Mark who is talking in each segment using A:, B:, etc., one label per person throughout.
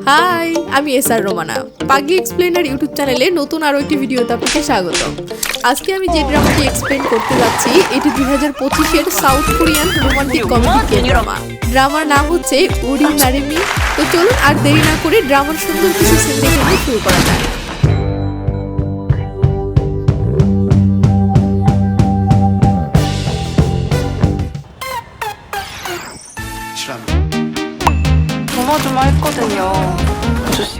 A: High, আমি SR Romana. পাগলি explainer YouTube চ্যানেলে নতুন আরও একটি ভিডিওতে আপনাকে স্বাগত। আজকে আমি যে ড্রামাটি এক্সপ্লেন করতে যাচ্ছি এটি 2025-এর south Korean romantic comedy drama. ড্রামার নাম হচ্ছে উড ইউ ম্যারি মি। তো চলুন আর দেরি না করে ড্রামার সুন্দর কিছু সিন দেখে শুরু করা যাক।
B: 전화 좀 했거든요, 아저씨.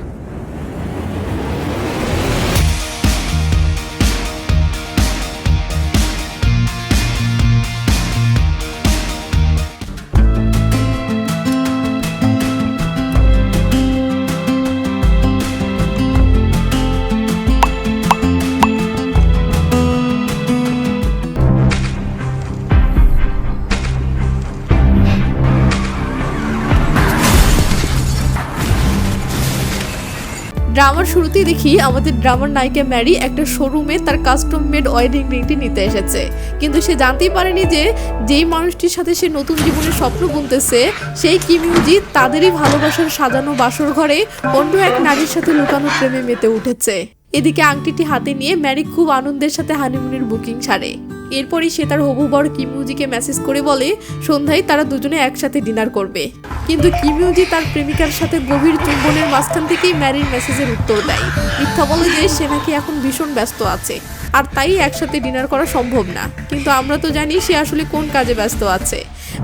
A: ড্রামার শুরুতেই দেখি আমাদের ড্রামার নায়িকা ম্যারি একটা শোরুমে তার কাস্টম মেড ওয়েডিং রিংটি নিতে এসেছে, কিন্তু সে জানতেই পারেনি যে যেই মানুষটির সাথে সে নতুন জীবনের স্বপ্ন বুনতেছে সেই কিম ইউজি তাদেরই ভালোবাসার সাজানো বাসর ঘরে অন্য এক নারীর সাথে লুকানো প্রেমে মেতে উঠেছে। এদিকে আংটিটি হাতে নিয়ে ম্যারি খুব আনন্দের সাথে হানিমুনের বুকিং সারে। এরপরই সে তার হবু বর কিম ইউজিকে মেসেজ করে বলে সন্ধ্যায় তারা দুজনে একসাথে ডিনার করবে, কিন্তু কিম ইউজি তার প্রেমিকার সাথে গভীর চুম্বনের মাঝখান থেকেই ম্যারির মেসেজের উত্তর দেয়। মিথ্যা বলে যে সে নাকি এখন ভীষণ ব্যস্ত আছে আর তাই একসাথে ডিনার করা সম্ভব না, কিন্তু আমরা তো জানি সে আসলে কোন কাজে ব্যস্ত আছে।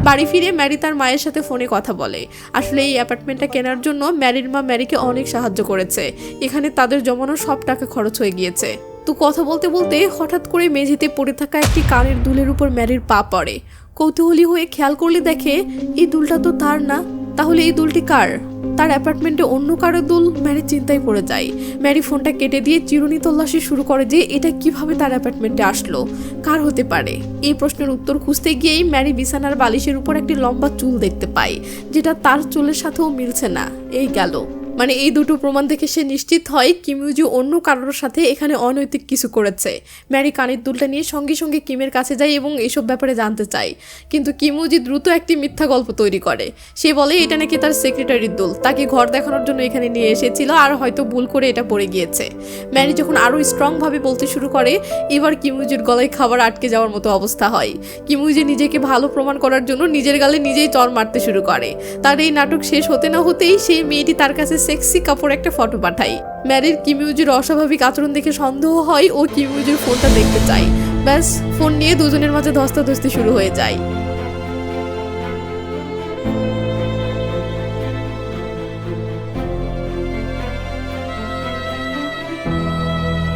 A: বাড়ি ফিরে ম্যারি তার মায়ের সাথে ফোনে কথা বলে। আসলে এই অ্যাপার্টমেন্টটা কেনার জন্য ম্যারির মা ম্যারিকে অনেক সাহায্য করেছে। এখানে তাদের জমানো সব টাকা খরচ হয়ে গিয়েছে। তো কথা বলতে বলতে হঠাৎ করে মেঝেতে পড়ে থাকা একটি কানের দুলের উপর ম্যারির পা পড়ে। কৌতূহলী হয়ে খেয়াল করলে দেখে এই দুলটা তো তার না, তাহলে এই দুলটি কার? তার অ্যাপার্টমেন্টে অন্য কারো দুল। ম্যারি চিন্তায় পড়ে যায়। ম্যারি ফোনটা কেটে দিয়ে চিরুনি তল্লাশি শুরু করে যে এটা কিভাবে তার অ্যাপার্টমেন্টে আসলো, কার হতে পারে। এই প্রশ্নের উত্তর খুঁজতে গিয়েই ম্যারি বিছানার বালিশের উপর একটি লম্বা চুল দেখতে পায়, যেটা তার চুলের সাথেও মিলছে না। এই গেল, মানে এই দুটো প্রমাণ দেখে সে নিশ্চিত হয় কিম ইউজি অন্য কারোর সাথে এখানে অনৈতিক কিছু করেছে। ম্যারি কানের দুলটা নিয়ে সঙ্গে সঙ্গে কিমের কাছে যায় এবং এসব ব্যাপারে জানতে চায়, কিন্তু কিম ইউজি দ্রুত একটি মিথ্যা গল্প তৈরি করে। সে বলে এটা নাকি তার সেক্রেটারির দুল, তাকে ঘর দেখানোর জন্য এখানে নিয়ে এসেছিল আর হয়তো ভুল করে এটা পড়ে গিয়েছে। ম্যারি যখন আরও স্ট্রংভাবে বলতে শুরু করে এবার কিম ইউজির গলায় খাবার আটকে যাওয়ার মতো অবস্থা হয়। কিম ইউজি নিজেকে ভালো প্রমাণ করার জন্য নিজের গালে নিজেই চড় মারতে শুরু করে। তার এই নাটক শেষ হতে না হতেই সেই মেয়েটি তার কাছে সেক্সি কাপড় একটা ফটো পাঠাই। ম্যারির কিম ইউজির অস্বাভাবিক আচরণ দেখে সন্দেহ হয় ও কিম ইউজির ফোনটা দেখতে চায়। ব্যাস, ফোন নিয়ে দুজনের মাঝে ধস্তাধস্তি শুরু হয়ে যায়।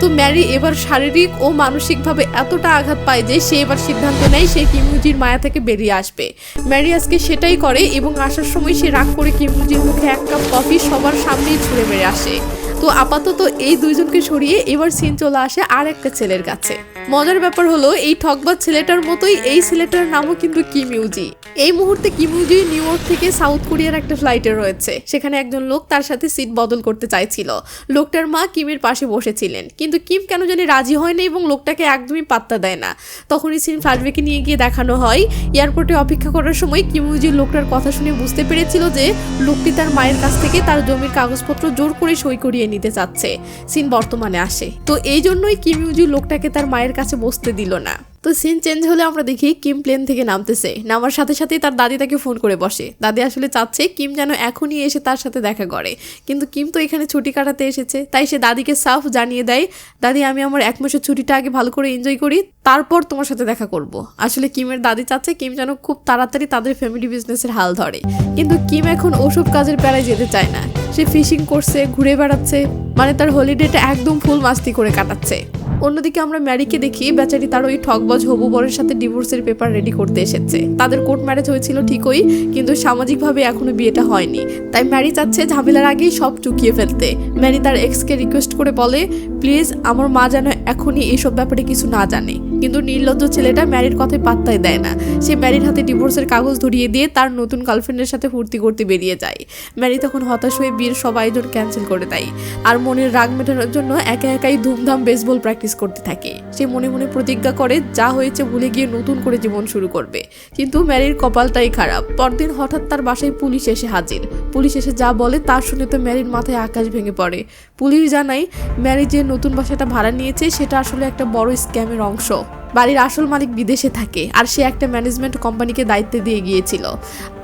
A: তো ম্যারি এবার শারীরিক ও মানসিকভাবে এতটা আঘাত পায় যে সে এবার সিদ্ধান্ত নেয় সে কিম ইউজির মায়া থেকে বেরিয়ে আসবে। ম্যারি আজকে সেটাই করে এবং আসার সময় সে রাগ করে কিম ইউজির মুখে এক কাপ কফি সবার সামনেই ছুঁড়ে মেরে আসে। তো আপাতত এই দুইজনকে সরিয়ে এবার সিন চলে আসে আর একটা ছেলের কাছে। মজার ব্যাপার হলো এই ঠকবাজ ছেলেটার মতোই এই ছেলেটার নামও কিন্তু কিম ইউজি। এই মুহূর্তে কিম ইউজি নিউ ইয়র্ক থেকে সাউথ কোরিয়ার একটা ফ্লাইটে রয়েছে। সেখানে একজন লোক তার সাথে সিট বদল করতে চাইছিল। লোকটার মা কিমের পাশে বসেছিলেন, কিন্তু কিম কেন জানি রাজি হয় না এবং লোকটাকে একদমই পাত্তা দেয় না। তখনই সিন ফ্ল্যাশব্যাকে নিয়ে গিয়ে দেখানো হয় এয়ারপোর্টে অপেক্ষা করার সময় কিম ইউজি লোকটার কথা শুনে বুঝতে পেরেছিল যে লোকটি তার মায়ের কাছ থেকে তার জমির কাগজপত্র জোর করে সই করিয়ে নিতে চাচ্ছে। সিন বর্তমানে আসে। তো এই জন্যই কিম ইউজি লোকটাকে তার মায়ের কাছে বসতে দিল না। তো সিন চেঞ্জ হলে আমরা দেখি কিম প্লেন থেকে নামতেছে। নামার সাথে সাথেই তার দাদি তাকে ফোন করে বসে। দাদি আসলে চাচ্ছে কিম যেন এখনই এসে তার সাথে দেখা করে, কিন্তু কিম তো এখানে ছুটি কাটাতে এসেছে। তাই সে দাদিকে সাফ জানিয়ে দেয়, দাদি আমি আমার 1 মাসের ছুটিটা আগে ভালো করে এনজয় করি, তারপর তোমার সাথে দেখা করব। আসলে কিমের দাদি চাচ্ছে কিম যেন খুব তাড়াতাড়ি তাদের ফ্যামিলি বিজনেসের হাল ধরে, কিন্তু কিম এখন ওসব কাজের প্যারায় যেতে চায় না। সে ফিশিং করছে, ঘুরে বেড়াচ্ছে, মানে তার হলিডেটা একদম ফুল মাস্তি করে কাটাচ্ছে। অন্যদিকে আমরা ম্যারিকে দেখি বেচারি তার ওই ঠকবাজ হবু বরের সাথে ডিভোর্সের পেপার রেডি করতে এসেছে। তাদের কোর্ট ম্যারেজ হয়েছিল ঠিকই, কিন্তু সামাজিকভাবে এখনো বিয়েটা হয়নি। তাই ম্যারি চাচ্ছে ঝামেলার আগেই সব চুকিয়ে ফেলতে। ম্যারি তার এক্সকে রিকোয়েস্ট করে বলে প্লিজ আমার মা যেন এখনই এইসব ব্যাপারে কিছু না জানে, কিন্তু নির্লজ্জ ছেলেটা ম্যারির কথায় পাত্তাই দেয় না। সে ম্যারির হাতে ডিভোর্সের কাগজ ধরিয়ে দিয়ে তার নতুন গার্লফ্রেন্ডের সাথে ফুর্তি করতে বেরিয়ে যায়। ম্যারি তখন হতাশ হয়ে বিয়ের সব আয়োজন ক্যান্সেল করে দেয় আর মনের রাগ মেটানোর জন্য একা একাই ধুমধাম বেসবল প্র্যাকটিস করতে থাকে। সে মনে মনে প্রতিজ্ঞা করে যা হয়েছে ভুলে গিয়ে নতুন করে জীবন শুরু করবে। কিন্তু ম্যারির কপালটাই খারাপ। পরদিন হঠাৎ তার বাসায় পুলিশ এসে হাজির। পুলিশ এসে যা বলে তা শুনে তো ম্যারির মাথায় আকাশ ভেঙে পড়ে। পুলিশ জানায় ম্যারি যে নতুন বাসাটা ভাড়া নিয়েছে সেটা আসলে একটা বড় স্ক্যামের অংশ। বাড়ির আসল মালিক বিদেশে থাকে আর সে একটা ম্যানেজমেন্ট কোম্পানিকে দায়িত্ব দিয়ে গিয়েছিল,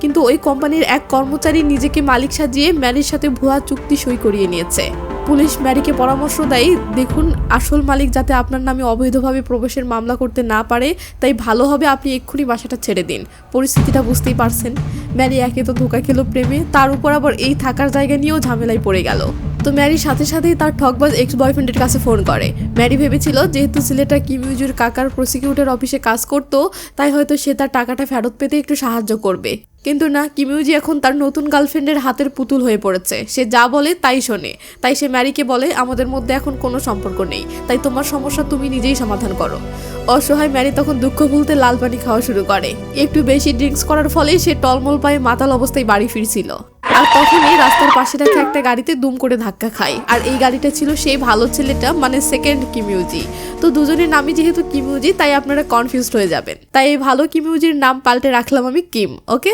A: কিন্তু ওই কোম্পানির এক কর্মচারী নিজেকে মালিক সাজিয়ে ম্যারির সাথে ভুয়া চুক্তি সই করিয়ে নিয়েছে। পুলিশ ম্যারিকে পরামর্শ দেয়, দেখুন আসল মালিক যাতে আপনার নামে অবৈধভাবে প্রবেশের মামলা করতে না পারে, তাই ভালো হবে আপনি এক্ষুনি বাসাটা ছেড়ে দিন। পরিস্থিতিটা বুঝতেই পারছেন। ম্যারি একে তো ধোকা খেলো প্রেমে, তার উপর আবার এই থাকার জায়গা নিয়েও ঝামেলায় পড়ে গেল। তো ম্যারির সাথে সাথেই তার ঠকবাজ এক্স বয়ফ্রেন্ডের কাছে ফোন করে। ম্যারি ভেবেছিল যেহেতু ছেলেটা কিম ইউজির কাকার প্রসিকিউটর অফিসে কাজ করত, তাই হয়তো সে তার টাকাটা ফেরত পেতে একটু সাহায্য করবে। কিন্তু না, কিম ইউজি এখন তার নতুন গার্লফ্রেন্ডের হাতের পুতুল হয়ে পড়েছে। সে যা বলে তাই শোনে। তাই সে ম্যারিকে বলে, আমাদের মধ্যে এখন কোনো সম্পর্ক নেই, তাই তোমার সমস্যা তুমি নিজেই সমাধান করো। অসহায় ম্যারি তখন দুঃখ ভুলতে লাল পানি খাওয়া শুরু করে। একটু বেশি ড্রিঙ্কস করার ফলে সে টলমল পায়ে মাতাল অবস্থায় বাড়ি ফিরছিল। আর তখনই রাস্তার পাশে রাখা একটা গাড়িতে দুম করে ধাক্কা খায়। আর এই গাড়িটা ছিল সেই ভালো ছেলেটা, মানে সেকেন্ড কিম ইউজি। তো দুজনের নামই যেহেতু কিম ইউজি, তাই আপনারা কনফিউজড হয়ে যাবেন। তাই এই ভালো কিম ইউজির নাম পাল্টে রাখলাম আমি কিম। ওকে।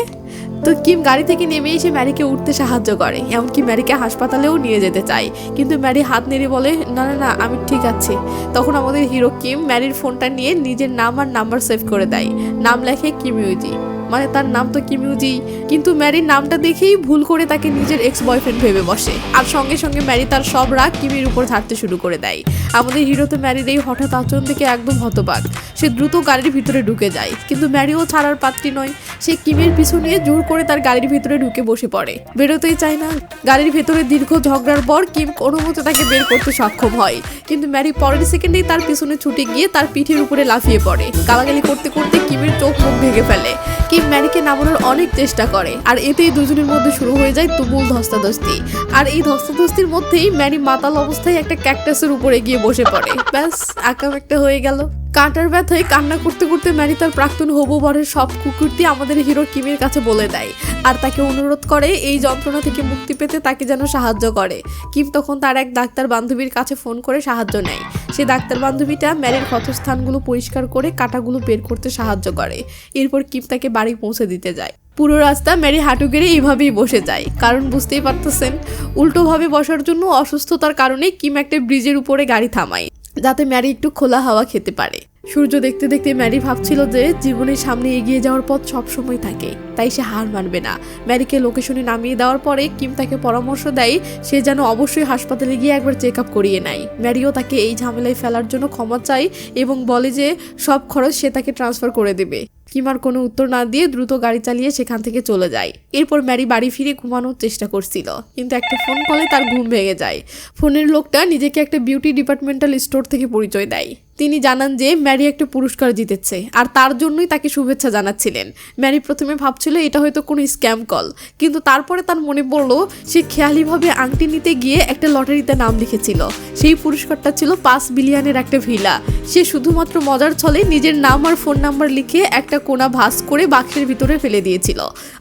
A: তো কিম গাড়ি থেকে নেমে এসে ম্যারিকে উঠতে সাহায্য করে, এমনকি ম্যারিকে হাসপাতালেও নিয়ে যেতে চায়। কিন্তু ম্যারি হাত নেড়ে বলে, না না না, আমি ঠিক আছি। তখন আমাদের হিরো কিম ম্যারির ফোনটা নিয়ে নিজের নাম আর নাম্বার সেভ করে দেয়। নাম লেখে কিম ইউজি, মানে তার নাম তো কিম ইউজি। কিন্তু ম্যারির নামটা দেখেই ভুল করে তাকে নিজের এক্স বয়ফ্রেন্ড ভেবে বসে। আর সঙ্গে সঙ্গে ম্যারি তার সব রাগ কিমের উপর ঝাড়তে শুরু করে দেয়। আমাদের হিরো তো ম্যারির এই হঠাৎ আচরণ থেকে একদম হতবাক। সে দ্রুত গাড়ির ভিতরে ঢুকে যায়, কিন্তু ম্যারিও ছাড়ার পাত্রী নয়। সে কিমের পিছু নিয়ে জোর করে তার গাড়ির ভিতরে ঢুকে বসে পড়ে। বেরোতেই চায় না। গাড়ির ভেতরে দীর্ঘ ঝগড়ার পর কিম কোনো মতে তাকে বের করতে সক্ষম হয়, কিন্তু ম্যারি পরের সেকেন্ডেই তার পিছনে ছুটে গিয়ে তার পিঠের উপরে লাফিয়ে পড়ে। গালাগালি করতে করতে কিমের চোখ মুখ ভেঙে ফেলে। কিম ম্যারিকে নামানোর অনেক চেষ্টা করে, আর এতেই দুজনের মধ্যে শুরু হয়ে যায় তুমুল ধস্তাধস্তি। আর এই ধস্তাধস্তির মধ্যেই ম্যারি মাতাল অবস্থায় একটা ক্যাকটাসের উপরে গিয়ে বসে পড়ে। ব্যাস, আকাম একটা হয়ে গেল। কাঁটার ব্যথায় কান্না করতে করতে ম্যারি তার প্রাক্তন হবু বরের সব কুকুরটি আমাদের হিরো কিমের কাছে বলে দেয়, আর তাকে অনুরোধ করে এই যন্ত্রণা থেকে মুক্তি পেতে তাকে যেন সাহায্য করে। কিম তখন তার এক ডাক্তার বান্ধবীর কাছে ফোন করে সাহায্য নেয়। সে ডাক্তার বান্ধবীটা ম্যারির ক্ষতস্থানগুলো পরিষ্কার করে কাঁটাগুলো বের করতে সাহায্য করে। এরপর কিম তাকে বাড়ি পৌঁছে দিতে যায়। পুরো রাস্তা ম্যারি হাঁটু গেড়ে এইভাবেই বসে যায়, কারণ বুঝতেই পারতেছেন উল্টোভাবে বসার জন্য অসুস্থতার কারণে কিম একটা ব্রিজের উপরে গাড়ি থামায়, যাতে ম্যারি একটু খোলা হাওয়া খেতে পারে। সূর্য দেখতে দেখতে ম্যারি ভাবছিল যে জীবনের সামনে এগিয়ে যাওয়ার পথ সবসময় থাকে, তাই সে হার মানবে না। ম্যারিকে লোকেশনে নামিয়ে দেওয়ার পরে কিম তাকে পরামর্শ দেয় সে যেন অবশ্যই হাসপাতালে গিয়ে একবার চেক আপ করিয়ে নেয়। ম্যারিও তাকে এই ঝামেলায় ফেলার জন্য ক্ষমা চায় এবং বলে যে সব খরচ সে তাকে ট্রান্সফার করে দেবে। কিম আর কোনো উত্তর না দিয়ে দ্রুত গাড়ি চালিয়ে সেখান থেকে চলে যায়। এরপর ম্যারি বাড়ি ফিরে ঘুমানোর চেষ্টা করছিল, কিন্তু একটা ফোন কলে তার ঘুম ভেঙে যায়। ফোনের লোকটা নিজেকে একটা বিউটি ডিপার্টমেন্টাল স্টোর থেকে পরিচয় দেয়। তিনি জানান যে ম্যারি একটা পুরস্কার জিতেছে আর তার জন্যই তাকে শুভেচ্ছা জানাচ্ছিলেন। ম্যারি প্রথমে ভাবছিল এটা হয়তো কোনো স্ক্যাম কল, কিন্তু তারপরে তার মনে পড়লো সে খেয়ালিভাবে আংটি নিতে গিয়ে একটা লটারিতে নাম লিখেছিল। সেই পুরস্কারটা ছিল 5 বিলিয়নের একটা ভিলা। সে শুধুমাত্র মজার ছলে নিজের নাম আর ফোন নাম্বার লিখে একটা কোণা ভাঁজ করে বাক্সের ভিতরে ফেলে দিয়েছিল।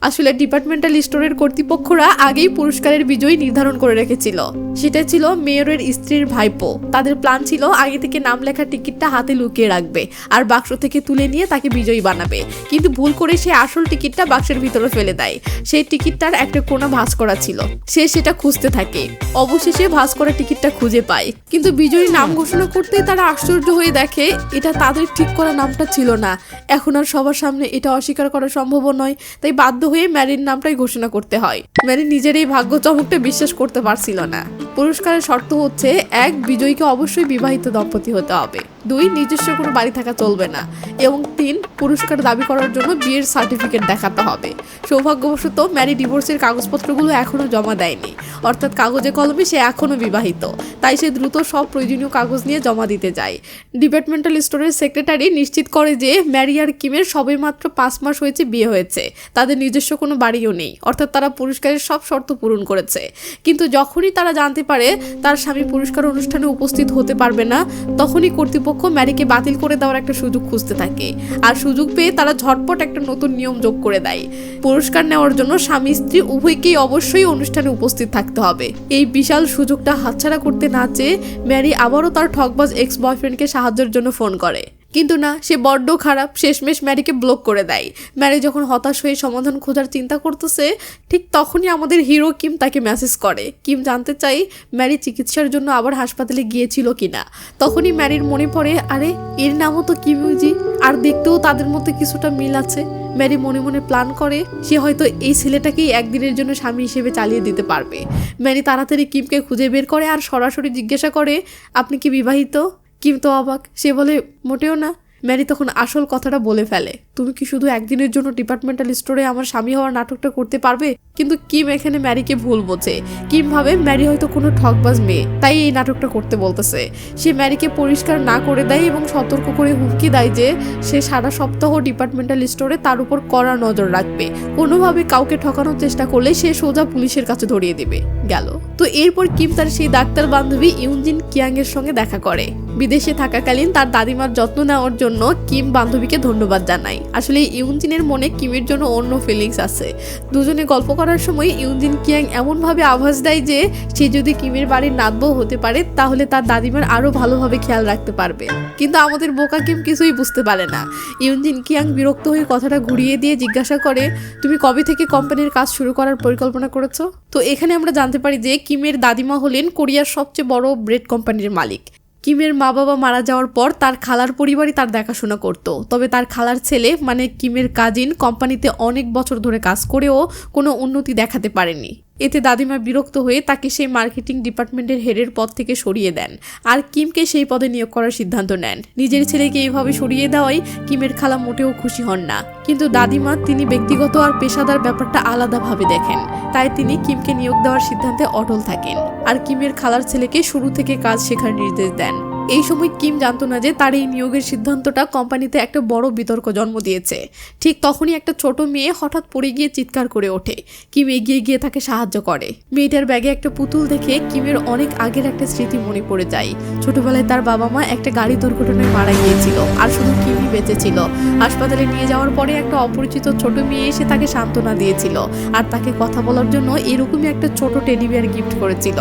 A: আসলে ডিপার্টমেন্টাল স্টোরের কর্তৃপক্ষরা আগেই পুরস্কারের বিজয়ী নির্ধারণ করে রেখেছিল। সেটা ছিল মেয়রের স্ত্রীর ভাইপো। তাদের প্ল্যান ছিল আগে থেকে নাম লেখা টিকিটটা হাতে লুকিয়ে রাখবে আর বাক্স থেকে তুলে নিয়ে তাকে বিজয়ী বানাবে, কিন্তু ভুল করে সে আসল টিকিটটা বাক্সের ভিতরে ফেলে দেয়। সেই টিকিটটার একটা কোণা ভাঁজ করা ছিল। সে সেটা খুঁজতে থাকে। অবশেষে ভাঁজ করা টিকিটটা খুঁজে পায়, কিন্তু বিজয়ী নাম ঘোষণা করতেই তারা আশ্চর্য হয়ে দেখে এটা তাদের ঠিক করা নামটা ছিল না। এখন আর সবার সামনে এটা অস্বীকার করা সম্ভব নয়, তাই বাধ্য হয়ে ম্যারির নামটাই ঘোষণা করতে হয়। ম্যারি নিজের এই ভাগ্য চমকটা বিশ্বাস করতে পারছিল না। পুরস্কারের শর্ত হচ্ছে 1, বিজয়ীকে অবশ্যই বিবাহিত দম্পতি হতে হবে, 2, নিজস্ব কোনো বাড়ি থাকা চলবে না, এবং 3, পুরস্কার দাবি করার জন্য বিয়ের সার্টিফিকেট দেখাতে হবে। সৌভাগ্যবশত ম্যারি ডিভোর্সের কাগজপত্রগুলো এখনো জমা দেয়নি, অর্থাৎ কাগজে কলমে সে এখনো বিবাহিত। তাই সে দ্রুত সব প্রয়োজনীয় কাগজ নিয়ে জমা দিতে যায়। ডিপার্টমেন্টাল স্টোরের সেক্রেটারি নিশ্চিত করে যে ম্যারি আর কিমের সবেমাত্র 5 মাস হয়েছে বিয়ে হয়েছে, তাদের নিজস্ব কোনো বাড়িও নেই, অর্থাৎ তারা পুরস্কারের সব শর্ত পূরণ করেছে। কিন্তু যখনই তারা জানতে পারে তার স্বামী পুরস্কার অনুষ্ঠানে উপস্থিত হতে পারবে না, তখনই কর্তৃপক্ষ কর্তৃপক্ষ ম্যারিকে বাতিল করে দেওয়ার একটা সুযোগ খুঁজতে থাকে, আর সুযোগ পেয়ে তারা ঝটপট একটা নতুন নিয়ম যোগ করে দেয়। পুরস্কার নেওয়ার জন্য স্বামী স্ত্রী উভয়কেই অবশ্যই অনুষ্ঠানে উপস্থিত থাকতে হবে। এই বিশাল সুযোগটা হাতছাড়া করতে না চেয়ে ম্যারি আবারও তার ঠকবাজ এক্স বয়ফ্রেন্ডকে সাহায্যের জন্য ফোন করে, কিন্তু না, সে বড্ড খারাপ। শেষমেশ ম্যারিকে ব্লক করে দেয়। ম্যারি যখন হতাশ হয়ে সমাধান খোঁজার চিন্তা করতেছে, ঠিক তখনই আমাদের হিরো কিম তাকে মেসেজ করে। কিম জানতে চাই ম্যারি চিকিৎসার জন্য আবার হাসপাতালে গিয়েছিল কিনা। তখনই ম্যারির মনে পড়ে, আরে এর নামও তো কিমইউজি, আর দেখতেও তাদের মধ্যে কিছুটা মিল আছে। ম্যারি মনে মনে প্ল্যান করে সে হয়তো এই ছেলেটাকেই একদিনের জন্য স্বামী হিসেবে চালিয়ে দিতে পারবে। ম্যারি তাড়াতাড়ি কিমকে খুঁজে বের করে আর সরাসরি জিজ্ঞাসা করে, আপনি কি বিবাহিত? কিম তো অবাক, সে বলে, মোটেও না। ম্যারি তখন আসল কথাটা বলে ফেলে, তুমি কি শুধু একদিনের জন্য ডিপার্টমেন্টাল স্টোরে আমার স্বামী হওয়ার নাটকটা করতে পারবে? কিন্তু কিম এখানে ম্যারিকে ভুল বোঝে। কিম ভাবে ম্যারি হয়তো কোনো ঠকবাজ মেয়ে, তাই এই নাটকটা করতে বলতেছে। সে ম্যারিকে পরিষ্কার না করে দেয় এবং সতর্ক করে হুমকি দেয় যে সে সারা সপ্তাহ ডিপার্টমেন্টাল স্টোরে তার উপর কড়া নজর রাখবে। কোনোভাবে কাউকে ঠকানোর চেষ্টা করলে সে সোজা পুলিশের কাছে ধরিয়ে দেবে। গেল তো এরপর কিম তার সেই ডাক্তার বান্ধবী ইউনজিন কিয়াং এর সঙ্গে দেখা করে। বিদেশে থাকাকালীন তার দাদিমার যত্ন নেওয়ার জন্য কিম বান্ধবীকে ধন্যবাদ জানায়। আসলে ইউনজিনের মনে কিমের জন্য অন্য ফিলিংস আছে। দুজনে গল্প করার সময় ইউনজিন কিয়াং এমনভাবে আভাস দেয় যে সে যদি কিমের বাড়ির নাতবউ হতে পারে তাহলে তার দাদিমার আরো ভালোভাবে খেয়াল রাখতে পারবে। কিন্তু আমাদের বোকা কিম কিছুই বুঝতে পারে না। ইউনজিন কিয়াং বিরক্ত হয়ে কথাটা ঘুরিয়ে দিয়ে জিজ্ঞাসা করে, তুমি কবে থেকে কোম্পানির কাজ শুরু করার পরিকল্পনা করেছো? তো এখানে আমরা জানতে পারি যে কিমের দাদিমা হলেন কোরিয়ার সবচেয়ে বড় ব্রেড কোম্পানির মালিক। কিমের মা বাবা মারা যাওয়ার পর তার খালার পরিবারই তার দেখাশোনা করত। তবে তার খালার ছেলে মানে কিমের কাজিন কোম্পানিতে অনেক বছর ধরে কাজ করেও কোনো উন্নতি দেখাতে পারেনি। এতে দাদিমা বিরক্ত হয়ে তাকে সেই মার্কেটিং ডিপার্টমেন্টের হেডের পদ থেকে সরিয়ে দেন আর কিমকে সেই পদে নিয়োগ করার সিদ্ধান্ত নেন। নিজের ছেলেকে এইভাবে সরিয়ে দেওয়ায় কিমের খালা মোটেও খুশি হন না। কিন্তু দাদিমা তিনি ব্যক্তিগত আর পেশাদার ব্যাপারটা আলাদাভাবে দেখেন, তাই তিনি কিমকে নিয়োগ দেওয়ার সিদ্ধান্তে অটল থাকেন আর কিমের খালার ছেলেকে শুরু থেকে কাজ শেখার নির্দেশ দেন। এই সময় কিম জানতো না যে তার এই নিয়োগের সিদ্ধান্তটা কোম্পানিতে একটা বড় বিতর্ক জন্ম দিয়েছে। ঠিক তখনই একটা ছোট মেয়ে হঠাৎ পড়ে গিয়ে চিৎকার করে ওঠে। কিম এগিয়ে গিয়ে তাকে সাহায্য করে। মেয়েটার ব্যাগে একটা পুতুল দেখে কিমের অনেক আগের একটা স্মৃতি মনে পড়ে যায়। ছোটবেলায় তার বাবা মা একটা গাড়ি দুর্ঘটনায় মারা গিয়েছিল আর শুধু কিমই বেঁচে ছিল। হাসপাতালে নিয়ে যাওয়ার পরে একটা অপরিচিত ছোট মেয়ে এসে তাকে সান্ত্বনা দিয়েছিল আর তাকে কথা বলার জন্য এরকমই একটা ছোট টেডি বিয়ার গিফট করেছিল।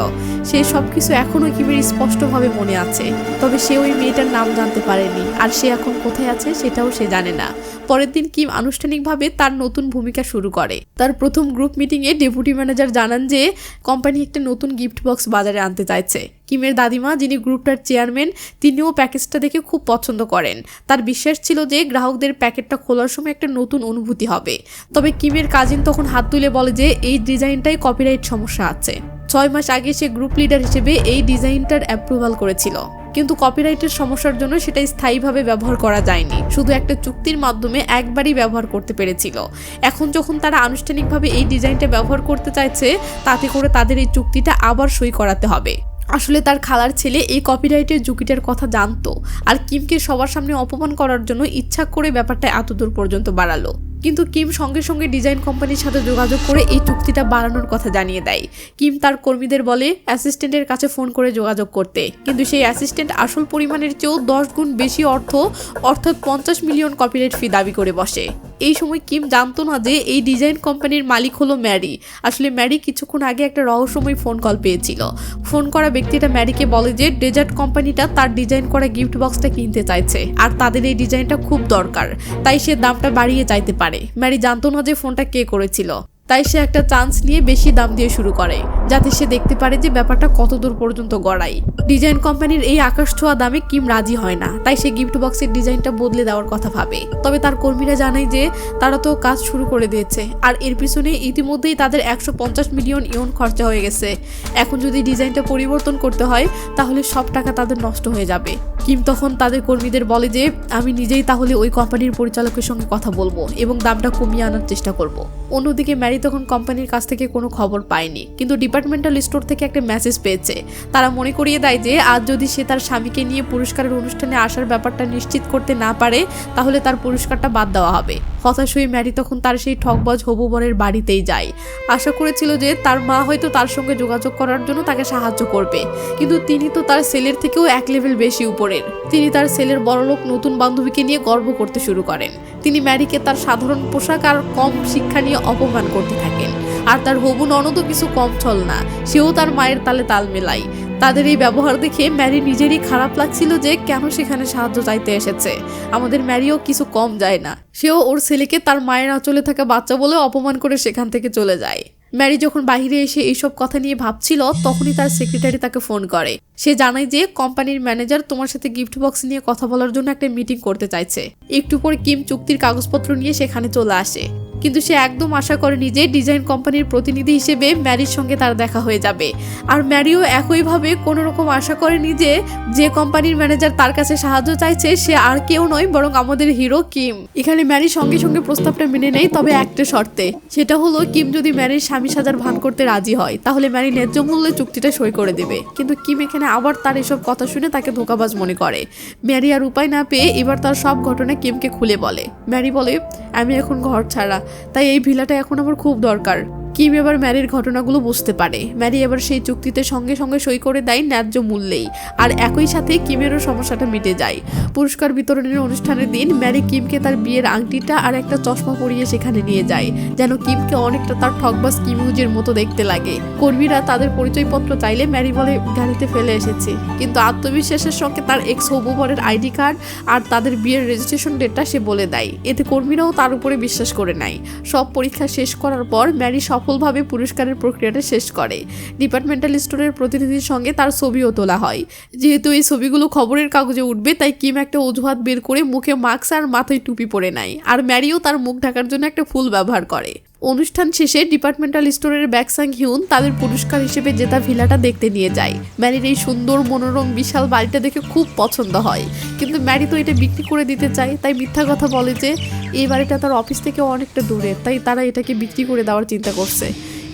A: সেই সবকিছু এখনো কিমের স্পষ্টভাবে মনে আছে। তবে সে ওই মেয়েটার নাম জানতে পারেনি আর সে এখন কোথায় আছে সেটাও সে জানে না। পরের দিন কিম আনুষ্ঠানিকভাবে তার নতুন ভূমিকা শুরু করে। তার প্রথম গ্রুপ মিটিংয়ে ডেপুটি ম্যানেজার জানান যে কোম্পানি একটা নতুন গিফট বক্স বাজারে আনতে চাইছে। কিমের দাদিমা যিনি গ্রুপটার চেয়ারম্যান তিনিও প্যাকেজটা দেখে খুব পছন্দ করেন। তার বিশ্বাস ছিল যে গ্রাহকদের প্যাকেটটা খোলার সময় একটা নতুন অনুভূতি হবে। তবে কিমের কাজিন তখন হাত তুলে বলে যে এই ডিজাইনটাই কপিরাইট সমস্যা আছে। 6 মাস আগে সে গ্রুপ লিডার হিসেবে এই ডিজাইনটার অ্যাপ্রুভাল করেছিল, কিন্তু কপিরাইটের সমস্যার জন্য সেটা স্থায়ীভাবে ব্যবহার করা যায়নি, শুধু একটা চুক্তির মাধ্যমে একবারই ব্যবহার করতে পেরেছিল। এখন যখন তারা আনুষ্ঠানিকভাবে এই ডিজাইনটা ব্যবহার করতে চাইছে তাতে করে তাদের এই চুক্তিটা আবার সই করাতে হবে। আসলে তার খালার ছেলে এই কপিরাইটের ঝুঁকিটার কথা জানতো আর কিমকে সবার সামনে অপমান করার জন্য ইচ্ছা করে ব্যাপারটা এতদূর পর্যন্ত বাড়ালো। কিন্তু কিম সঙ্গে সঙ্গে ডিজাইন কোম্পানির সাথে যোগাযোগ করে এই চুক্তিটা বাড়ানোর কথা জানিয়ে দেয়। কিম তার কর্মীদের বলে অ্যাসিস্ট্যান্টের কাছে ফোন করে যোগাযোগ করতে, কিন্তু সেই অ্যাসিস্ট্যান্ট আসল পরিমাণের চেয়েও 10 গুণ বেশি অর্থাৎ 50 মিলিয়ন কপিরাইট ফি দাবি করে বসে। এই সময় কিম জানতো না যে এই ডিজাইন কোম্পানির মালিক হলো ম্যারি। আসলে ম্যারি কিছুক্ষণ আগে একটা রহস্যময় ফোন কল পেয়েছিল। ফোন করা ব্যক্তিটা ম্যারিকে বলে যে ডেজার্ট কোম্পানিটা তার ডিজাইন করা গিফট বক্সটা কিনতে চাইছে আর তাদের এই ডিজাইনটা খুব দরকার, তাই সে দামটা বাড়িয়ে চাইতে পারে। ম্যারি জানতো না যে ফোনটা কে করেছিল, তাই সে একটা চান্স নিয়ে বেশি দাম দিয়ে শুরু করে যাতে সে দেখতে পারে যে ব্যাপারটা কত দূর পর্যন্ত গড়ায়। ডিজাইন কোম্পানির এই আকাশ ছোঁয়া দামে কিম রাজি হয় না, তাই সে গিফট বক্সের ডিজাইনটা বদলে দেওয়ার কথা ভাবে। তবে তার কর্মীরা জানায় যে তারা তো কাজ শুরু করে দিয়েছে আর এর পিছনে ইতিমধ্যেই তাদের 150 মিলিয়ন ইয়ন খরচা হয়ে গেছে। এখন যদি ডিজাইনটা পরিবর্তন করতে হয় তাহলে সব টাকা তাদের নষ্ট হয়ে যাবে। কিম তখন তাদের কর্মীদের বলে যে আমি নিজেই তাহলে ওই কোম্পানির পরিচালকের সঙ্গে কথা বলবো এবং দামটা কমিয়ে আনার চেষ্টা করব। অন্যদিকে ম্যারি তখন কোম্পানির কাছ থেকে কোনো খবর পায়নি, কিন্তু ডিপার্টমেন্টাল স্টোর থেকে একটা মেসেজ পেয়েছে। তারা মনে করিয়ে দেয় যে আজ যদি সে তার স্বামীকে নিয়ে পুরস্কারের অনুষ্ঠানে আসার ব্যাপারটা নিশ্চিত করতে না পারে তাহলে তার পুরস্কারটা বাদ দেওয়া হবে। হতাশ হয়ে ম্যারি তখন তার সেই ঠকবাজ হবু বরের বাড়িতেই যায়। আশা করেছিল যে তার মা হয়তো তার সঙ্গে যোগাযোগ করার জন্য তাকে সাহায্য করবে, কিন্তু তিনি তো তার ছেলের থেকেও এক লেভেল বেশি উপরের। তিনি তার ছেলের বড়লোক নতুন বান্ধবীকে নিয়ে গর্ব করতে শুরু করেন। তিনি ম্যারিকে তার সাধারণ পোশাক আর কম শিক্ষা নিয়ে অপমান করতে থাকেন। আর তার হবু ননদও কিছু কম ছল না, সেও তার মায়ের তালে তাল মেলায়। তাদের এই ব্যবহার দেখে ম্যারি নিজেরই খারাপ লাগছিল যে কেন সেখানে সাহায্য চাইতে এসেছে। আমাদের ম্যারিও কিছু কম যায় না, সেও ওর ছেলেকে তার মায়ের আঁচলে থাকা বাচ্চা বলে অপমান করে সেখান থেকে চলে যায়। ম্যারি যখন বাইরে এসে এইসব কথা নিয়ে ভাবছিল, তখনই তার সেক্রেটারি তাকে ফোন করে। সে জানায় যে কোম্পানির ম্যানেজার তোমার সাথে গিফট বক্স নিয়ে কথা বলার জন্য একটা মিটিং করতে চাইছে। একটু পরে কিম চুক্তির কাগজপত্র নিয়ে সেখানে চলে আসে, কিন্তু সে একদম আশা করেনি যে ডিজাইন কোম্পানির প্রতিনিধি হিসেবে ম্যারির সঙ্গে তার দেখা হয়ে যাবে। আর ম্যারিও একইভাবে কোনো রকম আশা করেনি যে কোম্পানির ম্যানেজার তার কাছে সাহায্য চাইছে সে আর কেউ নয় বরং আমাদের হিরো কিম। এখানে ম্যারি সঙ্গে সঙ্গে প্রস্তাবটা মেনে নেয়, তবে একটা শর্তে। সেটা হলো কিম যদি ম্যারির স্বামী সাজার ভান করতে রাজি হয় তাহলে ম্যারি ন্যায্য মূল্যে চুক্তিটা সই করে দেবে। কিন্তু কিম এখানে আবার তার এসব কথা শুনে তাকে ধোঁকাবাজ মনে করে। ম্যারি আর উপায় না পেয়ে এবার তার সব ঘটনা কিমকে খুলে বলে। ম্যারি বলে, আমি এখন ঘর ছাড়া, তাই এই ভিলাটা এখন আমার খুব দরকার। কিম এবার ম্যারির ঘটনাগুলো বুঝতে পারে। ম্যারি এবার সেই চুক্তিতে সঙ্গে সঙ্গে সই করে দেয় ন্যায্য মূল্যেই। আর একই সাথে কিমেরও সমস্যাটা মিটে যায়। পুরস্কার বিতরণের অনুষ্ঠানের দিন ম্যারি কিমকে তার বিয়ের আংটিটা আর একটা চশমা পরিয়ে সেখানে নিয়ে যায়, যেন কিমকে অনেকটা তার ঠকবাজ কিমুজের মতো দেখতে লাগে। কর্মীরা তাদের পরিচয়পত্র চাইলে ম্যারি বলে গাড়িতে ফেলে এসেছি, কিন্তু আত্মবিশ্বাসের সঙ্গে তার এক্স হবু বরের আইডি কার্ড আর তাদের বিয়ের রেজিস্ট্রেশন ডেটটা সে বলে দেয়। এতে কর্মীরাও তার উপরে বিশ্বাস করে নেয়। সব পরীক্ষা শেষ করার পর ম্যারি সফলভাবে পুরস্কারের প্রক্রিয়াটা শেষ করে। ডিপার্টমেন্টাল স্টোরের প্রতিনিধির সঙ্গে তার ছবিও তোলা হয়। যেহেতু এই ছবিগুলো খবরের কাগজে উঠবে, তাই কিম একটা অজুহাত বের করে মুখে মাস্ক আর মাথায় টুপি পরে নেয়। আর ম্যারিও তার মুখ ঢাকার জন্য একটা ফুল ব্যবহার করে। অনুষ্ঠান শেষে ডিপার্টমেন্টাল স্টোরের ব্যাকসাং হিউন তাদের পুরস্কার হিসেবে জেতা ভিলাটা দেখতে নিয়ে যায়। ম্যারির এই সুন্দর মনোরম বিশাল বাড়িটা দেখে খুব পছন্দ হয়, কিন্তু ম্যারি তো এটা বিক্রি করে দিতে চায়। তাই মিথ্যা কথা বলে যে এই বাড়িটা তার অফিস থেকে অনেকটা দূরে, তাই তারা এটাকে বিক্রি করে দেওয়ার চিন্তা করছে।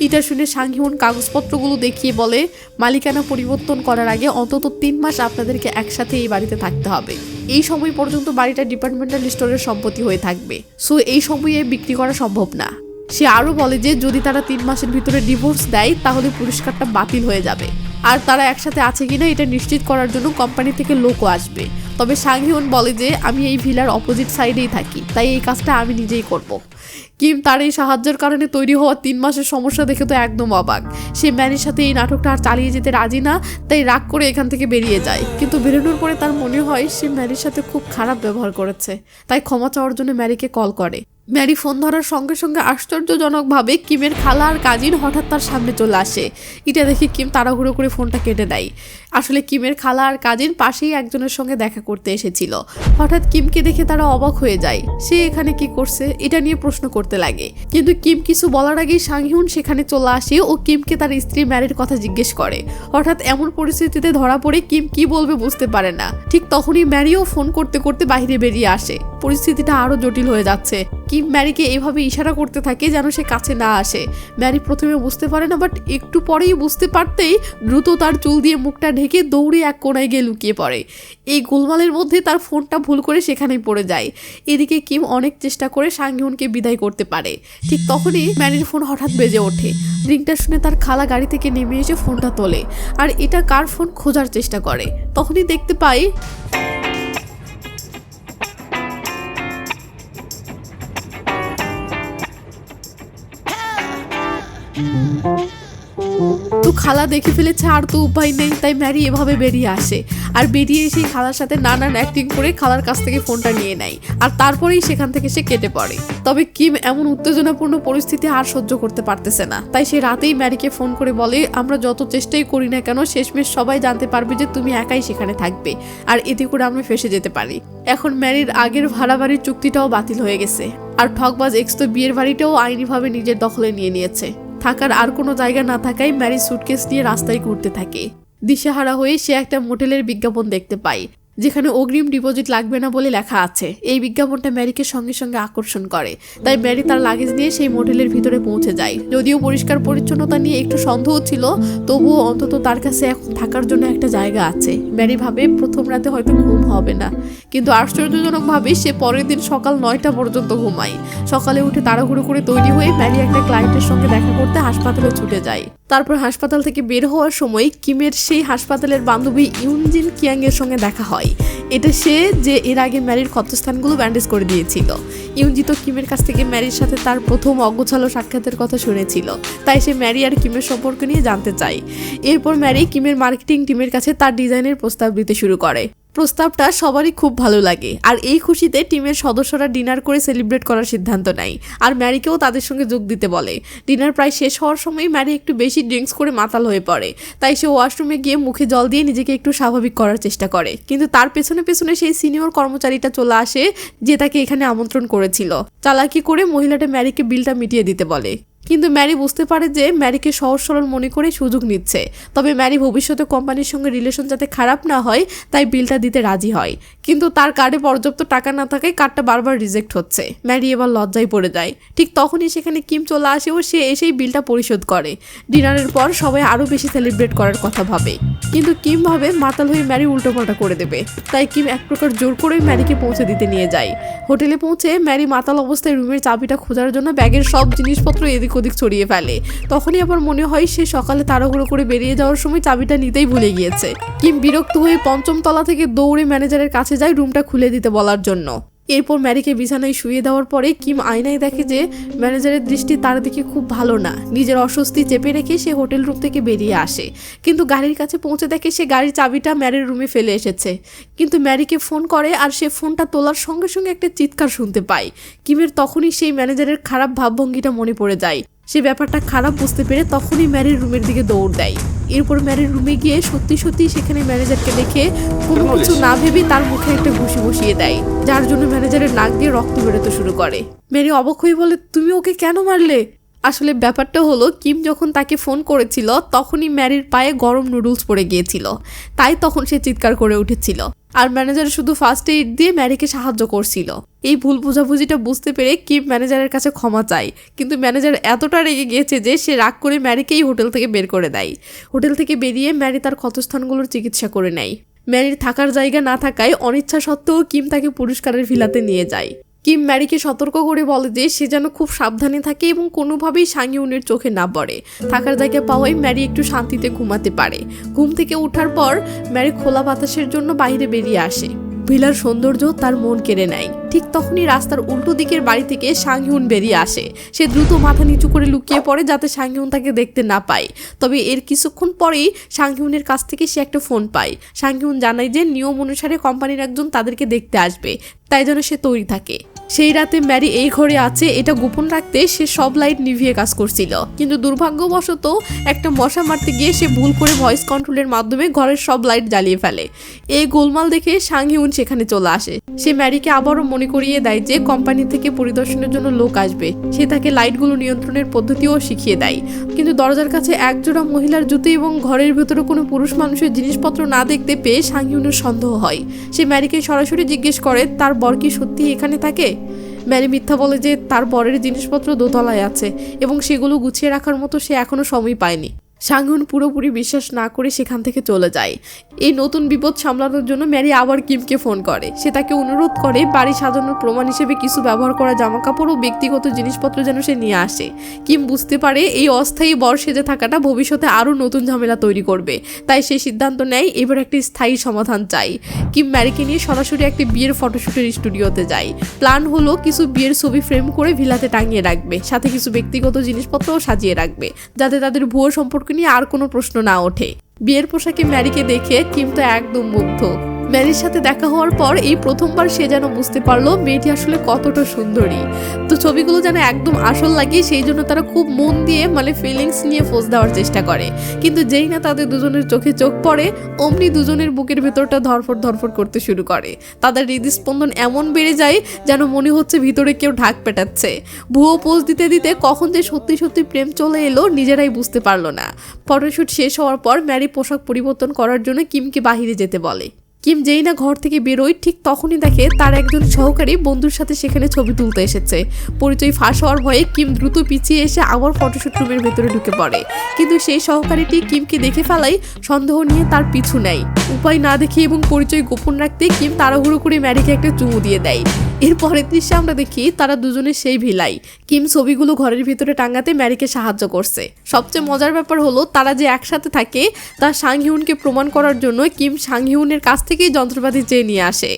A: এটা শুনে সাংহিউন কাগজপত্রগুলো দেখিয়ে বলে, মালিকানা পরিবর্তন করার আগে অন্তত 3 মাস আপনাদেরকে একসাথে এই বাড়িতে থাকতে হবে। এই সময় পর্যন্ত বাড়িটা ডিপার্টমেন্টাল স্টোরের সম্পত্তি হয়ে থাকবে, সো এই সময়ে বিক্রি করা সম্ভব না। সে আরও বলে যে যদি তারা 3 মাসের ভিতরে ডিভোর্স দেয় তাহলে পুরস্কারটা বাতিল হয়ে যাবে। আর তারা একসাথে আছে কিনা এটা নিশ্চিত করার জন্য কোম্পানি থেকে লোকও আসবে। তবে সাংহিউন বলে যে আমি এই ভিলার অপোজিট সাইডেই থাকি, তাই এই কাজটা আমি নিজেই করব। কিম তার এই সাহায্যের কারণে তৈরি হওয়া 3 মাসের সমস্যা দেখে তো একদম অবাক। সে ম্যারির সাথে এই নাটকটা আর চালিয়ে যেতে রাজি না, তাই রাগ করে এখান থেকে বেরিয়ে যায়। কিন্তু বেরোনোর পরে তার মনে হয় সে ম্যারির সাথে খুব খারাপ ব্যবহার করেছে, তাই ক্ষমা চাওয়ার জন্য ম্যারিকে কল করে। ম্যারি ফোন ধরার সঙ্গে সঙ্গে আশ্চর্যজনকভাবে কিমের খালা আর কাজিন হঠাৎ তার সামনে চলে আসে। এটা দেখে কিম তাড়াহুড়ো করে ফোনটা কেটে দেয়। আসলে কিমের খালা আর কাজিন পাশেই একজনের সঙ্গে দেখা করতে এসেছিল। হঠাৎ কিমকে দেখে তারা অবাক হয়ে যায়। সে এখানে কি করছে এটা নিয়ে প্রশ্ন করতে লাগে, কিন্তু কিম কিছু বলার আগেই সাংহিউন সেখানে চলে আসে ও কিমকে তার স্ত্রী ম্যারির কথা জিজ্ঞেস করে। হঠাৎ এমন পরিস্থিতিতে ধরা পড়ে কিম কি বলবে বুঝতে পারে না। ঠিক তখনই ম্যারিও ফোন করতে করতে বাইরে বেরিয়ে আসে। পরিস্থিতিটা আরো জটিল হয়ে যাচ্ছে। কিম ম্যারিকে এভাবে ইশারা করতে থাকে যেন সে কাছে না আসে। ম্যারি প্রথমে বুঝতে পারে না, বাট একটু পরেই বুঝতে পারতেই দ্রুত তার চুল দিয়ে মুখটা ঢেকে দৌড়ে এক কোণায় গিয়ে লুকিয়ে পড়ে। এই গোলমালের মধ্যে তার ফোনটা ভুল করে সেখানেই পড়ে যায়। এদিকে কিম অনেক চেষ্টা করে সাংহিউনকে বিদায় করতে পারে। ঠিক তখনই ম্যারির ফোন হঠাৎ বেজে ওঠে। রিংটা শুনে তার খালা গাড়ি থেকে নেমে এসে ফোনটা তোলে আর এটা কার ফোন খোঁজার চেষ্টা করে। তখনই দেখতে পাই তো খালা দেখে ফেলেছে, আর তো উপায় নেই। তাই ম্যারি এভাবে বেরিয়ে আসে আর বেরিয়ে এসে খালার সাথে নানান অ্যাক্টিং করে খালার কাছ থেকে ফোনটা নিয়ে নেয় আর তারপরেই সেখান থেকে সে কেটে পড়ে। তবে কিম এমন উত্তেজনাপূর্ণ পরিস্থিতি আর সহ্য করতে পারতেছে না, তাই সে রাতেই ম্যারিকে ফোন করে বলে, আমরা যত চেষ্টাই করি না কেন শেষমেশ সবাই জানতে পারবে যে তুমি একাই সেখানে থাকবে, আর এতে করে আমরা ফেসে যেতে পারি। এখন ম্যারির আগের ভাড়া বাড়ির চুক্তিটাও বাতিল হয়ে গেছে, আর ঠকবাজ এক্স তো বিয়ের বাড়িটাও আইনিভাবে নিজের দখলে নিয়ে নিয়েছে। থাকার আর কোনো জায়গা না থাকায় ম্যারি সুটকেস নিয়ে রাস্তায় ঘুরতে থাকে। দিশেহারা হয়ে সে একটা মোটেলের বিজ্ঞাপন দেখতে পায়, যেখানে অগ্রিম ডিপোজিট লাগবে না বলে লেখা আছে। এই বিজ্ঞাপনটা ম্যারিকে সঙ্গে সঙ্গে আকর্ষণ করে, তাই ম্যারি তার লাগেজ নিয়ে সেই মোটেলের ভিতরে পৌঁছে যায়। যদিও পরিষ্কার পরিচ্ছন্নতা নিয়ে একটু সন্দেহ ছিল, তবুও অন্তত তার কাছে এখন থাকার জন্য একটা জায়গা আছে। ম্যারি ভাবে প্রথম রাতে হয়তো ঘুম হবে না, কিন্তু আশ্চর্যজনকভাবে সে পরের দিন সকাল 9টা পর্যন্ত ঘুমায়। সকালে উঠে তাড়াহুড়ো করে তৈরি হয়ে ম্যারি একটা ক্লায়েন্টের সঙ্গে দেখা করতে হাসপাতালে ছুটে যায়। তারপর হাসপাতাল থেকে বের হওয়ার সময় কিমের সেই হাসপাতালের বান্ধবী ইউনজিন কিয়াং এর সঙ্গে দেখা হয়। এটা সে যে এর আগে ম্যারির ক্ষতস্থানগুলো ব্যান্ডেজ করে দিয়েছিল। ইউনজি তো কিমের কাছ থেকে ম্যারির সাথে তার প্রথম অগোছালো সাক্ষাতের কথা শুনেছিল, তাই সে ম্যারি আর কিমের সম্পর্ক নিয়ে জানতে চায়। এরপর ম্যারি কিমের মার্কেটিং টিমের কাছে তার ডিজাইনের প্রস্তাব দিতে শুরু করে। প্রস্তাবটা সবারই খুব ভালো লাগে, আর এই খুশিতে টিমের সদস্যরা ডিনার করে সেলিব্রেট করার সিদ্ধান্ত নেয়, আর ম্যারিকেও তাদের সঙ্গে যোগ দিতে বলে। ডিনার প্রায় শেষ হওয়ার সময় ম্যারি একটু বেশি ড্রিঙ্কস করে মাতাল হয়ে পড়ে, তাই সে ওয়াশরুমে গিয়ে মুখে জল দিয়ে নিজেকে একটু স্বাভাবিক করার চেষ্টা করে। কিন্তু তার পেছনে পেছনে সেই সিনিয়র কর্মচারীটা চলে আসে যে তাকে এখানে আমন্ত্রণ করেছিল। চালাকি করে মহিলাটা ম্যারিকে বিলটা মিটিয়ে দিতে বলে, কিন্তু ম্যারি বুঝতে পারে যে ম্যারিকে সহজ সরল মনে করে সুযোগ নিচ্ছে। তবে ম্যারি ভবিষ্যতে কোম্পানির সঙ্গে রিলেশন যাতে খারাপ না হয় তাই বিলটা দিতে রাজি হয়, কিন্তু তার কার্ডে পর্যাপ্ত টাকা না থাকায় কার্ডটা বারবার রিজেক্ট হচ্ছে। ম্যারি এবার লজ্জায় পড়ে যায়। ঠিক তখনই সেখানে কিম চলে আসে ও সে এসেই বিলটা পরিশোধ করে। ডিনারের পর সবাই আরও বেশি সেলিব্রেট করার কথা ভাবে, কিন্তু কিম ভাবে মাতাল হয়ে ম্যারি উল্টোপাল্টা করে দেবে, তাই কিম এক প্রকার জোর করে ম্যারিকে পৌঁছে দিতে নিয়ে যায়। হোটেলে পৌঁছে ম্যারি মাতাল অবস্থায় রুমের চাবিটা খোঁজার জন্য ব্যাগের সব জিনিসপত্র এদিক ওদিক ছড়িয়ে ফেলে। তখনই আবার মনে হয় সে সকালে তাড়াহুড়ো করে বেরিয়ে যাওয়ার সময় চাবিটা নিতেই ভুলে গিয়েছে। কিম বিরক্ত হয়ে 5ম তলা থেকে দৌড়ে ম্যানেজারের কাছে যায় রুমটা খুলে দিতে বলার জন্য। এরপর ম্যারিকে বিছানায় শুয়ে দেওয়ার পরে কিম আয়নায় দেখে যে ম্যানেজারের দৃষ্টি তার দিকে খুব ভালো না। নিজের অস্বস্তি চেপে রেখে সে হোটেল রুম থেকে বেরিয়ে আসে, কিন্তু গাড়ির কাছে পৌঁছে দেখে সে গাড়ির চাবিটা ম্যারির রুমে ফেলে এসেছে। কিন্তু ম্যারিকে ফোন করে, আর সে ফোনটা তোলার সঙ্গে সঙ্গে একটা চিৎকার শুনতে পায়। কিমের তখনই সেই ম্যানেজারের খারাপ ভাবভঙ্গিটা মনে পড়ে যায়। সে ব্যাপারটা খারাপ বুঝতে পেরে তখনই ম্যারির রুমের দিকে দৌড় দেয়। এরপর ম্যারির রুমে গিয়ে সত্যি সত্যি সেখানে ম্যানেজারকে দেখে কোনো কিছু না ভেবে তার মুখে একটা ঘুষি বসিয়ে দেয়, যার জন্য ম্যানেজারের নাক দিয়ে রক্ত বেরোতে শুরু করে। ম্যারি অবাক হয়ে বলে, তুমি ওকে কেন মারলে? আসলে ব্যাপারটা হলো, কিম যখন তাকে ফোন করেছিল তখনই ম্যারির পায়ে গরম নুডলস পড়ে গিয়েছিল, তাই তখন সে চিৎকার করে উঠেছিল। আর ম্যানেজার শুধু ফার্স্ট এইড দিয়ে ম্যারিকে সাহায্য করছিল। এই ভুল বোঝাবুঝিটা বুঝতে পেরে কিম ম্যানেজারের কাছে ক্ষমা চায়, কিন্তু ম্যানেজার এতটা রেগে গিয়েছে যে সে রাগ করে ম্যারিকেই হোটেল থেকে বের করে দেয়। হোটেল থেকে বেরিয়ে ম্যারি তার ক্ষতস্থানগুলোর চিকিৎসা করে নেয়। ম্যারির থাকার জায়গা না থাকায় অনিচ্ছা সত্ত্বেও কিম তাকে পুরস্কারের ভিলাতে নিয়ে যায়। কিম ম্যারিকে সতর্ক করে বলে যে সে যেন খুব সাবধানে থাকে এবং কোনোভাবেই সাংইউনের চোখে না পড়ে। থাকার জায়গা পাওয়ায় ম্যারি একটু শান্তিতে ঘুমাতে পারে। ঘুম থেকে ওঠার পর ম্যারি খোলা বাতাসের জন্য বাইরে বেরিয়ে আসে। ভিলার সৌন্দর্য তার মন কেড়ে নেয়। ঠিক তখনই রাস্তার উল্টো দিকের বাড়ি থেকে সাংইউন বেরিয়ে আসে। সে দ্রুত মাথা নিচু করে লুকিয়ে পড়ে যাতে সাংইউন তাকে দেখতে না পায়। তবে এর কিছুক্ষণ পরেই সাংইউনের কাছ থেকে সে একটা ফোন পায়। সাংইউন জানায় যে নিয়ম অনুসারে কোম্পানির একজন তাদেরকে দেখতে আসবে, তাই যেন সে তৈরি থাকে। সেই রাতে ম্যারি এই ঘরে আছে এটা গোপন রাখতে সে সব লাইট নিভিয়ে কাজ করছিল, কিন্তু দুর্ভাগ্যবশত একটা মশা মারতে গিয়ে সে ভুল করে ভয়েস কন্ট্রোলের মাধ্যমে ঘরের সব লাইট জ্বালিয়ে ফেলে। এই গোলমাল দেখে সাংইউন সেখানে চলে আসে। সে ম্যারিকে আবারও মনে করিয়ে দেয় যে কোম্পানি থেকে পরিদর্শনের জন্য লোক আসবে। সে তাকে লাইটগুলো নিয়ন্ত্রণের পদ্ধতিও শিখিয়ে দেয়, কিন্তু দরজার কাছে একজোড়া মহিলার জুতো এবং ঘরের ভেতরে কোনো পুরুষ মানুষের জিনিসপত্র না দেখতে পেয়ে সাংইউনের সন্দেহ হয়। সে ম্যারিকে সরাসরি জিজ্ঞেস করে তার বর কি সত্যি এখানে থাকে। ম্যারি মিথ্যা বলে যে তার বরের জিনিসপত্র দোতলায় আছে এবং সেগুলো গুছিয়ে রাখার মতো সে এখনো সময় পায়নি। সাংহুন পুরোপুরি বিশ্বাস না করে সেখান থেকে চলে যায়। এই নতুন বিপদ সামলানোর জন্য ম্যারি আবার কিমকে ফোন করে। সে তাকে অনুরোধ করে বাড়ি সাজানোর প্রমাণ হিসেবে কিছু ব্যবহার করা জামাকাপড় ও ব্যক্তিগত জিনিসপত্র যেন সে নিয়ে আসে। কিম বুঝতে পারে এই অস্থায়ী বর সেজে থাকাটা ভবিষ্যতে আরও নতুন ঝামেলা তৈরি করবে, তাই সে সিদ্ধান্ত নেয় এবার একটি স্থায়ী সমাধান চাই। কিম ম্যারিকে নিয়ে সরাসরি একটি বিয়ের ফটোশুটের স্টুডিওতে যায়। প্ল্যান হলো কিছু বিয়ের ছবি ফ্রেম করে ভিলাতে টাঙিয়ে রাখবে, সাথে কিছু ব্যক্তিগত জিনিসপত্রও সাজিয়ে রাখবে, যাতে তাদের ভুয়ো সম্পর্ক নিয়ে আর কোনো প্রশ্ন না ওঠে। বিয়ের পোশাকে ম্যারিকে দেখে কিম তো একদম মুগ্ধ। ম্যারির সাথে দেখা হওয়ার পর এই প্রথমবার সে যেন বুঝতে পারলো মেয়েটি আসলে কতটা সুন্দরী। তো ছবিগুলো যেন একদম আসল লাগে, সেই জন্য তারা খুব মন দিয়ে ফিলিংস নিয়ে পোজ দেওয়ার চেষ্টা করে। কিন্তু যেই না তাদের দুজনের চোখে চোখ পড়ে, অমনি দুজনের বুকের ভেতরটা ধরফর করতে শুরু করে। তাদের হৃদস্পন্দন এমন বেড়ে যায় যেন মনে হচ্ছে ভিতরে কেউ ঢাক পেটাচ্ছে। ভুয়ো পোজ দিতে দিতে কখন যে সত্যি সত্যি প্রেম চলে এলো নিজেরাই বুঝতে পারলো না। ফটোশুট শেষ হওয়ার পর ম্যারি পোশাক পরিবর্তন করার জন্য কিমকে বাহিরে যেতে বলে। কিম যেই না ঘর থেকে বেরোয় ঠিক তখনই দেখে তার একজন সহকারী বন্ধুর সাথে সেখানে ছবি তুলতে এসেছে। পরিচয় ফাঁস হওয়ার ভয়ে কিম দ্রুত পিছিয়ে এসে আবার ফটোশুট রুমের ভেতরে ঢুকে পড়ে, কিন্তু সেই সহকারীটি কিমকে দেখে ফেলাই সন্দেহ নিয়ে তার পিছু নেয়। উপায় না দেখে এবং পরিচয় গোপন রাখতে কিম তাড়াহুড়ো করে ম্যারিকে একটা চুমু দিয়ে দেয়। এর পরের দৃশ্যে আমরা দেখি তারা দুজনে সেই ভিলাই। কিম ছবিগুলো ঘরের ভিতরে টাঙাতে ম্যারিকে সাহায্য করছে। সবচেয়ে মজার ব্যাপার হলো তারা যে একসাথে থাকে তা সাংহিউনকে প্রমাণ করার জন্য কিম সাংহিউনের কাছ থেকেই যন্ত্রপাতি চেয়ে নিয়ে আসে।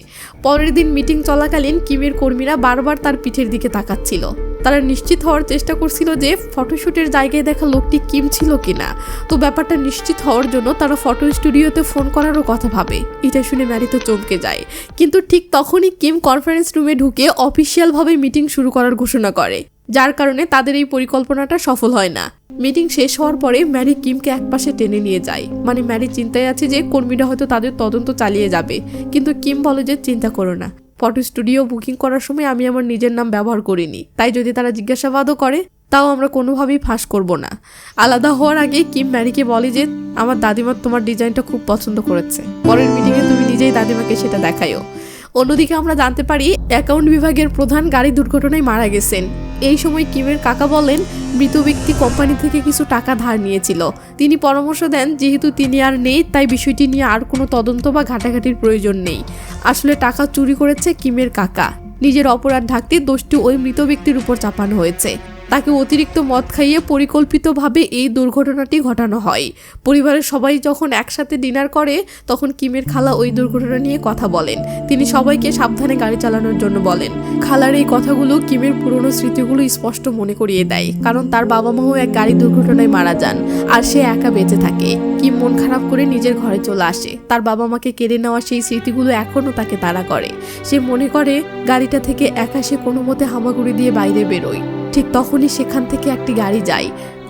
A: পরের দিন মিটিং চলাকালীন কিমের কর্মীরা বারবার তার পিঠের দিকে তাকাচ্ছিল। তারা নিশ্চিত হওয়ার চেষ্টা করছিল যে ফটোশুটের জায়গায় দেখা লোকটি কিম ছিল কিনা। তো ব্যাপারটা নিশ্চিত হওয়ার জন্য তারা ফটো স্টুডিওতে ফোন করারও কথা ভাবে। এটা শুনে ম্যারি তো চমকে যায়, কিন্তু ঠিক তখনই কিম কনফারেন্স রুমে ঢুকে অফিসিয়ালভাবে মিটিং শুরু করার ঘোষণা করে, যার কারণে তাদের এই পরিকল্পনাটা সফল হয় না। মিটিং শেষ হওয়ার পরে ম্যারি কিমকে একপাশে টেনে নিয়ে যায়। মানে ম্যারি চিন্তায় আছে যে কর্মীরা হয়তো তাদের তদন্ত চালিয়ে যাবে, কিন্তু কিম বলে যে চিন্তা করো না, ফটো স্টুডিও বুকিং করার সময় আমি আমার নিজের নাম ব্যবহার করিনি, তাই যদি তারা জিজ্ঞাসাবাদও করে তাও আমরা কোনোভাবেই ফাঁস করব না। আলাদা হওয়ার আগে কিম ম্যারিকে বলে যে আমার দাদিমা তোমার ডিজাইনটা খুব পছন্দ করেছে, পরের মিটিংয়ে তুমি নিজেই দাদিমাকে সেটা দেখাইও। অন্যদিকে আমরা জানতে পারি অ্যাকাউন্ট বিভাগের প্রধান গাড়ি দুর্ঘটনায় মারা গেছেন। এই সময় কিমের কাকা বলেন মৃত ব্যক্তি কোম্পানি থেকে কিছু টাকা ধার নিয়েছিল। তিনি পরামর্শ দেন যেহেতু তিনি আর নেই তাই বিষয়টি নিয়ে আর কোনো তদন্ত বা ঘাটাঘাটির প্রয়োজন নেই। আসলে টাকা চুরি করেছে কিমের কাকা। নিজের অপরাধ ঢাকতে দোষটি ওই মৃত ব্যক্তির উপর চাপানো হয়েছে। তাকে অতিরিক্ত মদ খাইয়ে পরিকল্পিতভাবে এই দুর্ঘটনাটি ঘটানো হয়। পরিবারের সবাই যখন একসাথে ডিনার করে তখন কিমের খালা ওই দুর্ঘটনা নিয়ে কথা বলেন। তিনি সবাইকে সাবধানে গাড়ি চালানোর জন্য বলেন। খালার এই কথাগুলো কিমের পুরনো স্মৃতিগুলো স্পষ্ট মনে করিয়ে দেয়, কারণ তার বাবা মাও এক গাড়ি দুর্ঘটনায় মারা যান আর সে একা বেঁচে থাকে। কিম মন খারাপ করে নিজের ঘরে চলে আসে। তার বাবা মাকে কেড়ে নেওয়া সেই স্মৃতিগুলো এখনও তাকে তাড়া করে। সে মনে করে গাড়িটা থেকে একা সে কোনো মতে হামাগুড়ি দিয়ে বাইরে বেরোয়। ঠিক তখনই সেখান থেকে একটি গাড়ি যায়।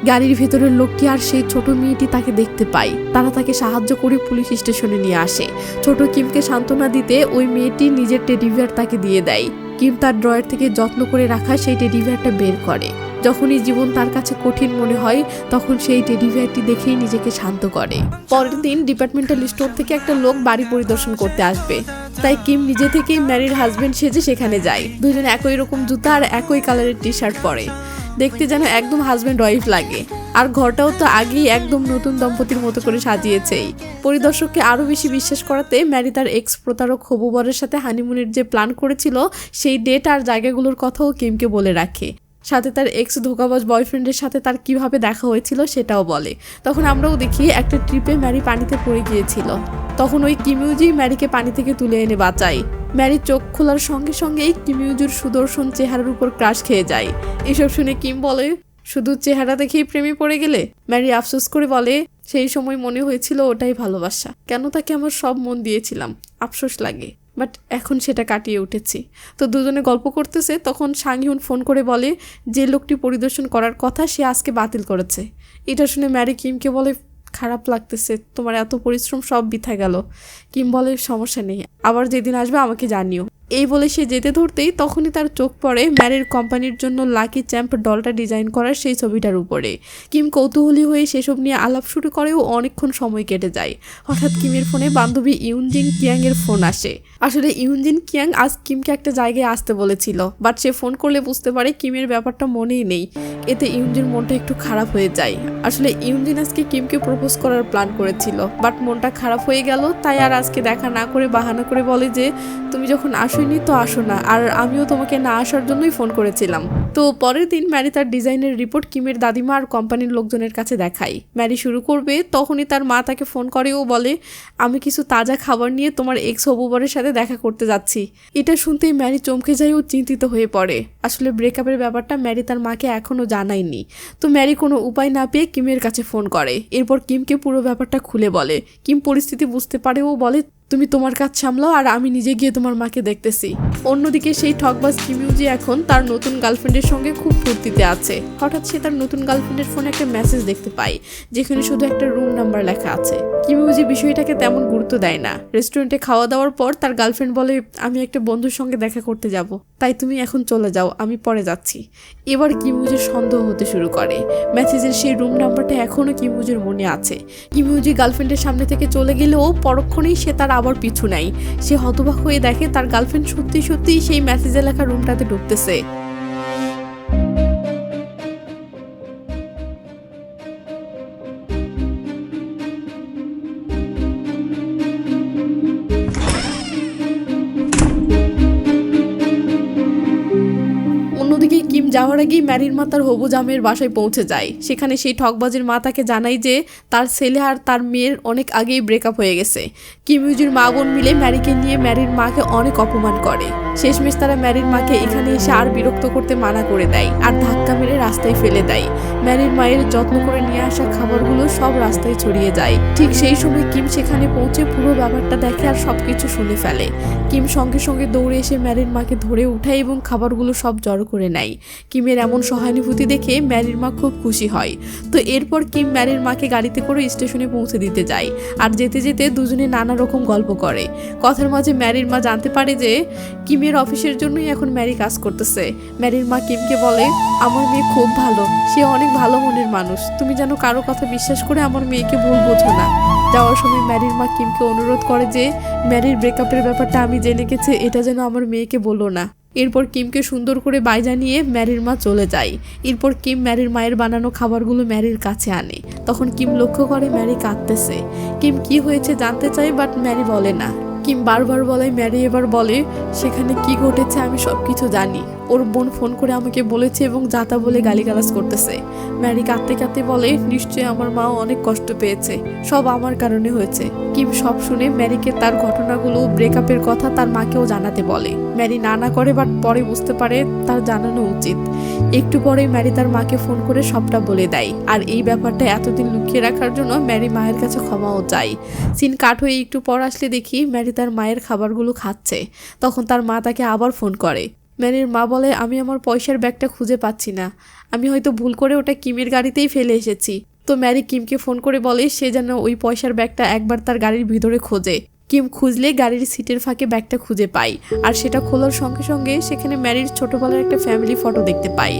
A: গাড়ির ভেতরের লোকটি আর সেই ছোট মেয়েটি তাকে দেখতে পায়। তারা তাকে সাহায্য করে পুলিশ স্টেশনে নিয়ে আসে। ছোট কিমকে সান্ত্বনা দিতে ওই মেয়েটি নিজের টেডি বিয়ার তাকে দিয়ে দেয়। কিম তার ড্রয়ার থেকে যত্ন করে রাখা সেই টেডি বিয়ারটা বের করে। যখনই জীবন তার কাছে কঠিন মনে হয় তখন সেই টেডি বিয়ারটি দেখেই নিজেকে শান্ত করে। পরের দিন ডিপার্টমেন্টাল স্টোর থেকে একটা লোক বাড়ি পরিদর্শন করতে আসবে, তাই কিম নিজে থেকেই ম্যারির হাজবেন্ড সেজে সেখানে যায়। দুজন একই রকম জুতা আর একই কালারের টি শার্ট পরে, দেখতে যেন একদম হাজবেন্ড ওয়াইফ লাগে। আর ঘরটাও তো আগেই একদম নতুন দম্পতির মতো করে সাজিয়েছেই। পরিদর্শককে আরও বেশি বিশ্বাস করাতে ম্যারি তার এক্স প্রতারক হবু বরের সাথে হানিমুনের যে প্ল্যান করেছিল সেই ডেট আর জায়গাগুলোর কথাও কিমকে বলে রাখে। সাথে তার এক্স ধোঁকাবাজ বয়ফ্রেন্ডের সাথে তার কিভাবে দেখা হয়েছিল সেটাও বলে। তখন আমরাও দেখি একটা ট্রিপে ম্যারি পানিতে পড়ে গিয়েছিল। তখন ওই কিমিউজি ম্যারিকে পানি থেকে তুলে এনে বাঁচায়। ম্যারি চোখ খোলার সঙ্গে সঙ্গেই কিমিউজুর সুদর্শন চেহারার উপর ক্রাশ খেয়ে যায়। এসব শুনে কিম বলে শুধু চেহারা দেখেই প্রেমে পড়ে গেলে? ম্যারি আফসোস করে বলে সেই সময় মনে হয়েছিল ওটাই ভালোবাসা, কেন তাকে আমার সব মন দিয়েছিলাম, আফসোস লাগে, বাট এখন সেটা কাটিয়ে উঠেছি। তো দুজনে গল্প করতেছে তখন সাংহিউন ফোন করে বলে যে লোকটি পরিদর্শন করার কথা সে আজকে বাতিল করেছে। এটা শুনে ম্যারি কিমকে বলে খারাপ লাগতেছে, তোমার এত পরিশ্রম সব বৃথা গেল। কিম বলে সমস্যা নেই, আবার যেদিন আসবে আমাকে জানিও। এই বলে সে যেতে ধরতেই তখনই তার চোখ পড়ে ম্যারির কোম্পানির জন্য লাকি চ্যাম্প ডলটা ডিজাইন করার সেই ছবিটার উপরে। কিম কৌতূহলী হয়ে সেসব নিয়ে আলাপ শুরু করেও অনেকক্ষণ সময় কেটে যায়। হঠাৎ কিমের ফোনে বান্ধবী ইউনজিন কিয়াংয়ের ফোন আসে। আসলে ইউনজিন কিয়াং আজ কিমকে একটা জায়গায় আসতে বলেছিল, বাট সে ফোন করলে বুঝতে পারে কিমের ব্যাপারটা মনেই নেই। এতে ইউনজিন মনটা একটু খারাপ হয়ে যায়। আসলে ইউনজিন আজকে কিমকে প্রপোজ করার প্ল্যান করেছিল, বাট মনটা খারাপ হয়ে গেল, তাই আর আজকে দেখা না করে বাহানা করে বলে যে তুমি যখন আসোনি তো আসো না, আর আমিও তোমাকে না আসার জন্যই ফোন করেছিলাম। তো পরের দিন ম্যারি তার ডিজাইনের রিপোর্ট কিমের দাদিমা আর কোম্পানির লোকজনের কাছে দেখায়। ম্যারি শুরু করবে তখনই তার মা তাকে ফোন করে ও বলে আমি কিছু তাজা খাবার নিয়ে তোমার এক্স হবুবরের সাথে দেখা করতে যাচ্ছি। এটা শুনতেই ম্যারি চমকে যায় ও চিন্তিত হয়ে পড়ে। আসলে ব্রেকআপের ব্যাপারটা ম্যারি তার মাকে এখনও জানায়নি। তো ম্যারি কোনো উপায় না পেয়ে কিমের কাছে ফোন করে। এরপর কিমকে পুরো ব্যাপারটা খুলে বলে। কিম পরিস্থিতি বুঝতে পারে ও বলে তুমি তোমার কাজ সামলাও আর আমি নিজে গিয়ে তোমার মাকে দেখতেছি। অন্যদিকে সেই ঠকবাজ কিমিউজি এখন তার নতুন গার্লফ্রেন্ডের সঙ্গে খুব ফুর্তিতে আছে। হঠাৎ সে তার নতুন গার্লফ্রেন্ডের ফোনে একটা মেসেজ দেখতে পায় যেখানে শুধু একটা রুম নাম্বার লেখা আছে। কিমিউজি বিষয়টাকে তেমন গুরুত্ব দেয় না। রেস্টুরেন্টে খাওয়া দাওয়ার পর তার গার্লফ্রেন্ড বলে আমি একটা বন্ধুর সঙ্গে দেখা করতে যাব, তাই তুমি এখন চলে যাও, আমি পরে যাচ্ছি। এবার কিমিউজির সন্দেহ হতে শুরু করে। মেসেজের সেই রুম নাম্বারটা এখনও কিমিউজির মনে আছে। কিমিউজি গার্লফ্রেন্ডের সামনে থেকে চলে গেলেও পরক্ষণেই সে তার আবার পিছু নাই। সে হতবাক হয়ে দেখে তার গার্লফ্রেন্ড সত্যি সত্যি সেই মেসেজে লেখা রুমটাতে ঢুকতেছে। অন্যদিকে কিম যাওয়ার আগেই ম্যারির মা তার হবু জামের বাসায় পৌঁছে যায়। সেখানে সেই ঠকবাজের মা তাকে জানায় যে তার ছেলে আর তার মেয়ের অনেক আগেই ব্রেকআপ হয়ে গেছে। কিম ইউজির মা বোন মিলে ম্যারিকে নিয়ে ম্যারির মাকে অনেক অপমান করে। শেষমেশ তারা ম্যারির মাকে এখানে এসে আর বিরক্ত করতে মানা করে দেয় আর ধাক্কা মেরে রাস্তায় ফেলে দেয়। ম্যারির মায়ের যত্ন করে নিয়ে আসা খাবারগুলো সব রাস্তায় ছড়িয়ে যায়। ঠিক সেই সময় কিম সেখানে পৌঁছে পুরো ব্যাপারটা দেখে আর সবকিছু শুনে ফেলে। কিম সঙ্গে সঙ্গে দৌড়ে এসে ম্যারির মাকে ধরে উঠায় এবং খাবারগুলো সব জড়ো করে নেয়। কিমের এমন সহানুভূতি দেখে ম্যারির মা খুব খুশি হয়। তো এরপর কিম ম্যারির মাকে গাড়িতে করে স্টেশনে পৌঁছে দিতে যায় আর যেতে যেতে দুজনে নানা রকম গল্প করে। কথার মাঝে ম্যারির মা জানতে পারে যে কিমের অফিসের জন্যই এখন ম্যারি কাজ করতেছে। ম্যারির মা কিমকে বলে, আমার মেয়ে খুব ভালো, সে অনেক ভালো মনের মানুষ, তুমি যেন কারো কথা বিশ্বাস করে আমার মেয়েকে ভুল বোঝো না। যাওয়ার সময় ম্যারির মা কিমকে অনুরোধ করে যে ম্যারির ব্রেকআপের ব্যাপারটা আমি জেনে গেছি, এটা যেন আমার মেয়েকে বলো না। এরপর কিমকে সুন্দর করে বাই জানিয়ে ম্যারির মা চলে যায়। এরপর কিম ম্যারির মায়ের বানানো খাবারগুলো ম্যারির কাছে আনে। তখন কিম লক্ষ্য করে ম্যারি কাঁদতেছে। কিম কি হয়েছে জানতে চায়, বাট ম্যারি বলে না। কিম বারবার বলায় ম্যারি এবার বলে, সেখানে কি ঘটেছে আমি সবকিছু জানি, ওর বোন ফোন করে আমাকে বলেছে এবং যাতা বলে গালিগালাজ করতেছে। ম্যারি কাঁদতে কাঁদতে বলে, নিশ্চয়ই আমার মা অনেক কষ্ট পেয়েছে, সব আমার কারণে হয়েছে। কিম সব শুনে ম্যারিকে তার ঘটনাগুলো, ব্রেকআপের কথা তার মাকেও জানাতে বলে। ম্যারি না করে, বাট পরে বুঝতে পারে তার জানানো উচিত। একটু পরে ম্যারি তার মাকে ফোন করে সবটা বলে দেয় আর এই ব্যাপারটা এতদিন লুকিয়ে রাখার জন্য ম্যারি মায়ের কাছে ক্ষমাও চায়। সিন কাট হয়ে একটু পর আসলে দেখি ম্যারি তার মায়ের খাবারগুলো খাচ্ছে। তখন তার মা তাকে আবার ফোন করে। ম্যারির মা বলে, আমি আমার পয়সার ব্যাগটা খুঁজে পাচ্ছি না, আমি হয়তো ভুল করে ওটা কিমের গাড়িতেই ফেলে এসেছি। তো ম্যারি কিমকে ফোন করে বলে সে যেন ওই পয়সার ব্যাগটা একবার তার গাড়ির ভিতরে খোঁজে। কিম খুঁজলে গাড়ির সিটের ফাঁকে ব্যাগটা খুঁজে পায় আর সেটা খোলার সঙ্গে সঙ্গে সেখানে ম্যারির ছোটবেলার একটা ফ্যামিলি ফটো দেখতে পাই,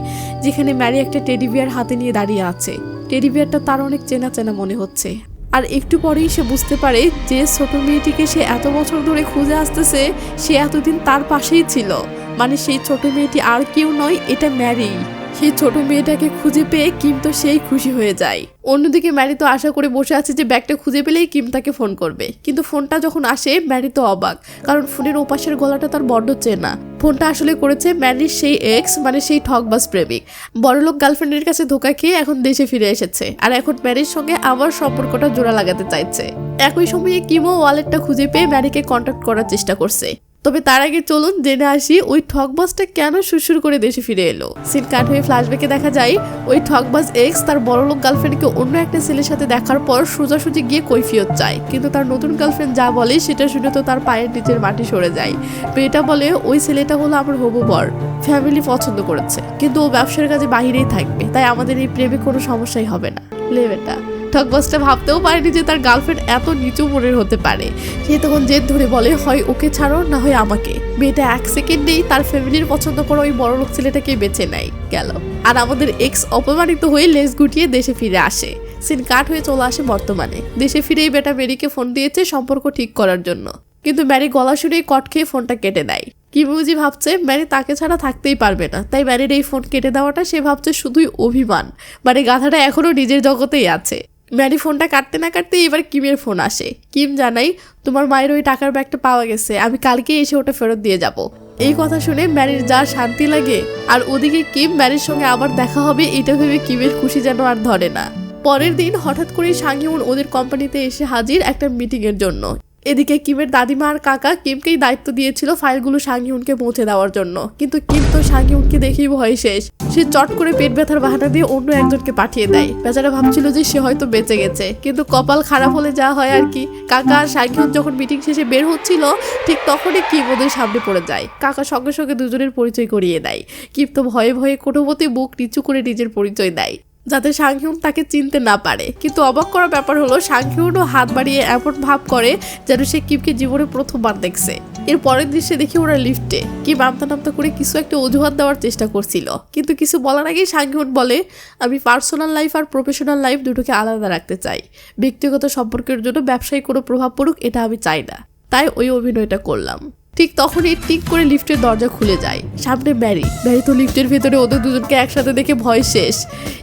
A: যেখানে ম্যারি একটা টেডি বিয়ার হাতে নিয়ে দাঁড়িয়ে আছে। টেডি বিয়ারটা তার অনেক চেনা চেনা মনে হচ্ছে। আর একটু পরেই সে বুঝতে পারে যে ছোট মেয়েটিকে সে এত বছর ধরে খুঁজে আসতেছে, সে এতদিন তার পাশেই ছিল। মানে সেই ছোট মেয়েটি আর কেউ নয়, এটা ম্যারি। সেই ছোট মেয়েটাকে খুঁজে পেয়ে কিম তো সেই খুশি হয়ে যায়। অন্যদিকে ম্যারি তো আশা করে বসে আছে যে ব্যাগটা খুঁজে পেলেই কিম তাকে ফোন করবে, কিন্তু ফোনটা যখন আসে ম্যারি তো অবাক, কারণ ফোনের ওপাশের গলাটা তার বড্ড চেনা। ফোনটা আসলে করেছে ম্যারির সেই এক্স, মানে সেই ঠকবাজ প্রেমিক। বড়লোক গার্লফ্রেন্ডের কাছে ধোকা খেয়ে এখন দেশে ফিরে এসেছে আর এখন ম্যারির সঙ্গে আবার সম্পর্কটা জোড়া লাগাতে চাইছে। একই সময়ে কিমও ওয়ালেটটা খুঁজে পেয়ে ম্যারিকে কন্ট্যাক্ট করার চেষ্টা করছে। তবে তার আগে চলুন জেনে আসি ওই ঠকবাজটা কেন সুরসুর করে দেশে ফিরে এলো। সিন কাট হয়ে ফ্ল্যাশব্যাকে দেখা যায় ওই ঠকবাজ এক্স তার বড়লোক গার্লফ্রেন্ডকে অন্য একটা ছেলের সাথে দেখার পর সোজাসুজি গিয়ে কৈফিয়ত চায়, কিন্তু তার নতুন গার্লফ্রেন্ড যা বলে সেটা শুনে তো তার পায়ের নিচের মাটি সরে যায়। মেয়েটা বলে ওই ছেলেটা হলো আমার হবু বর, ফ্যামিলি পছন্দ করেছে, কিন্তু ও ব্যবসার কাজে বাহিরেই থাকবে, তাই আমাদের এই প্রেমে কোনো সমস্যাই হবে না। লে বেটা, ঠকবাজটা ভাবতেও পারেনি যে তার গার্লফ্রেন্ড এত নিচু মনের হতে পারে। সে তখন জেদ ধরে বলে, হয় ওকে ছাড়ো না হয় আমাকে। মেয়েটা এক সেকেন্ডেই তার ফ্যামিলির পছন্দ করে ওই বড়লোক ছেলেটাকে বেছে নেয়। গেল আর আমাদের এক্স অপমানিত হয়ে লেজ গুটিয়ে দেশে ফিরে আসে। সিন কাট হয়ে চলে আসে বর্তমানে। দেশে ফিরেই বেটা ম্যারিকে ফোন দিয়েছে সম্পর্ক ঠিক করার জন্য, কিন্তু ম্যারি গলা শুনেই কট খেয়ে ফোনটা কেটে দেয়। কিম ইউজি ভাবছে ম্যারি তাকে ছাড়া থাকতেই পারবে না, তাই ম্যারির এই ফোন কেটে দেওয়াটা সে ভাবছে শুধুই অভিমান, মানে গাধাটা এখনো নিজের জগতেই আছে। ম্যারি ফোনটা কাটতে না কাটতে এবার কিমের ফোন আসে। কিম জানাই, তোমার মায়ের ওই টাকার ব্যাগটা পাওয়া গেছে, আমি কালকে এসে ওটা ফেরত দিয়ে যাব। এই কথা শুনে ম্যারির যা শান্তি লাগে, আর ওদিকে কিম ম্যারির সঙ্গে আবার দেখা হবে এটা ভেবে কিমের খুশি যেন আর ধরে না। পরের দিন হঠাৎ করে সাংহিউন ওদের কোম্পানিতে এসে হাজির একটা মিটিং এর জন্য। এদিকে কিমের দাদিমা আর কাকা কিমকেই দায়িত্ব দিয়েছিল ফাইলগুলো সাংহিউনকে পৌঁছে দেওয়ার জন্য, কিন্তু কিম তো সাংহিউনকে দেখেই ভয় শেষ। সে চট করে পেট ব্যথার বাহানা দিয়ে অন্য একজনকে পাঠিয়ে দেয়। বেচারা ভাবছিল যে সে হয়তো বেঁচে গেছে, কিন্তু কপাল খারাপ হলে যা হয় আর কি। কাকা আর সাংহিউন যখন মিটিং শেষে বের হচ্ছিল, ঠিক তখনই কিম ওদের সামনে পড়ে যায়। কাকা সঙ্গে সঙ্গে দুজনের পরিচয় করিয়ে দেয়। কিম তো ভয়ে ভয়ে কোটোপতি বুক নিচু করে নিজের পরিচয় দেয়, যাতে সাংহিউন তাকে চিনতে না পারে। কিন্তু অবাক করার ব্যাপার হলো সাংহিউনও হাত বাড়িয়ে এমন ভাব করে যেন সে কিমকে জীবনে প্রথমবার দেখছে। এর পরের দৃশ্যে দেখি ওরা লিফটে। কিম আমতা নামতা করে কিছু একটা অজুহাত দেওয়ার চেষ্টা করছিল, কিন্তু কিছু বলার আগেই সাংহিউন বলে, আমি পার্সোনাল লাইফ আর প্রফেশনাল লাইফ দুটোকে আলাদা রাখতে চাই। ব্যক্তিগত সম্পর্কের জন্য ব্যবসায়িক কোনো প্রভাব পড়ুক এটা আমি চাই না। তাই ওই অভিনয়টা করলাম। ঠিক তখনই টিক করে লিফটের দরজা খুলে যায়, সামনে ম্যারি তো লিফটের ভেতরে ওদের দুজনকে একসাথে দেখে ভয় শেষ।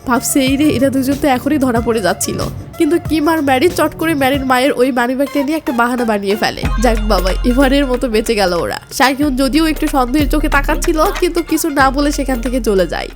A: ভাবছে এই রে, এরা দুজন তো এখনই ধরা পড়ে যাচ্ছিল। কিন্তু কিম আর ম্যারি চট করে ম্যারির মায়ের ওই মানিব্যাগটা নিয়ে একটা বাহানা বানিয়ে ফেলে। যাক বাবা, এবারের মতো বেঁচে গেল ওরা। শাকিউন যদিও একটু সন্দেহের চোখে তাকাচ্ছিল, কিন্তু কিছু না বলে সেখান থেকে চলে যায়।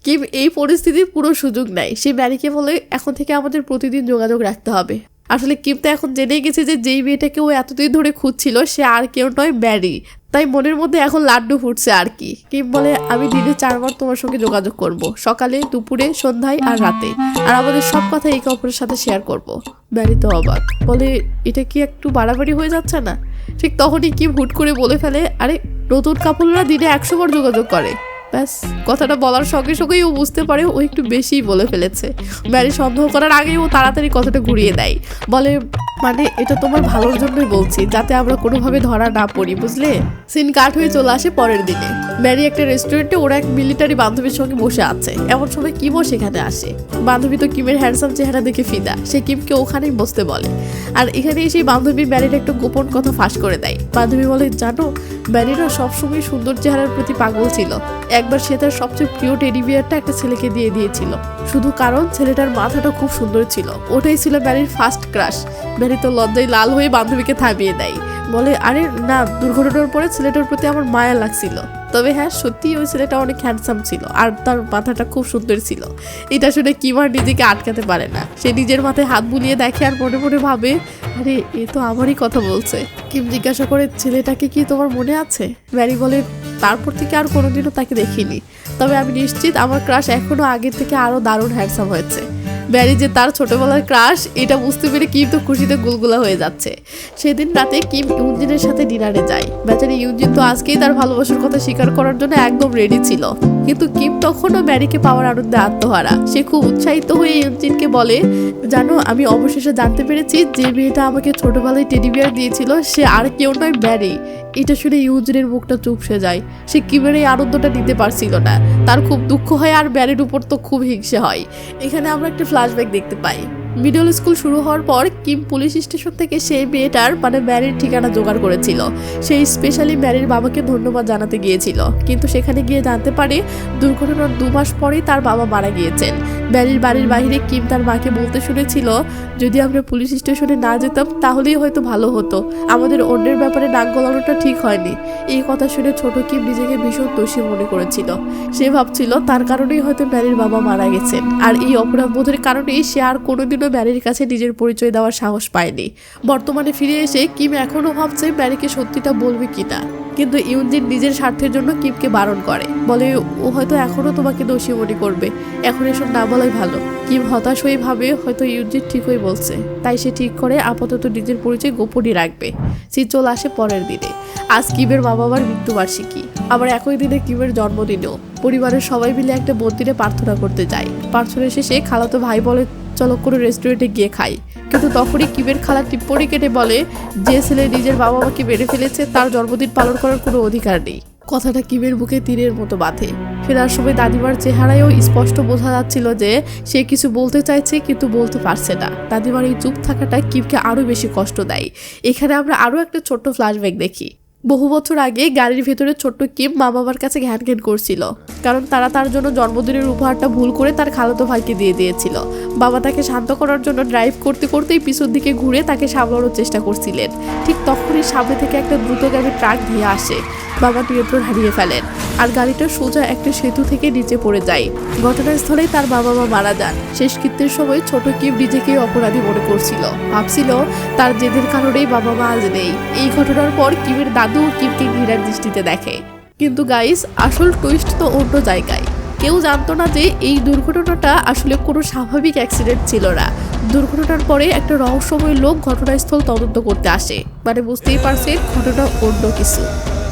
A: কিম এই পরিস্থিতির পুরো সুযোগ নেয়। সে ম্যারিকে বলে এখন থেকে আমাদের প্রতিদিন যোগাযোগ রাখতে হবে। আসলে কিম তো এখন জেনেই গেছে যে যেই মেয়েটাকে ও এতদিন ধরে খুঁজছিল সে আর কেউ নয়, ম্যারি। তাই মনের মধ্যে এখন লাড্ডু ফুটছে আর কি। কিম বলে আমি দিনে 4 বার তোমার সঙ্গে যোগাযোগ করব, সকালে, দুপুরে, সন্ধ্যায় আর রাতে। আর আমাদের সব কথা একে অপরের সাথে শেয়ার করব। ম্যারি তো অবাক, বলে এটা কি একটু বাড়াবাড়ি হয়ে যাচ্ছে না? ঠিক তখনই কিম হুট করে বলে ফেলে, আরে নতুন কাপড়রা দিনে 100 বার যোগাযোগ করে। ব্যাস, কথাটা বলার সঙ্গে সঙ্গেই ও বুঝতে পারে ও একটু বেশিই বলে ফেলেছে। ম্যারি সন্দেহ করার আগেই ও তাড়াতাড়ি কথাটা ঘুরিয়ে দেয়, বলে মানে এটা তোমার ভালোর জন্যই বলছি, যাতে আমরা কোনোভাবে ধরা না পড়ি, বুঝলে? সিন কাট হয়ে চলে আসে পরের দিনে। ম্যারি একটা রেস্টুরেন্টে ওরা এক মিলিটারি বান্ধবীর সঙ্গে বসে আছে। এমন সময় কিমও সেখানে আসে। বান্ধবী তো কিমের হ্যান্ডসাম চেহারা দেখে ফিদা, সে কিমকে ওখানেই বসতে বলে। আর এখানে এসে বান্ধবী ম্যারির একটা গোপন কথা ফাঁস করে দেয়। বান্ধবী বলে, জানো ম্যারিরা সবসময় সুন্দর চেহারার প্রতি পাগল ছিল। একবার সে তার সবচেয়ে প্রিয় টেডি বিয়ারটা একটা ছেলেকে দিয়ে দিয়েছিল, শুধু কারণ ছেলেটার মাথাটা খুব সুন্দর ছিল। ওটাই ছিল ম্যারির ফার্স্ট ক্রাশ। ম্যারি তো লজ্জায় লাল হয়ে বান্ধবীকে থামিয়ে দেয়, বলে আরে না, দুর্ঘটনার পরে ছেলেটার প্রতি আমার মায়া লাগছিল। তবে হ্যাঁ, সত্যি ওই ছেলেটা অনেক হ্যান্ডসাম ছিল আর তার মাথাটা খুব সুন্দর ছিল। এটা শুনে কিম আর নিজেকে আটকাতে পারে না। সে নিজের মাথায় হাত বুলিয়ে দেখে আর মনে মনে ভাবে, আরে এ তো আমারই কথা বলছে। কিম জিজ্ঞাসা করে, ছেলেটাকে কি তোমার মনে আছে? ম্যারি বলে, তারপর থেকে আর কোনোদিনও তাকে দেখিনি, তবে আমি নিশ্চিত আমার ক্রাশ এখনো আগের থেকে আরো দারুণ হ্যান্ডসাম হয়েছে। ম্যারি যে তার ছোটবেলার ক্রাশ, এটা বুঝতে পেরে কিম তো খুশিতে গুলগুলা হয়ে যাচ্ছে। সেদিন রাতে কিম ইউজিনের সাথে ডিনারে যায়। বেচারি ইউজিন তো আজকেই তার ভালোবাসার কথা স্বীকার করার জন্য একদম রেডি ছিল, কিন্তু কিম তখনও ম্যারিকে পাওয়ার আনন্দে আত্মহারা। সে খুব উৎসাহিত হয়ে ইউজিনকে বলে, জানো আমি অবশেষে জানতে পেরেছি যে মেয়েটা আমাকে ছোটবেলায় টেডি বিয়ার দিয়েছিল সে আর কেউ নয়, ম্যারি। এটা শুনে ইউজিনের মুখটা চুপসে যায়। সে কিমের এই আনন্দটা নিতে পারছিল না। তার খুব দুঃখ হয় আর ম্যারির উপর তো খুব হিংসে হয়। এখানে আমরা একটা ফ্ল্যাশব্যাক দেখতে পাই। মিডল স্কুল শুরু হওয়ার পর কিম পুলিশ স্টেশন থেকে সেই মেয়েটার মানে ম্যারির ঠিকানা জোগাড় করেছিল। সেই স্পেশালি ম্যারির বাবাকে ধন্যবাদ জানাতে গিয়েছিল, কিন্তু সেখানে গিয়ে জানতে পারে দুর্ঘটনার 2 মাস পরেই তার বাবা মারা গিয়েছেন। ম্যারির বাড়ির বাইরে কিম তার মাকে বলতে শুনেছিল, যদি আমরা পুলিশ স্টেশনে না যেতাম তাহলেই হয়তো ভালো হতো, আমাদের অন্যের ব্যাপারে নাক গলানোটা ঠিক হয়নি। এই কথা শুনে ছোট কিম নিজেকে ভীষণ দোষী মনে করেছিল। সে ভাবছিল তার কারণেই হয়তো ম্যারির বাবা মারা গেছেন, আর এই অপরাধবোধের কারণেই সে আর কোনোদিনও ম্যারির কাছে নিজের পরিচয় দেওয়ার সাহস পায়নি। বর্তমানে ফিরে এসে কিম এখনো ভাবছে ম্যারিকে সত্যিটা বলবে কিনা, কিন্তু ইউজিন নিজের স্বার্থের জন্য কিমকে বারণ করে, বলে ও হয়তো এখনো তোমাকে দোষী মনে করবে, এখন এসব না বলাই ভালো। কিম হতাশ হয়ে ভাবে হয়তো ইউজিন ঠিকই বলছে, তাই সে ঠিক করে আপাতত নিজের পরিচয় গোপনই রাখবে। সে চলে আসে পরের দিনে। আজ কিমের মা বাবার মৃত্যুবার্ষিকী, আবার একই দিনে কিমের জন্মদিনও। পরিবারের সবাই মিলে একটা মন্দিরে প্রার্থনা করতে যায়। প্রার্থনা শেষে খালাতো ভাই বলে, চলো কোনো রেস্টুরেন্টে গিয়ে খাই। কিন্তু তখনই কিমের খালা টিপ্পনি কেটে বলে, যে ছেলে নিজের বাবা মাকে মেরে ফেলেছে তার জন্মদিন পালন করার কোনো অধিকার নেই। কথাটা কিমের বুকে তীরের মতো বাঁধে। ফেরার সময় দাদিমার চেহারায়ও স্পষ্ট বোঝা যাচ্ছিল যে সে কিছু বলতে চাইছে কিন্তু বলতে পারছে না। দাদিমার এই চুপ থাকাটা কিমকে আরো বেশি কষ্ট দেয়। এখানে আমরা আরো একটা ছোট্ট ফ্ল্যাশব্যাক দেখি। বহু বছর আগে গাড়ির ভেতরে ছোট্ট কিম মা বাবার কাছে ঘ্যান ঘ্যান করছিল, কারণ তারা তার জন্য জন্মদিনের উপহারটা ভুল করে তার খালাতো ভাইকে দিয়ে দিয়েছিল। বাবা তাকে শান্ত করার জন্য ড্রাইভ করতে করতেই পিছন দিকে ঘুরে তাকে সামলানোর চেষ্টা করছিলেন। ঠিক তখনই সামনে থেকে একটা দ্রুতগামী ট্রাক ধেয়ে আসে। বাবা নিয়ন্ত্রণ হারিয়ে ফেলেন আর গাড়িটা সোজা একটা সেতু থেকে নিচে পড়ে যায়। ঘটনাস্থলেই তার বাবা মা মারা যান। শেষকৃত্যের সময় ছোট কিম নিজেকে অপরাধী মনে করছিল, ভাবছিল তার জেদের কারণেই বাবা মা আজ নেই। এই ঘটনার পর কিমের দাদু কিমকে ঘৃণার দৃষ্টিতে দেখে। কিন্তু গাইস, আসল টুইস্ট তো অন্য জায়গায়। কেউ জানতো না যে এই দুর্ঘটনাটা আসলে কোনো স্বাভাবিক অ্যাক্সিডেন্ট ছিল না। দুর্ঘটনার পরে একটা রহস্যময় লোক ঘটনাস্থল তদন্ত করতে আসে, মানে বুঝতেই পারছে ঘটনা অন্য কিছু।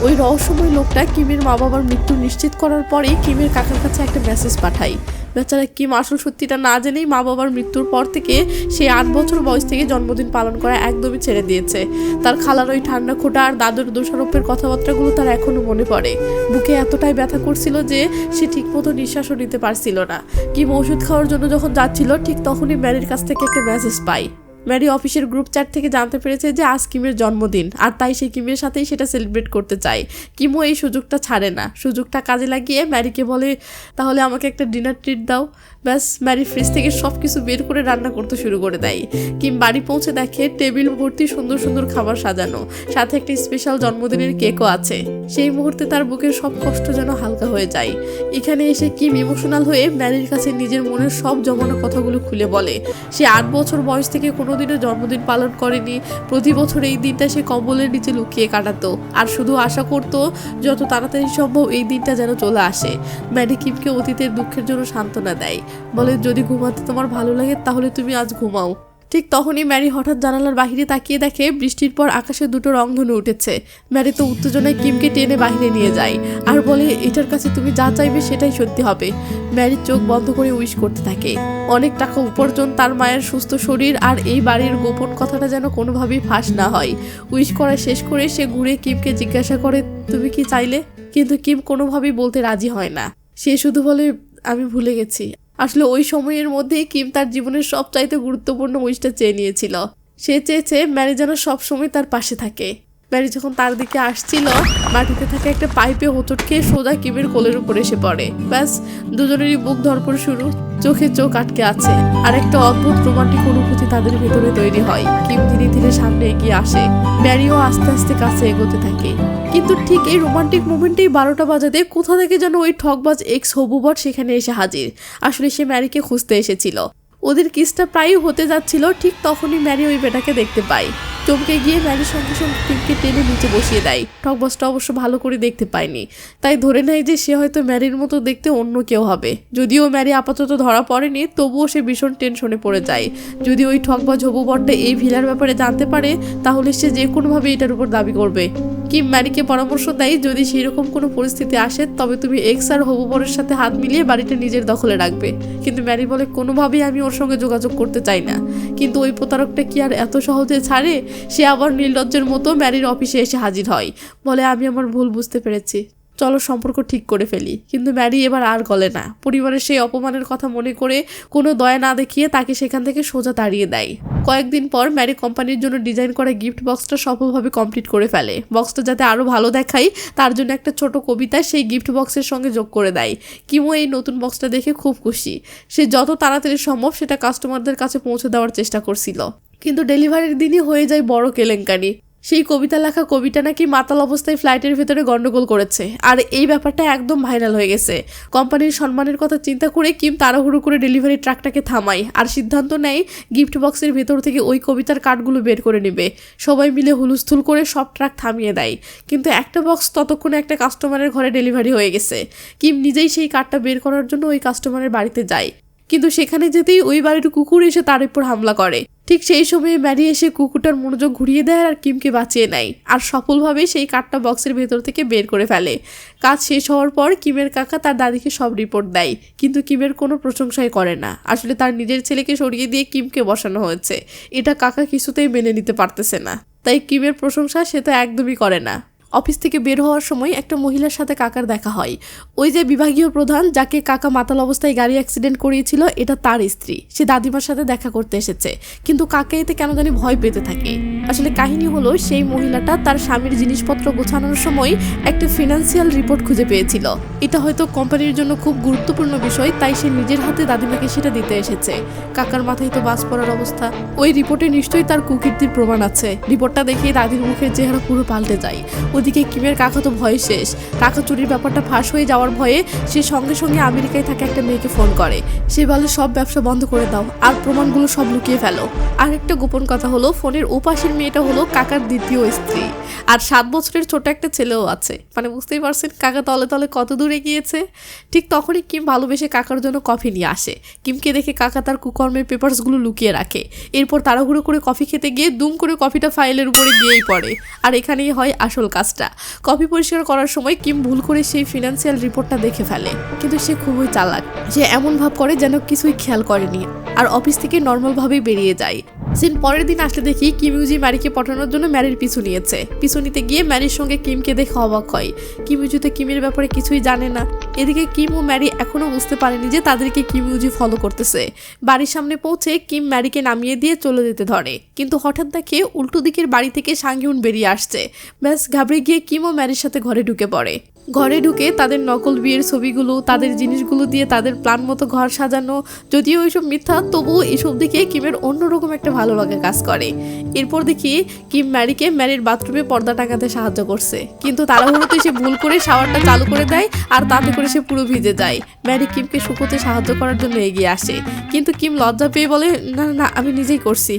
A: ওই রহস্যময় লোকটা কিমের মা বাবার মৃত্যু নিশ্চিত করার পরেই কিমের কাকার কাছে একটা মেসেজ পাঠায়। বেচারা কিম আসল সত্যিটা না জেনেই মা বাবার মৃত্যুর পর থেকে সে 8 বছর বয়স থেকে জন্মদিন পালন করা একদমই ছেড়ে দিয়েছে। তার খালার ওই ঠান্ডা খোঁটা আর দাদুর দোষারোপের কথাবার্তাগুলো তার এখনো মনে পড়ে। বুকে এতটাই ব্যথা করছিল যে সে ঠিকমতো নিঃশ্বাসও নিতে পারছিল না। কিম ওষুধ খাওয়ার জন্য যখন যাচ্ছিল ঠিক তখনই ম্যারির কাছ থেকে একটা মেসেজ পায়। ম্যারি অফিসের গ্রুপ চ্যাট থেকে জানতে পেরেছে যে আজ কিমের জন্মদিন, আর তাই সে কিমের সাথেই সেটা সেলিব্রেট করতে চায়। কিমও এই সুযোগটা ছাড়ে না। সুযোগটা কাজে লাগিয়ে ম্যারিকে বলে, তাহলে আমাকে একটা ডিনার ট্রিট দাও। ব্যাস, ম্যারি ফ্রিজ থেকে সব কিছু বের করে রান্না করতে শুরু করে দেয়। কিম বাড়ি পৌঁছে দেখে টেবিল ভর্তি সুন্দর সুন্দর খাবার সাজানো, সাথে একটা স্পেশাল জন্মদিনের কেকও আছে। সেই মুহূর্তে তার বুকের সব কষ্ট যেন হালকা হয়ে যায়। এখানে এসে কিম ইমোশনাল হয়ে ম্যারির কাছে নিজের মনের সব জমানো কথাগুলো খুলে বলে। সে 8 বছর বয়স থেকে কোনোদিনও জন্মদিন পালন করেনি। প্রতি বছর এই দিনটা সে কম্বলের নিচে লুকিয়ে কাটাতো, আর শুধু আশা করতো যত তাড়াতাড়ি সম্ভব এই দিনটা যেন চলে আসে। ম্যারি কিমকে অতীতের দুঃখের জন্য সান্ত্বনা দেয়, বলে যদি ঘুমাতে তোমার ভালো লাগে তাহলে তুমি আজ ঘুমাও। ঠিক তখনই ম্যারি হঠাৎ জানালার বাহিরে তাকিয়ে দেখে বৃষ্টির পর আকাশে 2টো রংধনু উঠেছে। ম্যারি তো উত্তেজনায় কিমকে টেনে বাহিরে নিয়ে যায় আর বলে, এটার কাছে তুমি যা চাইবে সেটাই সত্যি হবে। ম্যারির চোখ বন্ধ করে উইশ করতে থাকে। অনেক টাকা উপার্জন, তার মায়ের সুস্থ শরীর, আর এই বাড়ির গোপন কথাটা যেন কোনোভাবেই ফাঁস না হয়। উইশ করা শেষ করে সে ঘুরে কিমকে জিজ্ঞাসা করে, তুমি কি চাইলে? কিন্তু কিম কোনোভাবেই বলতে রাজি হয় না। সে শুধু বলে, আমি ভুলে গেছি। আসলে ওই সময়ের মধ্যেই কিম তার জীবনের সবচাইতে গুরুত্বপূর্ণ উইশটা চেয়ে নিয়েছিল। সে চেয়েছে ম্যারি যেন সবসময় তার পাশে থাকে। ম্যারি যখন তার দিকে আসছিল, মাটিতে থাকা একটা পাইপে হোঁচট খেয়ে সোজা কিমের কোলের উপর এসে পড়ে। ব্যাস, দুজনেরই বুক ধড়ফড় শুরু, চোখে চোখ আটকে আছে, আর একটা অদ্ভুত রোমান্টিক অনুভূতি তাদের ভেতরে তৈরি হয়। কিম ধীরে ধীরে সামনে এগিয়ে আসে, ম্যারিও আস্তে আস্তে কাছে এগোতে থাকে। কিন্তু ঠিক এই রোমান্টিক মোমেন্টেই 12টা বাজাতে কোথা থেকে যেন ওই ঠকবাজ এক্স হবুবর সেখানে এসে হাজির। আসলে সে ম্যারিকে খুঁজতে এসেছিল। ওদের কিসটা প্রায়ই হতে যাচ্ছিল, ঠিক তখনই ম্যারি ওই বেটাকে দেখতে পায়। চমকে গিয়ে ম্যারির সঙ্গে সঙ্গে কিমকে টেনে নিচে বসিয়ে দেয়। ঠকবাজটা অবশ্য ভালো করে দেখতে পায়নি, তাই ধরে নেয় যে সে হয়তো ম্যারির মতো দেখতে অন্য কেউ হবে। যদিও ম্যারি আপাতত ধরা পড়েনি, তবুও সে ভীষণ টেনশনে পড়ে যায়। যদি ওই ঠকবাজ হবুবরটা এই ভিলার ব্যাপারে জানতে পারে, তাহলে সে যে কোনোভাবে এটার উপর দাবি করবে। কিম ম্যারিকে পরামর্শ দেয়, যদি সেরকম কোনো পরিস্থিতি আসে তবে তুমি এক্স আর হবুবরের সাথে হাত মিলিয়ে বাড়িটা নিজের দখলে রাখবে। কিন্তু ম্যারি বলে, কোনোভাবেই আমি ওর সঙ্গে যোগাযোগ করতে চাই না। কিন্তু ওই প্রতারকটা কি আর এত সহজে ছাড়ে? সে আবার নির্লজ্জের মতো ম্যারির অফিসে এসে হাজির হয়, বলে, আমি আমার ভুল বুঝতে পেরেছি, চলো সম্পর্ক ঠিক করে ফেলি। কিন্তু ম্যারি এবার আর গলে না। পরিবারের সেই অপমানের কথা মনে করে কোনো দয়া না দেখিয়ে তাকে সেখান থেকে সোজা তাড়িয়ে দেয়। কয়েকদিন পর ম্যারি কোম্পানির জন্য ডিজাইন করা গিফট বক্সটা সফলভাবে কমপ্লিট করে ফেলে। বক্সটা যাতে আরও ভালো দেখায় তার জন্য একটা ছোট কবিতা সেই গিফট বক্সের সঙ্গে যোগ করে দেয়। কিমও এই নতুন বক্সটা দেখে খুব খুশি। সে যত তাড়াতাড়ি সম্ভব সেটা কাস্টমারদের কাছে পৌঁছে দেওয়ার চেষ্টা করছিল। কিন্তু ডেলিভারির দিনই হয়ে যায় বড় কেলেঙ্কারি। সেই কবিতা লেখা কবিটা নাকি মাতাল অবস্থায় ফ্লাইটের ভেতরে গন্ডগোল করেছে, আর এই ব্যাপারটা একদম ভাইরাল হয়ে গেছে। কোম্পানির সম্মানের কথা চিন্তা করে কিম তাড়াহুড়ো করে ডেলিভারি ট্রাকটাকে থামায় আর সিদ্ধান্ত নেয় গিফট বক্সের ভেতর থেকে ওই কবিতার কার্ডগুলো বের করে নেবে। সবাই মিলে হুলস্থুল করে সব ট্রাক থামিয়ে দেয়। কিন্তু একটা বক্স ততক্ষণে একটা কাস্টমারের ঘরে ডেলিভারি হয়ে গেছে। কিম নিজেই সেই কার্ডটা বের করার জন্য ওই কাস্টমারের বাড়িতে যায়, কিন্তু সেখানে যেতেই ওই বাড়ির কুকুর এসে তার উপর হামলা করে। ঠিক সেই সময়ে ম্যারি এসে কুকুরটার মনোযোগ ঘুরিয়ে দেয় আর কিমকে বাঁচিয়ে নেয়, আর সফলভাবে সেই কার্ডটা বক্সের ভেতর থেকে বের করে ফেলে। কাজ শেষ হওয়ার পর কিমের কাকা তার দাদিকে সব রিপোর্ট দেয়, কিন্তু কিমের কোনো প্রশংসাই করে না। আসলে তার নিজের ছেলেকে সরিয়ে দিয়ে কিমকে বসানো হয়েছে, এটা কাকা কিছুতেই মেনে নিতে পারতেছে না। তাই কিমের প্রশংসা সে তো একদমই করে না। অফিস থেকে বের হওয়ার সময় একটা মহিলার সাথে কাকার দেখা হয়। ওই যে বিভাগীয় প্রধান যাকে কাকা মাতাল অবস্থায় গাড়ি অ্যাক্সিডেন্ট করিয়েছিল, এটা তার স্ত্রী। সে দাদিমার সাথে দেখা করতে এসেছে, কিন্তু কাকা এতে কেন জানি ভয় পেতে থাকে। আসলে কাহিনী হলো, সেই মহিলাটা তার স্বামীর জিনিসপত্র গোছানোর সময় একটা ফিনান্সিয়াল রিপোর্ট খুঁজে পেয়েছিল। এটা হয়তো কোম্পানির জন্য খুব গুরুত্বপূর্ণ বিষয়, তাই সে নিজের হাতে দাদিমাকে সেটা দিতে এসেছে। কাকার মাথায় তো বাজ পড়ার অবস্থা। ওই রিপোর্টে নিশ্চয়ই তার কুকীর্তির প্রমাণ আছে। রিপোর্টটা দেখে দাদির মুখের চেহারা পুরো পাল্টে যায়। ওদিকে কিমের কাকা তো ভয় শেষ। টাকা চুরির ব্যাপারটা ফাঁস হয়ে যাওয়ার ভয়ে সে সঙ্গে সঙ্গে আমেরিকায় থাকা একটা মেয়েকে ফোন করে। সে বলে, সব ব্যবসা বন্ধ করে দাও আর প্রমাণগুলো সব লুকিয়ে ফেলো। আর একটা গোপন কথা হলো, ফোনের ওপাশের মেয়েটা হলো কাকার দ্বিতীয় স্ত্রী, আর 7 বছরের ছোট একটা ছেলেও আছে। মানে বুঝতেই পারছেন কাকা তলে তলে কত দূরে গিয়েছে। ঠিক তখনই কিম ভালোবেসে কাকার জন্য কফি নিয়ে আসে। কিমকে দেখে কাকা তার কুকর্মের পেপারসগুলো লুকিয়ে রাখে। এরপর তাড়াহুড়ো করে কফি খেতে গিয়ে দুম করে কফিটা ফাইলের উপরে গিয়েই পড়ে। আর এখানেই হয় আসল কাজটা। কফি পরিষ্কার করার সময় কিম ভুল করে সেই ফিনান্সিয়াল রিপোর্টটা দেখে ফেলে, কিন্তু সে খুবই চালাক। সে এমন ভাব করে যেন কিছুই খেয়াল করেনি, আর অফিস থেকে নর্মালভাবেই বেরিয়ে যায়। সিন পরের দিন আসলে দেখি কিমিউজি ম্যারিকে পটানোর জন্য ম্যারির পিছু নিয়েছে। পিছু নিতে গিয়ে ম্যারির সঙ্গে কিমকে দেখে অবাক হয়। কিমিউজি তো কিমের ব্যাপারে কিছুই জানে না। এদিকে কিম ও ম্যারি এখনো বুঝতে পারেনি যে তাদেরকে কিম ইউজি ফলো করতেছে। বাড়ির সামনে পৌঁছে কিম ম্যারিকে নামিয়ে দিয়ে চলে যেতে ধরে, কিন্তু হঠাৎ দেখে উল্টো দিকের বাড়ি থেকে সাংহিউন বেরিয়ে আসছে। ব্যাস ঘাবড়ে গিয়ে কিম ও ম্যারির সাথে ঘরে ঢুকে পড়ে। ঘরে ঢুকে তাদের নকল বিয়ের ছবিগুলো, তাদের জিনিসগুলো দিয়ে তাদের প্ল্যান মতো ঘর সাজানো, যদিও এইসব মিথ্যা, তবুও এইসব দিকে কিমের অন্যরকম একটা ভালো লাগা কাজ করে। এরপর দেখি কিম ম্যারিকে ম্যারির বাথরুমে পর্দা টাঙাতে সাহায্য করছে, কিন্তু তাড়াহুড়োতে সে ভুল করে শাওয়ারটা চালু করে দেয় আর তাতে করে সে পুরো ভিজে যায়। ম্যারি কিমকে শুকোতে সাহায্য করার জন্য এগিয়ে আসে, কিন্তু কিম লজ্জা পেয়ে বলে না না আমি নিজেই করছি।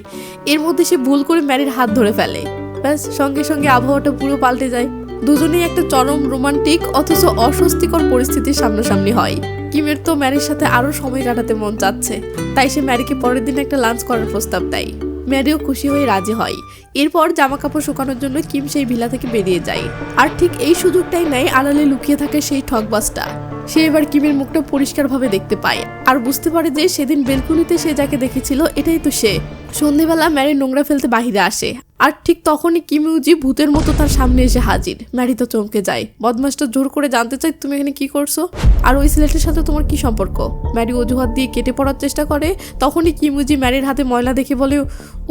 A: এর মধ্যে সে ভুল করে ম্যারির হাত ধরে ফেলে। ব্যাস সঙ্গে সঙ্গে আবহাওয়াটা পুরো পাল্টে যায়। দুজনেই একটা চরম রোমান্টিক অথচ অস্বস্তিকর পরিস্থিতির সামনাসামনি হয়। কিমের তো ম্যারির সাথে আরো সময় কাটাতে মন চাচ্ছে, তাই সে ম্যারিকে পরের দিন একটা লাঞ্চ করার প্রস্তাব দেয়। ম্যারিও খুশি হয়ে রাজি হয়। এরপর জামা কাপড় শুকানোর জন্য কিম সেই ভিলা থেকে বেরিয়ে যায়। আর ঠিক এই সুযোগটাই নেয় আড়ালে লুকিয়ে থাকে সেই ঠকবাজটা। সে এবার কিমের মুখটা পরিষ্কারভাবে দেখতে পায় আর বুঝতে পারে যে সেদিন বেলকুনিতে সে যাকে দেখেছিল এটাই তো সে। সন্ধেবেলা ম্যারি নোংরা ফেলতে বাহিরে আসে, আর ঠিক তখনই কিম ইউজি ভূতের মতো তার সামনে এসে হাজির। ম্যারি তো চমকে যায়। বদমাসটা জোর করে জানতে চায় তুমি এখানে কি করছো, আর ওই ছেলেটার সাথে তোমার কি সম্পর্ক। ম্যারি অজুহাত দিয়ে কেটে পড়ার চেষ্টা করে। তখনই কিম ইউজি ম্যারির হাতে ময়লা দেখে বলে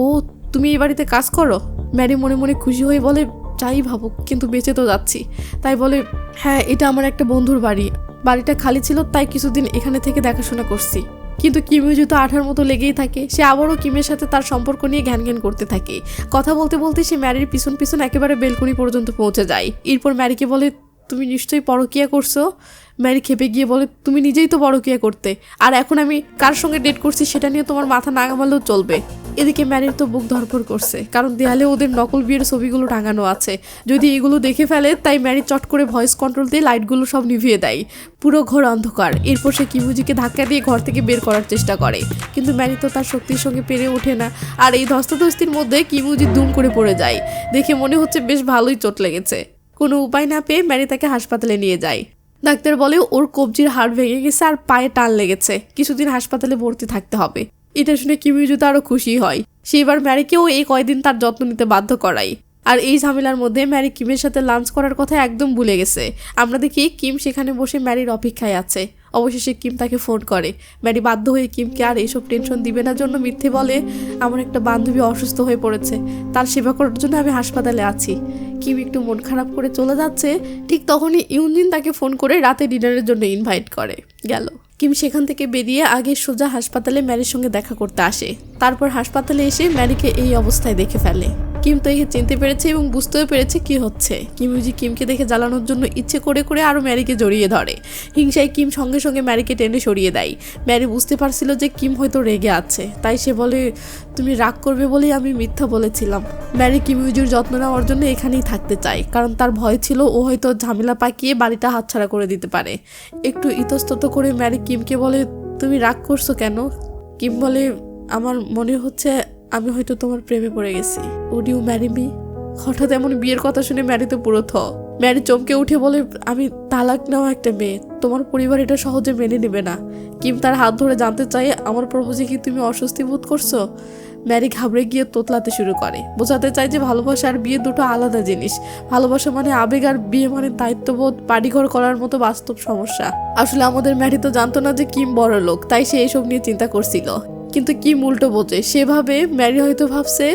A: ও তুমি এই বাড়িতে কাজ করো। ম্যারি মনে মনে খুশি হয়ে বলে যাই ভাবুক, কিন্তু বেঁচে তো যাচ্ছি। তাই বলে হ্যাঁ এটা আমার একটা বন্ধুর বাড়ি, বাড়িটা খালি ছিল তাই কিছুদিন এখানে থেকে দেখাশোনা করছি। কিন্তু কিম ইউজি তো আঠার মতো লেগেই থাকে। সে আবারও কিমের সাথে তার সম্পর্ক নিয়ে ঘ্যান ঘ্যান করতে থাকে। কথা বলতে বলতে সে ম্যারির পিছন পিছন একেবারে বেলকনি পর্যন্ত পৌঁছে যায়। এরপর ম্যারিকে বলে তুমি নিশ্চয়ই পরকিয়া করছো। ম্যারি খেপে গিয়ে বলে তুমি নিজেই তো পরকিয়া করতে, আর এখন আমি কার সঙ্গে ডেট করছি সেটা নিয়ে তোমার মাথা না ঘামালেও চলবে। এদিকে ম্যারির তো বুক ধরফর করছে, কারণ দেয়ালে ওদের নকল বিয়ের ছবিগুলো টাঙানো আছে। যদি এগুলো দেখে ফেলে, তাই ম্যারি চট করে ভয়েস কন্ট্রোল দিয়ে লাইটগুলো সব নিভিয়ে দেয়। পুরো ঘর অন্ধকার। এরপর সে কিমুজিকে ধাক্কা দিয়ে ঘর থেকে বের করার চেষ্টা করে, কিন্তু ম্যারি তো তার শক্তির সঙ্গে পেরে ওঠে না। আর এই ধস্তাধস্তির মধ্যে কিমুজি দুম করে পড়ে যায়। দেখে মনে হচ্ছে বেশ ভালোই চোট লেগেছে। কোনো উপায় না পেয়ে ম্যারি তাকে হাসপাতালে নিয়ে যায়। ডাক্তার বলে ওর কবজির হাড় ভেঙে গেছে আর পায়ে টান লেগেছে, কিছুদিন হাসপাতালে ভর্তি থাকতে হবে। এটা শুনে কিমুজি তো আরো খুশি হয়। সে এবার ম্যারিকেও এই কয়দিন তার যত্ন নিতে বাধ্য করায়। আর এই ঝামেলার মধ্যে ম্যারি কিমের সাথে লাঞ্চ করার কথা একদম ভুলে গেছে। আমরা দেখি কিম সেখানে বসে ম্যারির অপেক্ষায় আছে। অবশেষে কিম তাকে ফোন করে। ম্যারি বাধ্য হয়ে কিমকে আর এইসব টেনশন দিবে না জন্য মিথ্যে বলে আমার একটা বান্ধবী অসুস্থ হয়ে পড়েছে, তার সেবা করার জন্য আমি হাসপাতালে আছি। কিম একটু মন খারাপ করে চলে যাচ্ছে, ঠিক তখনই ইউনজিন তাকে ফোন করে রাতে ডিনারের জন্য ইনভাইট করে গেল। কিম সেখান থেকে বেরিয়ে আগে সোজা হাসপাতালে ম্যারির সঙ্গে দেখা করতে আসে। তারপর হাসপাতালে এসে ম্যারিকে এই অবস্থায় দেখে ফেলে। কিম তো একে চিনতে পেরেছে এবং বুঝতেও পেরেছে কি হচ্ছে। কিমুজি কিমকে দেখে জ্বালানোর জন্য ইচ্ছে করে করে আরও ম্যারিকে জড়িয়ে ধরে। হিংসায় কিম সঙ্গে সঙ্গে ম্যারিকে টেনে সরিয়ে দেয়। ম্যারি বুঝতে পারছিল যে কিম হয়তো রেগে আছে, তাই সে বলে তুমি রাগ করবে বলেই আমি মিথ্যা বলেছিলাম। ম্যারি কিমুজির যত্ন নেওয়ার জন্য এখানেই থাকতে চায়, কারণ তার ভয় ছিল ও হয়তো ঝামেলা পাকিয়ে বাড়িটা হাতছাড়া করে দিতে পারে। একটু ইতস্তত করে ম্যারি কিমকে বলে তুমি রাগ করছো কেন? কিম বলে আমার মনে হচ্ছে আমি হয়তো তোমার প্রেমে পড়ে গেছি। Would you marry me? হঠাৎ এমন বিয়ের কথা শুনে ম্যারি তো পুরো থ। ম্যারি চমকে উঠে বলে আমি তালাক নেওয়া একটা মেয়ে, তোমার পরিবার এটা সহজে মেনে নেবে না। কিম তার হাত ধরে জানতে চাই আমার প্রপোজে কি তুমি অস্বস্তি বোধ করছো? ম্যারি ঘাবড়ে গিয়ে তোতলাতে শুরু করে, বোঝাতে চায় যে ভালোবাসা আর বিয়ে দুটো আলাদা জিনিস। ভালোবাসা মানে আবেগ আর বিয়ে মানে দায়িত্ববোধ, বাড়িঘর করার মতো বাস্তব সমস্যা। আসলে আমাদের ম্যারি তো জানতো না যে কিম বড় লোক, তাই সে এসব নিয়ে চিন্তা করছিল। কিন্তু কিম উল্টো বোঝে। সেভাবে ম্যারি হয়তো ভাবছে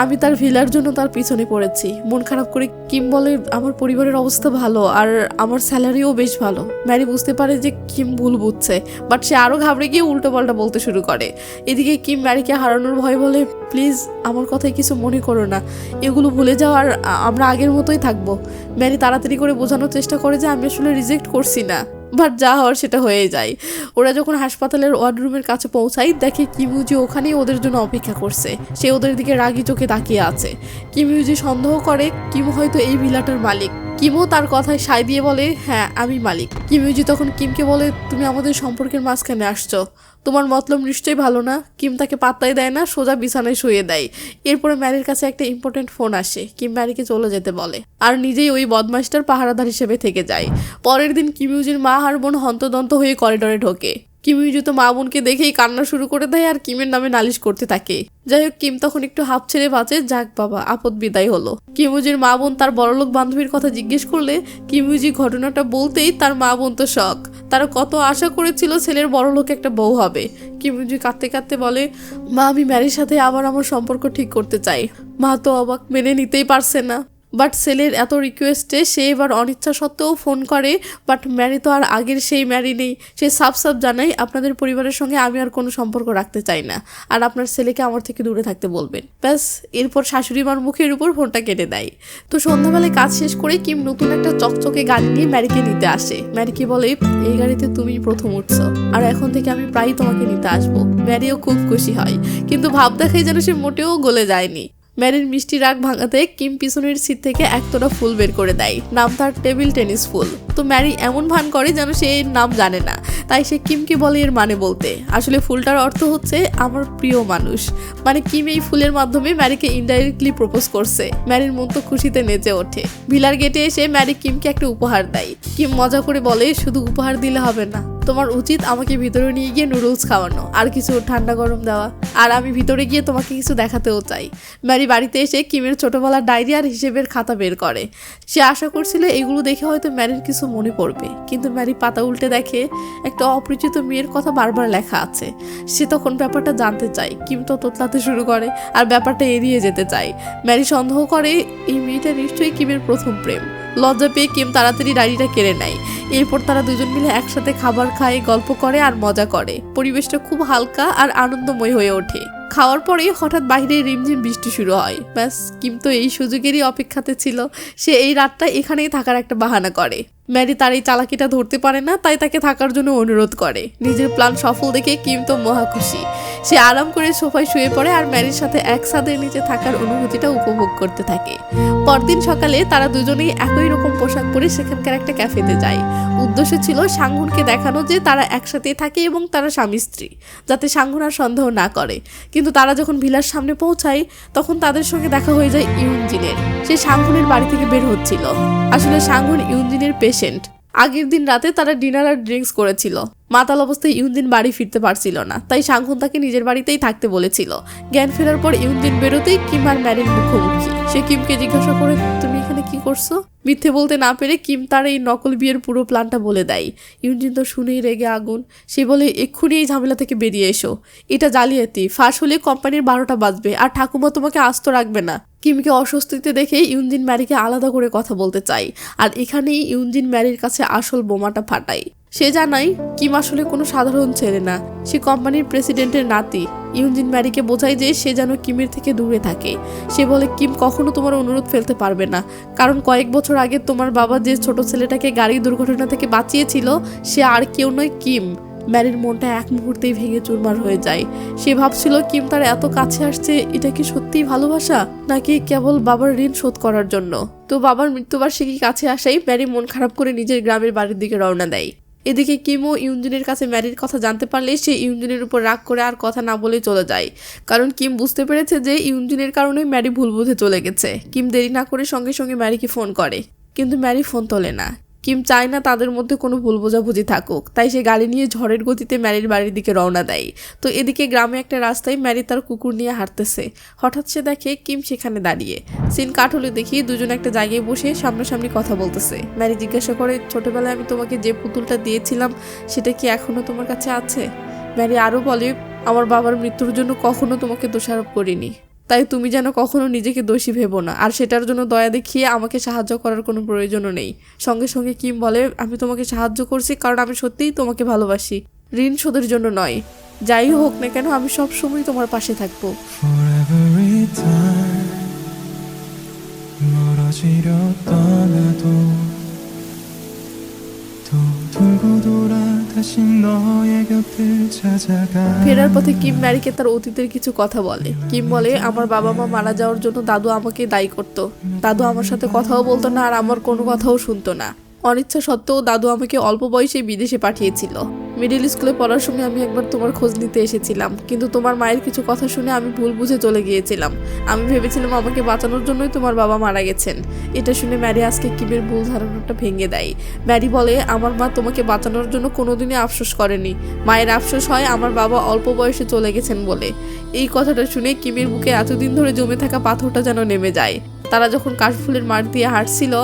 A: আমি তার ভিলার জন্য তার পিছনে পড়েছি। মন খারাপ করে কিম বলে আমার পরিবারের অবস্থা ভালো আর আমার স্যালারিও বেশ ভালো। ম্যারি বুঝতে পারে যে কিম ভুল বুঝছে, বাট সে আরও ঘাবড়ে গিয়ে উল্টো পাল্টা বলতে শুরু করে। এদিকে কিম ম্যারিকে হারানোর ভয় বলে প্লিজ আমার কথায় কিছু মনে করো না, এগুলো ভুলে যাও আর আমরা আগের মতোই থাকবো। ম্যারি তাড়াতাড়ি করে বোঝানোর চেষ্টা করে যে আমি আসলে রিজেক্ট করছি না, বাট যা হওয়ার সেটা হয়ে যায়। ওরা যখন হাসপাতালের ওয়ার্ডরুমের কাছে পৌঁছায়, দেখে কিমুজি ওখানেই ওদের জন্য অপেক্ষা করছে। সে ওদের দিকে রাগি চোখে তাকিয়ে আছে। কিমুজি সন্দেহ করে কিম হয়তো এই ভিলাটার মালিক। কিমও তার কথায় সায় দিয়ে বলে হ্যাঁ আমি মালিক। কিমুজি তখন কিমকে বলে তুমি আমাদের সম্পর্কের মাঝখানে আসছো, তোমার মতলব নিশ্চয়ই ভালো না। কিম তাকে পাত্তাই দেয় না, সোজা বিছানায় শুয়ে দেয়। এরপরে ম্যারির কাছে একটা ইম্পর্টেন্ট ফোন আসে। কিম ম্যারিকে চলে যেতে বলে আর নিজেই ওই বদমাশটার পাহারাদার হিসেবে থেকে যায়। পরের দিন কিমুজির মা আর বোন হন্তদন্ত হয়ে করিডোরে ঢোকে। কিম ইউজি তো মা বোনকে দেখেই কান্না শুরু করে দেয় আর কিমের নামে নালিশ করতে থাকে। যাই হোক, কিম তখন একটু হাঁপ ছেড়ে বাঁচে। যাক বাবা, আপদ বিদায় হলো। কিম ইউজির মা বোন তার বড়লোক বান্ধবীর কথা জিজ্ঞেস করলে কিম ইউজি ঘটনাটা বলতেই তার মা বোন তো শক। তারা কত আশা করেছিল ছেলের বড়লোক একটা বউ হবে। কিম ইউজি কাঁদতে কাঁদতে বলে, মা আমি ম্যারির সাথে আবার আমার সম্পর্ক ঠিক করতে চাই। মা তো অবাক, মেনে নিতেই পারছে না। বাট ছেলের এত রিকোয়েস্টে সে এবার অনিচ্ছা সত্ত্বেও ফোন করে। বাট ম্যারি তো আর আগের সেই ম্যারি নেই। সে সাফ জানাই, আপনাদের পরিবারের সঙ্গে আমি আর কোনো সম্পর্ক রাখতে চাই না, আর আপনার ছেলেকে আমার থেকে দূরে থাকতে বলবেন। ব্যাস, এরপর শাশুড়ি মার মুখের উপর ফোনটা কেটে দেয়। তো সন্ধ্যাবেলায় কাজ শেষ করে কিম নতুন একটা চকচকে গাড়ি নিয়ে ম্যারিকে নিতে আসে। ম্যারিকে বলে, এই গাড়িতে তুমি প্রথম উঠছো, আর এখন থেকে আমি প্রায়ই তোমাকে নিতে আসবো। ম্যারিও খুব খুশি হয়, কিন্তু ভাব দেখায় যেন সে মোটেও গলে যায়নি। ম্যারির মিষ্টি রাগ ভাঙাতে কিম পিছনের সিট থেকে একতলা ফুল বের করে দেয়। নাম তার টেবিল টেনিস ফুল। তো ম্যারি এমন ভান করে যেন সে এর নাম জানে না, তাই সে কিমকে বলে এর মানে বলতে। আসলে ফুলটার অর্থ হচ্ছে আমার প্রিয় মানুষ। মানে কিম এই ফুলের মাধ্যমে ম্যারিকে ইনডাইরেক্টলি প্রপোজ করছে। ম্যারির মন তো খুশিতে নেচে ওঠে। ভিলার গেটে এসে ম্যারি কিমকে একটা উপহার দেয়। কিম মজা করে বলে, শুধু উপহার দিলে হবে না, তোমার উচিত আমাকে ভিতরে নিয়ে গিয়ে নুডলস খাওয়ানো, আর কিছু ঠান্ডা গরম দেওয়া, আর আমি ভিতরে গিয়ে তোমাকে কিছু দেখাতেও চাই। ম্যারি বাড়িতে এসে কিমের ছোটবেলার ডায়েরি আর হিসেবের খাতা বের করে। সে আশা করছিল এগুলো দেখে হয়তো ম্যারির কিছু মনে পড়বে, কিন্তু ম্যারি পাতা উল্টে দেখে একটা অপরিচিত মেয়ের কথা বারবার লেখা আছে। সে তখন ব্যাপারটা জানতে চায়। কিম তো তোতলাতে শুরু করে আর ব্যাপারটা এড়িয়ে যেতে চায়। ম্যারি সন্দেহ করে এই মেয়েটা নিশ্চয়ই কিমের প্রথম প্রেম। লজ্জা পেয়ে কিম তাড়াতাড়ি ডায়েরিটা কেড়ে নেয়। এরপর তারা দুজন মিলে একসাথে খাবার খায়, গল্প করে আর মজা করে। পরিবেশটা খুব হালকা আর আনন্দময় হয়ে ওঠে। খাওয়ার পরে হঠাৎ বাইরে রিমঝিম বৃষ্টি শুরু হয়। ব্যাস, কিম তো এই সুযোগেরই অপেক্ষাতে ছিল। সে এই রাতটা এখানেই থাকার একটা বাহানা করে। ম্যারি তার এই চালাকিটা ধরতে পারে না, তাই তাকে থাকার জন্য অনুরোধ করে। নিজের প্ল্যান সফল দেখে কিম তো মহা খুশি। সে আরাম করে সোফায় শুয়ে পড়ে আর ম্যারির সাথে এক ছাদের নিচে থাকার অনুভূতিটা উপভোগ করতে থাকে। পরদিন সকালে তারা দুজনেই একই রকম পোশাক পরে সেখানকার একটা ক্যাফেতে যায়। উদ্দেশ্য ছিল সাংহুনকে দেখানো যে তারা একসাথেই থাকে এবং তারা স্বামী স্ত্রী, যাতে সাংহুন আর সন্দেহ না করে। কিন্তু তারা যখন ভিলার সামনে পৌঁছায় তখন তাদের সঙ্গে দেখা হয়ে যায় ইউনজিনের। সে সাংহুনের বাড়ি থেকে বের হচ্ছিল। আসলে সাংহুন ইউনজিনের পেশেন্ট। আগের দিন রাতে তারা ডিনার আর ড্রিঙ্কস করেছিল। মাতাল অবস্থায় ইউনজিন বাড়ি ফিরতে পারছিল না, তাই সাংহুন তাকে নিজের বাড়িতেই থাকতে বলেছিল। জ্ঞান ফেরার পর ইউনজিন বেরোতেই কিম আর ম্যারির মুখোমুখি। সে কিমকে জিজ্ঞাসা করে, তুমি এখানে কি করছো? মিথ্যে বলতে না পেরে কিম তার এই নকল বিয়ের পুরো প্ল্যানটা বলে দেয়। ইউনজিন তো শুনেই রেগে আগুন। সে বলে, এক্ষুনি এই ঝামেলা থেকে বেরিয়ে এসো। এটা জালিয়াতি, ফাঁস হলে কোম্পানির 12টা বাজবে আর ঠাকুমা তোমাকে আস্ত রাখবে না। কিমকে অস্বস্তিতে দেখে ইউনজিন ম্যারিকে আলাদা করে কথা বলতে চায়, আর এখানেই ইউনজিন ম্যারির কাছে আসল বোমাটা ফাটায়। সে জানায় কিম আসলে কোনো সাধারণ ছেলে না, সে কোম্পানির প্রেসিডেন্টের নাতি। ইউনজিন ম্যারিকে বোঝায় যে সে যেন কিমের থেকে দূরে থাকে। সে বলে, কিম কখনো তোমার অনুরোধ ফেলতে পারবে না, কারণ কয়েক বছর আগে তোমার বাবা যে ছোট ছেলেটাকে গাড়ি দুর্ঘটনা থেকে বাঁচিয়েছিল সে আর কেউ নয়, কিম। ম্যারির মনটা এক মুহূর্তেই ভেঙে চুরমার হয়ে যায়। সে ভাবছিল কিম তার এত কাছে আসছে, এটা কি সত্যিই ভালোবাসা নাকি কেবল বাবার ঋণ শোধ করার জন্য। তো বাবার মৃত্যুবার্ষিকী কাছে আসাই ম্যারি মন খারাপ করে নিজের গ্রামের বাড়ির দিকে রওনা দেয়। এদিকে কিমও ইউনজিনের কাছে ম্যারির কথা জানতে পারলে সে ইউনজিনের উপর রাগ করে আর কথা না বলে চলে যায়। কারণ কিম বুঝতে পেরেছে যে ইউনজিনের কারণে ম্যারি ভুল বুঝে চলে গেছে। কিম দেরি না করে সঙ্গে সঙ্গে ম্যারিকে ফোন করে, কিন্তু ম্যারি ফোন তোলে না। কিম চায় না তাদের মধ্যে কোনো ভুল বোঝাবুঝি থাকুক, তাই সে গাড়ি নিয়ে ঝড়ের গতিতে ম্যারির বাড়ির দিকে রওনা দেয়। তো এদিকে গ্রামে একটা রাস্তায় ম্যারি তার কুকুর নিয়ে হাঁটতেছে। হঠাৎ সে দেখে কিম সেখানে দাঁড়িয়ে। সিন কাট হলে দেখি দুজন একটা জায়গায় বসে সামনাসামনি কথা বলতেছে। ম্যারি জিজ্ঞাসা করে, ছোটবেলায় আমি তোমাকে যে পুতুলটা দিয়েছিলাম সেটা কি এখনো তোমার কাছে আছে? ম্যারি আরও বলে, আমার বাবার মৃত্যুর জন্য কখনো তোমাকে দোষারোপ করিনি, তাই তুমি যেন কখনো নিজেকে দোষী ভেবো না, আর সেটার জন্য দয়া দেখিয়ে আমাকে সাহায্য করার কোনো প্রয়োজনও নেই। সঙ্গে সঙ্গে কিম বলে, আমি তোমাকে সাহায্য করছি কারণ আমি সত্যিই তোমাকে ভালোবাসি, ঋণ শোধের জন্য নয়। যাই হোক না কেন আমি সবসময় তোমার পাশে থাকবো। ফেরার পথে কিম ম্যারিকে তার অতীতের কিছু কথা বলে। কিম বলে, আমার বাবা মা মারা যাওয়ার জন্য দাদু আমাকে দায়ী করতো। দাদু আমার সাথে কথাও বলতো না আর আমার কোনো কথাও শুনতো না। অনিচ্ছা সত্ত্বেও দাদু আমাকে অল্প বয়সে বিদেশে পাঠিয়েছিল। মিডল স্কুলে পড়ার সময় আমি একবার তোমার খোঁজ নিতে এসেছিলাম, কিন্তু তোমার মায়ের কিছু কথা শুনে আমি ভুল বুঝে চলে গিয়েছিলাম। আমি ভেবেছিলাম আমাকে বাঁচানোর জন্যই তোমার বাবা মারা গেছেন। এটা শুনে ম্যারি আজকে কিমের ভুল ধারণাটা ভেঙে দেয়। ম্যারি বলে, আমার মা তোমাকে বাঁচানোর জন্য কোনোদিনই আফসোস করেনি। মায়ের আফসোস হয় আমার বাবা অল্প বয়সে চলে গেছেন বলে। এই কথাটা শুনে কিমের বুকে এতদিন ধরে জমে থাকা পাথরটা যেন নেমে যায়। তারা যখন কাশফুলের মাঠ দিয়ে হাঁটছিল,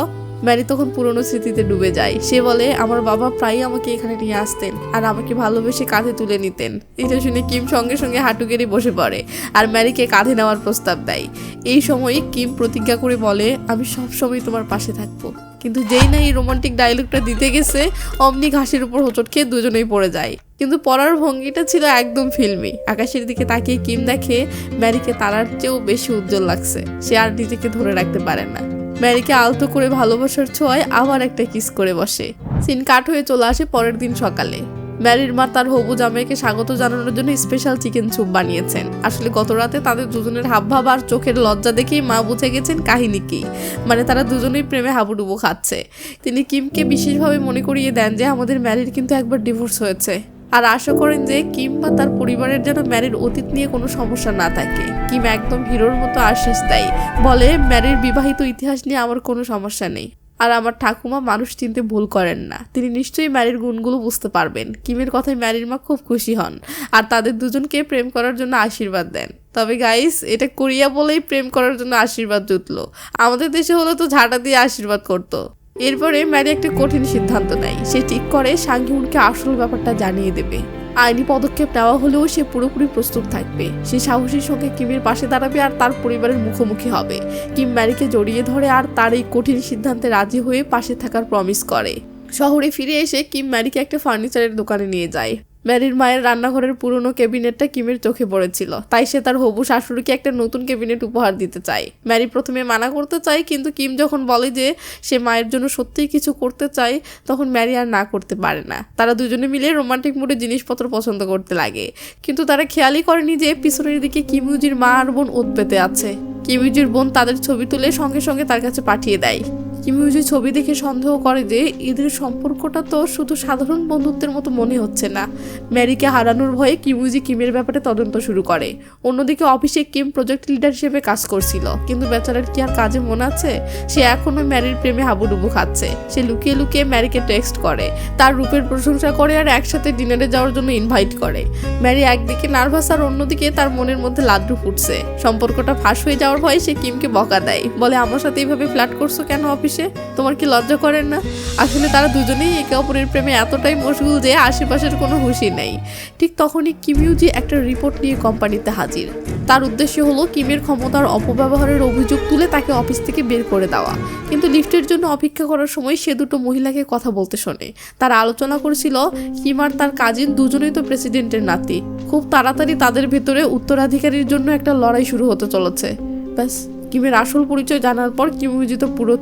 A: ম্যারি তখন পুরনো স্মৃতিতে ডুবে যায়। সে বলে, আমার বাবা প্রায়ই আমাকে এখানে নিয়ে আসতেন আর আমাকে ভালোবেসে কাঁধে তুলে নিতেন। এটা শুনে কিম সঙ্গে সঙ্গে হাঁটু গেড়ে বসে পড়ে আর ম্যারিকে কাঁধে নেওয়ার প্রস্তাব দেয়। এই সময় কিম প্রতিজ্ঞা করে বলে, আমি সবসময় তোমার পাশে থাকবো। কিন্তু যেই না এই রোমান্টিক ডায়লগটা দিতে গেছে, অমনি ঘাসের উপর হোঁচট খেয়ে দুজনেই পড়ে যায়। কিন্তু পড়ার ভঙ্গিটা ছিল একদম ফিল্মি। আকাশের দিকে তাকিয়ে কিম দেখে ম্যারিকে তারার চেয়েও বেশি উজ্জ্বল লাগছে। সে আর নিজেকে ধরে রাখতে পারে না। ম্যারিকে আলতো করে ভালোবাসার ছোঁয়ায় আবার একটা কিস করে বসে। সিন কাট হয়ে চলে আসে পরের দিন সকালে। ম্যারির মা তার হবু জামাইকে স্বাগত জানানোর জন্য স্পেশাল চিকেন স্যুপ বানিয়েছেন। আসলে গত রাতে তাদের দুজনের হাবভাব আর চোখের লজ্জা দেখেই মা বুঝে গেছেন কাহিনী কি। মানে তারা দুজনেই প্রেমে হাবুডুবু খাচ্ছে। তিনি কিমকে বিশেষভাবে মনে করিয়ে দেন যে আমাদের ম্যারির কিন্তু একবার ডিভোর্স হয়েছে, আর আশা করেন যে কিম বা তার পরিবারের যেন ম্যারির অতীত নিয়ে কোনো সমস্যা না থাকে। কিম একদম হিরোর মতো আশ্বাস দেয়, বলে ম্যারির বিবাহিত ইতিহাস নিয়ে আমার কোনো সমস্যা নেই, আর আমার ঠাকুমা মানুষ চিনতে ভুল করেন না। তিনি নিশ্চয়ই ম্যারির গুণগুলো বুঝতে পারবেন। কিমের কথায় ম্যারির মা খুব খুশি হন আর তাদের দুজনকে প্রেম করার জন্য আশীর্বাদ দেন। তবে গাইস, এটা কোরিয়া বলেই প্রেম করার জন্য আশীর্বাদ জুটলো। আমাদের দেশে হলে তো ঝাঁটা দিয়ে আশীর্বাদ করতো। এরপরে ম্যারি একটা কঠিন সিদ্ধান্ত নেয়। সে ঠিক করে সাংহিউনকে আসল ব্যাপারটা জানিয়ে দেবে। আইনি পদক্ষেপ নেওয়া হলেও সে পুরোপুরি প্রস্তুত থাকবে। সে সাহসীর সঙ্গে কিমের পাশে দাঁড়াবে আর তার পরিবারের মুখোমুখি হবে। কিম ম্যারিকে জড়িয়ে ধরে আর তার এই কঠিন সিদ্ধান্তে রাজি হয়ে পাশে থাকার প্রমিস করে। শহরে ফিরে এসে কিম ম্যারিকে একটা ফার্নিচারের দোকানে নিয়ে যায়। ম্যারির মায়ের রান্নাঘরের পুরনো ক্যাবিনেটটা কিমের চোখে পড়েছিল, তাই সে তার হবু শাশুড়িকে একটা নতুন ক্যাবিনেট উপহার দিতে চায়। ম্যারি প্রথমে মানা করতে চায়, কিন্তু কিম যখন বলে যে সে মায়ের জন্য সত্যিই কিছু করতে চায়, তখন ম্যারি আর না করতে পারে না। তারা দুজনে মিলে রোমান্টিক মুডে জিনিসপত্র পছন্দ করতে লাগে। কিন্তু তারা খেয়ালই করেনি যে পিছনের দিকে কিমইউজির মা আর বোন ওত পেতে আছে। কিমইউজির বোন তাদের ছবি তুলে সঙ্গে সঙ্গে তার কাছে পাঠিয়ে দেয়। কিমইউজি ছবি দেখে সন্দেহ করে যে এদের সম্পর্কটা তো শুধু সাধারণ বন্ধুত্বের মতো মনে হচ্ছে না। ম্যারিকে হারানোর ভয়ে কিমইউজি কিমের ব্যাপারে তদন্ত শুরু করে। অন্যদিকে অফিসে কিম প্রজেক্ট লিডার হিসেবে কাজ করছিল, কিন্তু বেচারার কি আর কাজে মনে আছে? সে এখনো ম্যারির প্রেমে হাবুডুবু খাচ্ছে। সে লুকিয়ে লুকিয়ে ম্যারিকে টেক্সট করে, তার রূপের প্রশংসা করে আর একসাথে ডিনারে যাওয়ার জন্য ইনভাইট করে। ম্যারি একদিকে নার্ভাস আর অন্যদিকে তার মনের মধ্যে লাড্ডু ফুটছে। সম্পর্কটা ফাঁস হয়ে যাওয়ার ভয়ে সে কিমকে বকা দেয়, বলে আমার সাথে এইভাবে ফ্ল্যাট করছো কেন অফিসে? তোমার কি লজ্জা করেন না? আসলে তারা দুজনেই একে অপরের প্রেমে এতটাই মশগুল যে আশেপাশের কোনো হুঁশি নেই। ঠিক তখনই কিমইউজি একটা রিপোর্ট নিয়ে কোম্পানিতে হাজির। তার উদ্দেশ্য হলো কিমের ক্ষমতার অপব্যবহারের অভিযোগ তুলে তাকে অফিস থেকে বের করে দেওয়া। কিন্তু লিফটের জন্য অপেক্ষা করার সময় সে দুটো মহিলাকে কথা বলতে শোনে। তারা আলোচনা করেছিল কিম আর তার কাজিন দুজনেই তো প্রেসিডেন্টের নাতি। খুব তাড়াতাড়ি তাদের ভেতরে উত্তরাধিকারীর জন্য একটা লড়াই শুরু হতে চলেছে। ব্যাস, কিমের আসল পরিচয় জানার পর কিমইউজি তো পুরো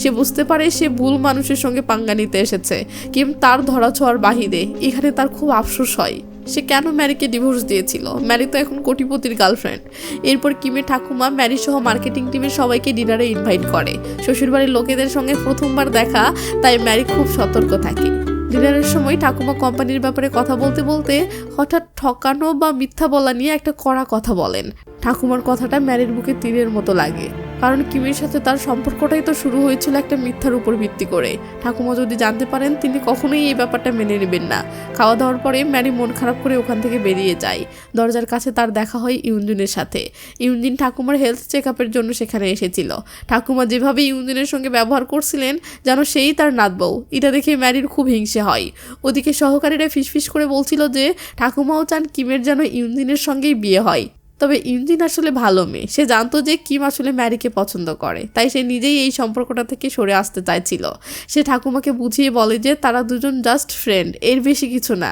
A: সে বুঝতে পারে সে ভুল মানুষের সঙ্গে পাঙ্গা নিতে এসেছে। কিম তার ধরাছোঁয়ার বাহিরে। এখানে তার খুব আফসোস হয়, সে কেন ম্যারিকে ডিভোর্স দিয়েছিল। ম্যারি তো এখন কোটিপতির গার্লফ্রেন্ড। এরপর কিমের ঠাকুমা ম্যারি সহ মার্কেটিং টিমের সবাইকে ডিনারে ইনভাইট করে। শ্বশুরবাড়ির লোকেদের সঙ্গে প্রথমবার দেখা, তাই ম্যারি খুব সতর্ক থাকে। ডিনারের সময় ঠাকুমা কোম্পানির ব্যাপারে কথা বলতে বলতে হঠাৎ ঠকানো বা মিথ্যা বলা নিয়ে একটা কড়া কথা বলেন। ঠাকুমার কথাটা ম্যারির বুকে তীরের মতো লাগে, কারণ কিমের সাথে তার সম্পর্কটাই তো শুরু হয়েছিল একটা মিথ্যার উপর ভিত্তি করে। ঠাকুমা যদি জানতে পারেন, তিনি কখনোই এই ব্যাপারটা মেনে নেবেন না। খাওয়া দাওয়ার পরে ম্যারি মন খারাপ করে ওখান থেকে বেরিয়ে যায়। দরজার কাছে তার দেখা হয় ইউনজিনের সাথে। ইউনজিন ঠাকুমার হেলথ চেক আপের জন্য সেখানে এসেছিল। ঠাকুমা যেভাবে ইউনজিনের সঙ্গে ব্যবহার করছিলেন যেন সেই তার নাতবউ, এটা দেখে ম্যারির খুব হিংসে হয়। ওদিকে সহকারীরা ফিসফিস করে বলছিল যে ঠাকুমাও চান কিমের যেন ইউনজিনের সঙ্গেই বিয়ে হয়। তবে ইউনজিন আসলে ভালো মেয়ে। সে জানতো যে কিম আসলে ম্যারিকে পছন্দ করে, তাই সে নিজেই এই সম্পর্কটা থেকে সরে আসতে চাইছিল। সে ঠাকুমাকে বুঝিয়ে বলে যে তারা দুজন জাস্ট ফ্রেন্ড, এর বেশি কিছু না।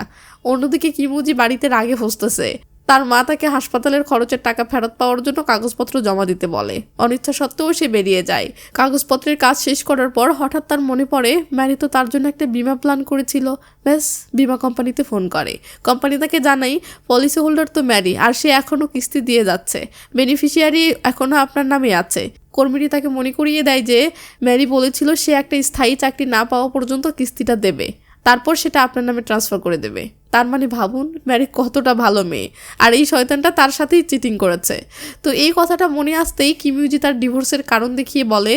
A: অন্যদিকে কিমউজি বাড়িতে রাগে ফুঁসতেছে। তার মা তাকে হাসপাতালের খরচের টাকা ফেরত পাওয়ার জন্য কাগজপত্র জমা দিতে বলে। অনিচ্ছা সত্ত্বেও সে বেরিয়ে যায়। কাগজপত্রের কাজ শেষ করার পর হঠাৎ তার মনে পড়ে ম্যারি তো তার জন্য একটা বিমা প্ল্যান করেছিল। ব্যাস, বিমা কোম্পানিতে ফোন করে। কোম্পানি তাকে জানাই পলিসি হোল্ডার তো ম্যারি, আর সে এখনও কিস্তি দিয়ে যাচ্ছে। বেনিফিশিয়ারি এখনও আপনার নামে আছে। কর্মীটি তাকে মনে করিয়ে দেয় যে ম্যারি বলেছিল সে একটা স্থায়ী চাকরি না পাওয়া পর্যন্ত কিস্তিটা দেবে। তারপর সেটা আপনার নামে ট্রান্সফার করে দেবে। তার মানে ভাবুন ম্যারি কতটা ভালো মেয়ে, আর এই শয়তানটা তার সাথেই চিটিং করেছে। তো এই কথাটা মনে আসতেই কিম ইউজি তার ডিভোর্সের কারণ দেখিয়ে বলে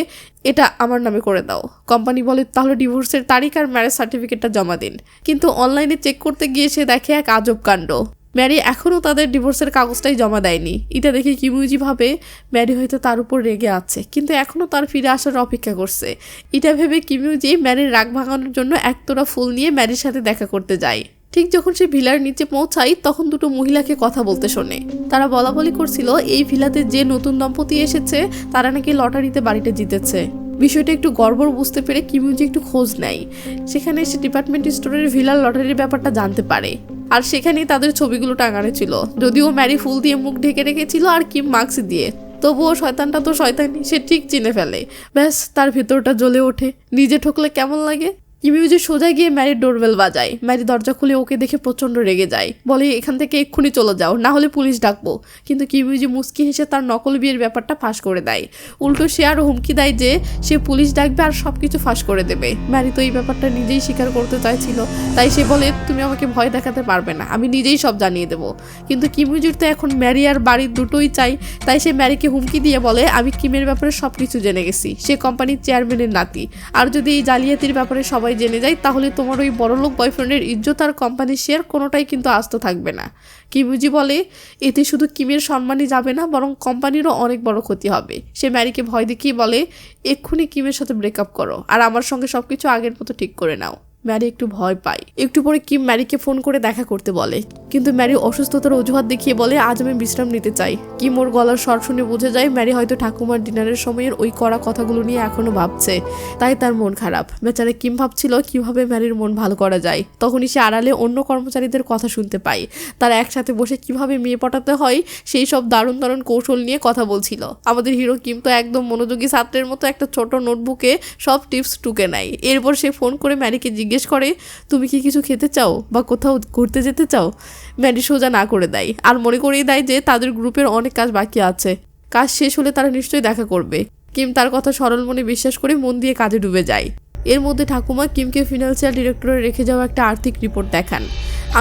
A: এটা আমার নামে করে দাও। কোম্পানি বলে তাহলে ডিভোর্সের তারিখ আর ম্যারেজ সার্টিফিকেটটা জমা দিন। কিন্তু অনলাইনে চেক করতে গিয়ে সে দেখে এক আজব কাণ্ড, ম্যারি এখনও তাদের ডিভোর্সের কাগজটাই জমা দেয়নি। এটা দেখে কিম ইউজি ভাবে ম্যারি হয়তো তার উপর রেগে আছে, কিন্তু এখনও তার ফিরে আসার অপেক্ষা করছে। এটা ভেবে কিম ইউজি ম্যারির রাগ ভাঙানোর জন্য একতোড়া ফুল নিয়ে ম্যারির সাথে দেখা করতে যায়। ঠিক যখন সে ভিলার নিচে পৌঁছায় তখন দুটো মহিলাকে কথা বলতে শোনে। তারা বলাবলি করছিল এই ভিলাতে যে নতুন দম্পতি এসেছে তারা নাকি লটারিতে বাড়িটা জিতেছে। বিষয়টা একটু গড়বড় বুঝতে পেরে কিম ইউজি একটু খোঁজ নেয়। সেখানে এসে ডিপার্টমেন্ট স্টোরের ভিলার লটারির ব্যাপারটা জানতে পারে, আর সেখানেই তাদের ছবিগুলো টাঙানো ছিল। যদিও ম্যারি ফুল দিয়ে মুখ ঢেকে রেখেছিল আর কিম মাস্ক দিয়ে, তবুও শয়তানটা তো শয়তানি, সে ঠিক চিনে ফেলে। ব্যাস তার ভেতরটা জ্বলে ওঠে, নিজে ঠকলে কেমন লাগে। কিম ইউজি সোজা গিয়ে ম্যারির ডোরবেল বাজায়। ম্যারি দরজা খুলে ওকে দেখে প্রচণ্ড রেগে যায়, বলে এখান থেকে এক্ষুনি চলে যাও, না হলে পুলিশ ডাকবো। কিন্তু কিম ইউজি মুচকি হেসে তার নকল বিয়ের ব্যাপারটা ফাঁস করে দেয়। উল্টো সে আরও হুমকি দেয় যে সে পুলিশ ডাকবে আর সব কিছু ফাঁস করে দেবে। ম্যারি তো এই ব্যাপারটা নিজেই স্বীকার করতে চাইছিল, তাই সে বলে তুমি আমাকে ভয় দেখাতে পারবে না, আমি নিজেই সব জানিয়ে দেবো। কিন্তু কিম ইউজির তো এখন ম্যারি আর বাড়ির দুটোই চাই, তাই সে ম্যারিকে হুমকি দিয়ে বলে আমি কিমের ব্যাপারে সব কিছু জেনে গেছি, সে কোম্পানির চেয়ারম্যানের নাতি, আর যদি এই জালিয়াতির ব্যাপারে সবাই জেনে যায় তাহলে তোমার ওই বড়লোক বয়ফ্রেন্ডের ইজ্জত আর কোম্পানির শেয়ার কোনোটাই কিন্তু আস্ত থাকবে না। কিম ইউজি বলে এতে শুধু কিমের সম্মানই যাবে না, বরং কোম্পানিরও অনেক বড় ক্ষতি হবে। সে ম্যারিকে ভয় দেখিয়ে বলে এক্ষুনি কিমের সাথে ব্রেকআপ করো আর আমার সঙ্গে সবকিছু আগের মতো ঠিক করে নাও। ম্যারি একটু ভয় পায়। একটু পরে কিম ম্যারিকে ফোন করে দেখা করতে বলে, কিন্তু ম্যারি অসুস্থতার অজুহাত দেখিয়ে বলে আজ আমি বিশ্রাম নিতে চাই। কিম ওর গলার স্বর শুনে বুঝে যায় ম্যারি হয়তো ঠাকুমার ডিনারের সময়ের ওই কড়া কথাগুলো নিয়ে এখনো ভাবছে, তাই তার মন খারাপ। বেচারা কিম ভাবছিল কিভাবে ম্যারির মন ভালো করা যায়। তখনই সে আড়ালে অন্য কর্মচারীদের কথা শুনতে পায়। তারা একসাথে বসে কিভাবে মেয়ে পটাতে হয় সেই সব দারুণ দারুণ কৌশল নিয়ে কথা বলছিল। আমাদের হিরো কিম তো একদম মনোযোগী ছাত্রের মতো একটা ছোট নোটবুকে সব টিপস টুকে নেয়। এরপর সে ফোন করে ম্যারিকে জিজ্ঞেস করে তুমি কি কিছু খেতে চাও বা কোথাও ঘুরতে যেতে চাও। ম্যারি সোজা না করে দেয়, আর মনে করিয়ে দেয় যে তাদের গ্রুপের অনেক কাজ বাকি আছে, কাজ শেষ হলে তারা নিশ্চয়ই দেখা করবে। কিম তার কথা সরল মনে বিশ্বাস করে মন দিয়ে কাজে ডুবে যায়। এর মধ্যে ঠাকুমা কিমকে ফিনান্সিয়াল ডিরেক্টরে রেখে যাওয়া একটা আর্থিক রিপোর্ট দেখান।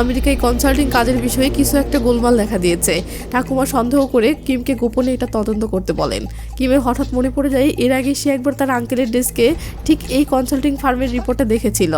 A: আমেরিকায় কনসাল্টিং কাজের বিষয়ে কিছু একটা গোলমাল দেখা দিয়েছে। ঠাকুমা সন্দেহ করে কিমকে গোপনে এটা তদন্ত করতে বলেন। কিমের হঠাৎ মনে পড়ে যায় এর আগে সে একবার তার আঙ্কেলের ডেস্কে ঠিক এই কনসাল্টিং ফার্মের রিপোর্টটা দেখেছিল,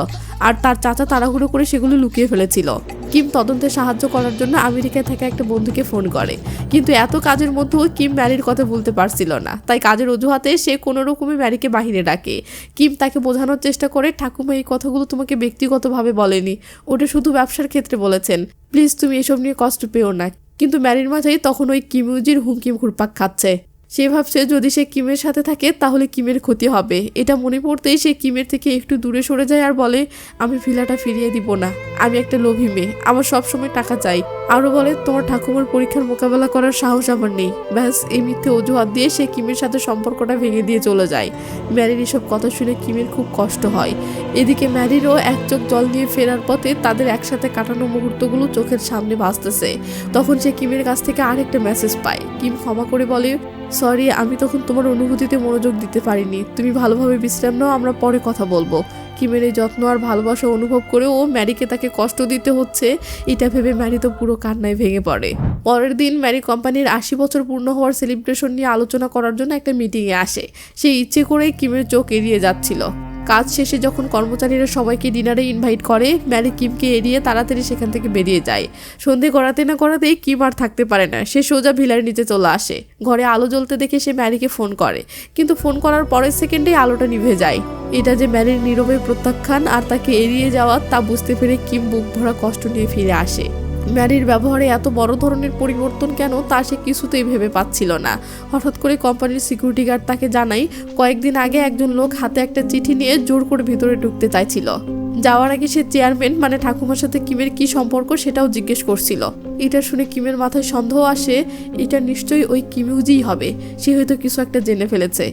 A: আর তার চাচা তাড়াহুড়ো করে সেগুলো লুকিয়ে ফেলেছিল। কিম তদন্তে সাহায্য করার জন্য আমেরিকায় থাকা একটা বন্ধুকে ফোন করে, কিন্তু এত কাজের মধ্যেও কিম ম্যারির কথা বলতে পারছিল না। তাই কাজের অজুহাতে সে কোনো রকমে ম্যারিকে বাহিরে ডাকে। কিম তাকে বোঝানোর চেষ্টা করে ঠাকুমা এই কথাগুলো তোমাকে ব্যক্তিগতভাবে বলেনি, ওটা শুধু ব্যবসার ক্ষেত্রে বলেছেন, প্লিজ তুমি এসব নিয়ে কষ্ট পেও না। কিন্তু ম্যারির মাঝেই তখন ওই কিম ইউজির হুমকি ঘুরপাক খাচ্ছে। সে ভাবছে যদি সে কিমের সাথে থাকে তাহলে কিমের ক্ষতি হবে। এটা মনে পড়তেই সে কিমের থেকে একটু দূরে সরে যায় আর বলে আমি ভিলাটা ফিরিয়ে দিব না, আমি একটা লোভী মেয়ে, আমার সবসময় টাকা চাই। আরও বলে তোমার ঠাকুমার পরীক্ষার মোকাবেলা করার সাহস আমার নেই। ব্যাস এই মিথ্যে অজুহাত দিয়ে সে কিমের সাথে সম্পর্কটা ভেঙে দিয়ে চলে যায়। ম্যারির এসব কথা শুনে কিমের খুব কষ্ট হয়। এদিকে ম্যারিরও এক চোখ জল নিয়ে ফেরার পথে তাদের একসাথে কাটানো মুহূর্তগুলো চোখের সামনে ভাসতেছে। তখন সে কিমের কাছ থেকে আরেকটা মেসেজ পায়। কিম ক্ষমা করে বলে সরি, আমি তখন তোমার অনুভূতিতে মনোযোগ দিতে পারিনি, তুমি ভালোভাবে বিশ্রাম নাও, আমরা পরে কথা বলবো। কিমের এই যত্ন আর ভালোবাসা অনুভব করেও ম্যারিকে তাকে কষ্ট দিতে হচ্ছে, এটা ভেবে ম্যারি তো পুরো কান্নায় ভেঙে পড়ে। পরের দিন ম্যারি কোম্পানির 80 বছর পূর্ণ হওয়ার সেলিব্রেশন নিয়ে আলোচনা করার জন্য একটা মিটিংয়ে আসে। সে ইচ্ছে করেই কিমের চোখ এড়িয়ে যাচ্ছিল। কাজ শেষে যখন কর্মচারীরা সবাইকে ডিনারে ইনভাইট করে, ম্যারি কিমকে এড়িয়ে তাড়াতাড়ি সেখান থেকে বেরিয়ে যায়। সন্ধে গড়াতে না গড়াতেই কিম আর থাকতে পারে না, সে সোজা ভিলার নিচে চলে আসে। ঘরে আলো জ্বলতে দেখে সে ম্যারিকে ফোন করে, কিন্তু ফোন করার পরের সেকেন্ডেই আলোটা নিভে যায়। এটা যে ম্যারির নীরবে প্রত্যাখ্যান আর তাকে এড়িয়ে যাওয়া তা বুঝতে পেরে কিম বুক ভরা কষ্ট নিয়ে ফিরে আসে। ম্যারির ব্যবহারে এত বড় ধরনের পরিবর্তন কেন তা সে কিছুতেই ভেবে পাচ্ছিল না। হঠাৎ করে কোম্পানির সিকিউরিটি গার্ড তাকে জানায় কয়েকদিন আগে একজন লোক হাতে একটা চিঠি নিয়ে জোর করে ভিতরে ঢুকতে চাইছিল। যাওয়ার আগে সে চেয়ারম্যান মানে ঠাকুমার সাথে কিমের কি সম্পর্ক সেটাও জিজ্ঞেস করছিল। এটা শুনে কিমের মাথায় সন্দেহ আসে, এটা নিশ্চয়ই ওই কিমিউজিই হবে, সে হয়তো কিছু একটা জেনে ফেলেছে।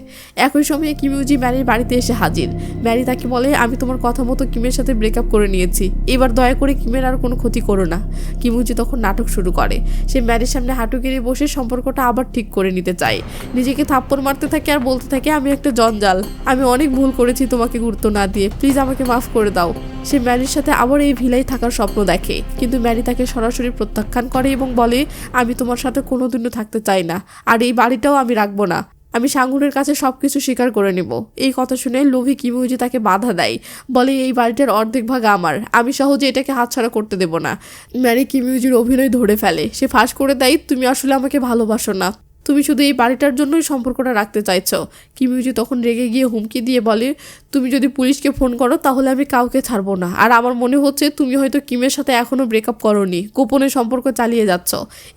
A: একই সময়ে কিমিউজি ম্যারির বাড়িতে এসে হাজির। ম্যারি তাকে বলে আমি তোমার কথা মতো কিমের সাথে ব্রেকআপ করে নিয়েছি, এবার দয়া করে কিমের আর কোনো ক্ষতি করো না। কিমিউজি তখন নাটক শুরু করে। সে ম্যারির সামনে হাঁটু গেড়ে বসে সম্পর্কটা আবার ঠিক করে নিতে চায়। নিজেকে থাপ্পড় মারতে থাকে আর বলতে থাকে আমি একটা জঞ্জাল, আমি অনেক ভুল করেছি তোমাকে গুরুত্ব না দিয়ে, প্লিজ আমাকে মাফ করে দাও। সে ম্যারির সাথে আবার এই ভিলাই থাকার স্বপ্ন দেখে, কিন্তু ম্যারি তাকে সরাসরি প্রত্যাখ্যান করে এবং বলে আমি তোমার সাথে কোনোদিনও থাকতে চাই না, আর এই বাড়িটাও আমি রাখবো না, আমি সাংহুনের কাছে সবকিছু স্বীকার করে নেব। এই কথা শুনে লোভী কিম ইউজি তাকে বাধা দেয়, বলে এই বাড়িটার অর্ধেক ভাগ আমার, আমি সহজে এটাকে হাতছাড়া করতে দেব না। ম্যারি কিম ইউজির অভিনয় ধরে ফেলে, সে ফাঁস করে দেয় তুমি আসলে আমাকে ভালোবাসো না, তুমি শুধু এই বাড়িটার জন্যই সম্পর্কটা রাখতে চাইছো। কিম ইউজি তখন রেগে গিয়ে হুমকি দিয়ে বলে তুমি যদি পুলিশকে ফোন করো তাহলে আমি কাউকে ছাড়বো না, আর আমার মনে হচ্ছে তুমি হয়তো কিমের সাথে এখনও ব্রেকআপ করোনি, গোপনে সম্পর্ক চালিয়ে যাচ্ছ।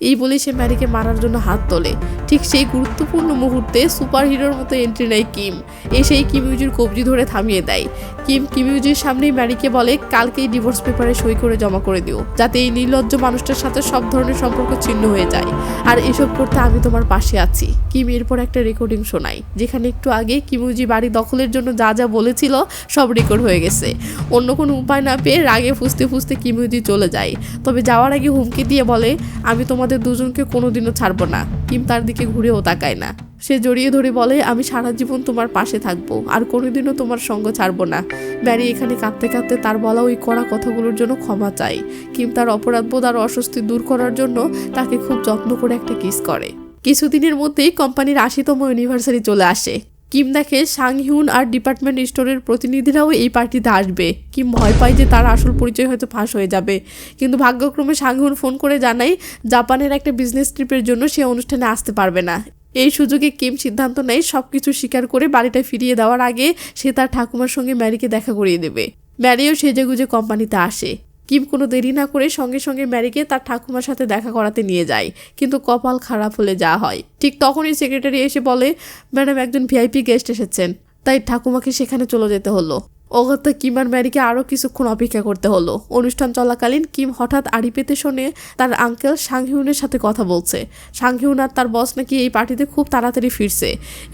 A: এই বলেই সে ম্যারিকে মারার জন্য হাত তোলে। ঠিক সেই গুরুত্বপূর্ণ মুহূর্তে সুপার হিরোর মতো এন্ট্রি নেয় কিম, এসেই কিম ইউজির কবজি ধরে থামিয়ে দেয়। কিম ইউজির সামনেই ম্যারিকে বলে কালকেই ডিভোর্স পেপারে সই করে জমা করে দিও, যাতে এই নির্লজ্জ মানুষটার সাথে সব ধরনের সম্পর্ক ছিন্ন হয়ে যায়, আর এসব করতে আমি তোমার পাশে আছি। কিম এরপর একটা রেকর্ডিং শোনায়, যেখানে একটু আগে কিম ইউজি বাড়ি দখলের জন্য যা যা বলেছিল সব রেকর্ড হয়ে গেছে। অন্য কোনো উপায় না পেয়ে রাগে ফুসতে ফুসতে কিম ইউজি চলে যায়, তবে যাওয়ার আগে হুমকি দিয়ে বলে আমি তোমাদের দুজনকে কোনোদিনও ছাড়বো না। কিম তার দিকে ঘুরেও তাকায় না, সে জড়িয়ে ধরে বলে আমি সারা জীবন তোমার পাশে থাকবো, আর কোনোদিনও তোমার সঙ্গ ছাড়বো না। ম্যারি এখানে কাঁদতে কাঁদতে তার বলা ওই কড়া কথাগুলোর জন্য ক্ষমা চায়। কিম তার অপরাধবোধ আর অস্বস্তি দূর করার জন্য তাকে খুব যত্ন করে একটা কিস করে। কিছুদিনের মধ্যেই কোম্পানির 80তম অ্যানিভার্সারি চলে আসে। কিম দেখে সাংহিউন আর ডিপার্টমেন্ট স্টোরের প্রতিনিধিরাও এই পার্টিতে আসবে। কিম ভয় পায় যে তার আসল পরিচয় হয়তো ফাঁস হয়ে যাবে, কিন্তু ভাগ্যক্রমে সাংহিউন ফোন করে জানায় জাপানের একটা বিজনেস ট্রিপের জন্য সে অনুষ্ঠানে আসতে পারবে না। এই সুযোগে কিম সিদ্ধান্ত নেয় সবকিছু স্বীকার করে বাড়িটা ফিরিয়ে দেওয়ার আগে সে তার ঠাকুমার সঙ্গে ম্যারিকে দেখা করিয়ে দেবে। ম্যারিও সেজেগুজে কোম্পানিতে আসে। কিম কোনো দেরি না করে সঙ্গে সঙ্গে ম্যারিকে তার ঠাকুমার সাথে দেখা করাতে নিয়ে যায়, কিন্তু কপাল খারাপ হলে যা হয়। ঠিক তখনই সেক্রেটারি এসে বলে ম্যাডাম একজন ভিআইপি গেস্ট এসেছেন, তাই ঠাকুমাকে সেখানে চলে যেতে হলো। অগত্যা কিম আর ম্যারিকে আরও কিছুক্ষণ অপেক্ষা করতে হলো। অনুষ্ঠান চলাকালীন কিম হঠাৎ আড়ি পেতে শোনে তার আঙ্কেল সাংহিউনের সাথে কথা বলছে। সাংহিউন আর তার বস নাকি এই পার্টিতে খুব তাড়াতাড়ি ফিরছে।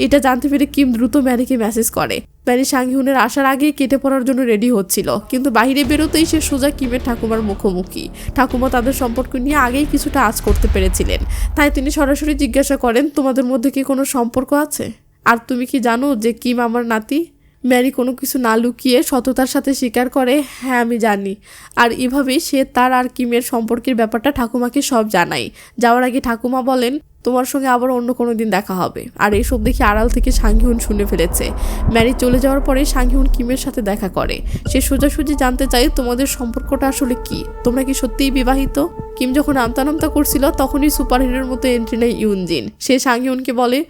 A: এটা জানতে পেরে কিম দ্রুত ম্যারিকে মেসেজ করে। ম্যারি সাংহিউনের আসার আগেই কেটে পড়ার জন্য রেডি হচ্ছিল, কিন্তু বাইরে বেরোতেই সে সোজা কিমের ঠাকুমার মুখোমুখি। ঠাকুমা তাদের সম্পর্ক নিয়ে আগেই কিছুটা আঁচ করতে পেরেছিলেন, তাই তিনি সরাসরি জিজ্ঞাসা করেন তোমাদের মধ্যে কি কোনো সম্পর্ক আছে, আর তুমি কি জানো যে কিম আমার নাতি? ম্যারি কোনো কিছু না লুকিয়ে সততার সাথে স্বীকার করে হ্যাঁ আমি জানি, আর এভাবেই সে তার আর কিমের সম্পর্কের ব্যাপারটা ঠাকুমাকে সব জানায়। যাওয়ার আগে ঠাকুমা বলেন তোমার সঙ্গে আবার অন্য কোনো দিন দেখা হবে, আর এইসব দেখে আড়াল থেকে সাংহিউন শুনে ফেলেছে। ম্যারি চলে যাওয়ার পরে সাংহিউন কিমের সাথে দেখা করে। সে সোজাসুজি জানতে চায় তোমাদের সম্পর্কটা আসলে কি, তোমরা কি সত্যিই বিবাহিত? কিম যখন আমতা করছিল তখনই সুপার হিরোর মতো এন্ট্রি নেয় ইউনজিন। সে সাংহিউনকে বলে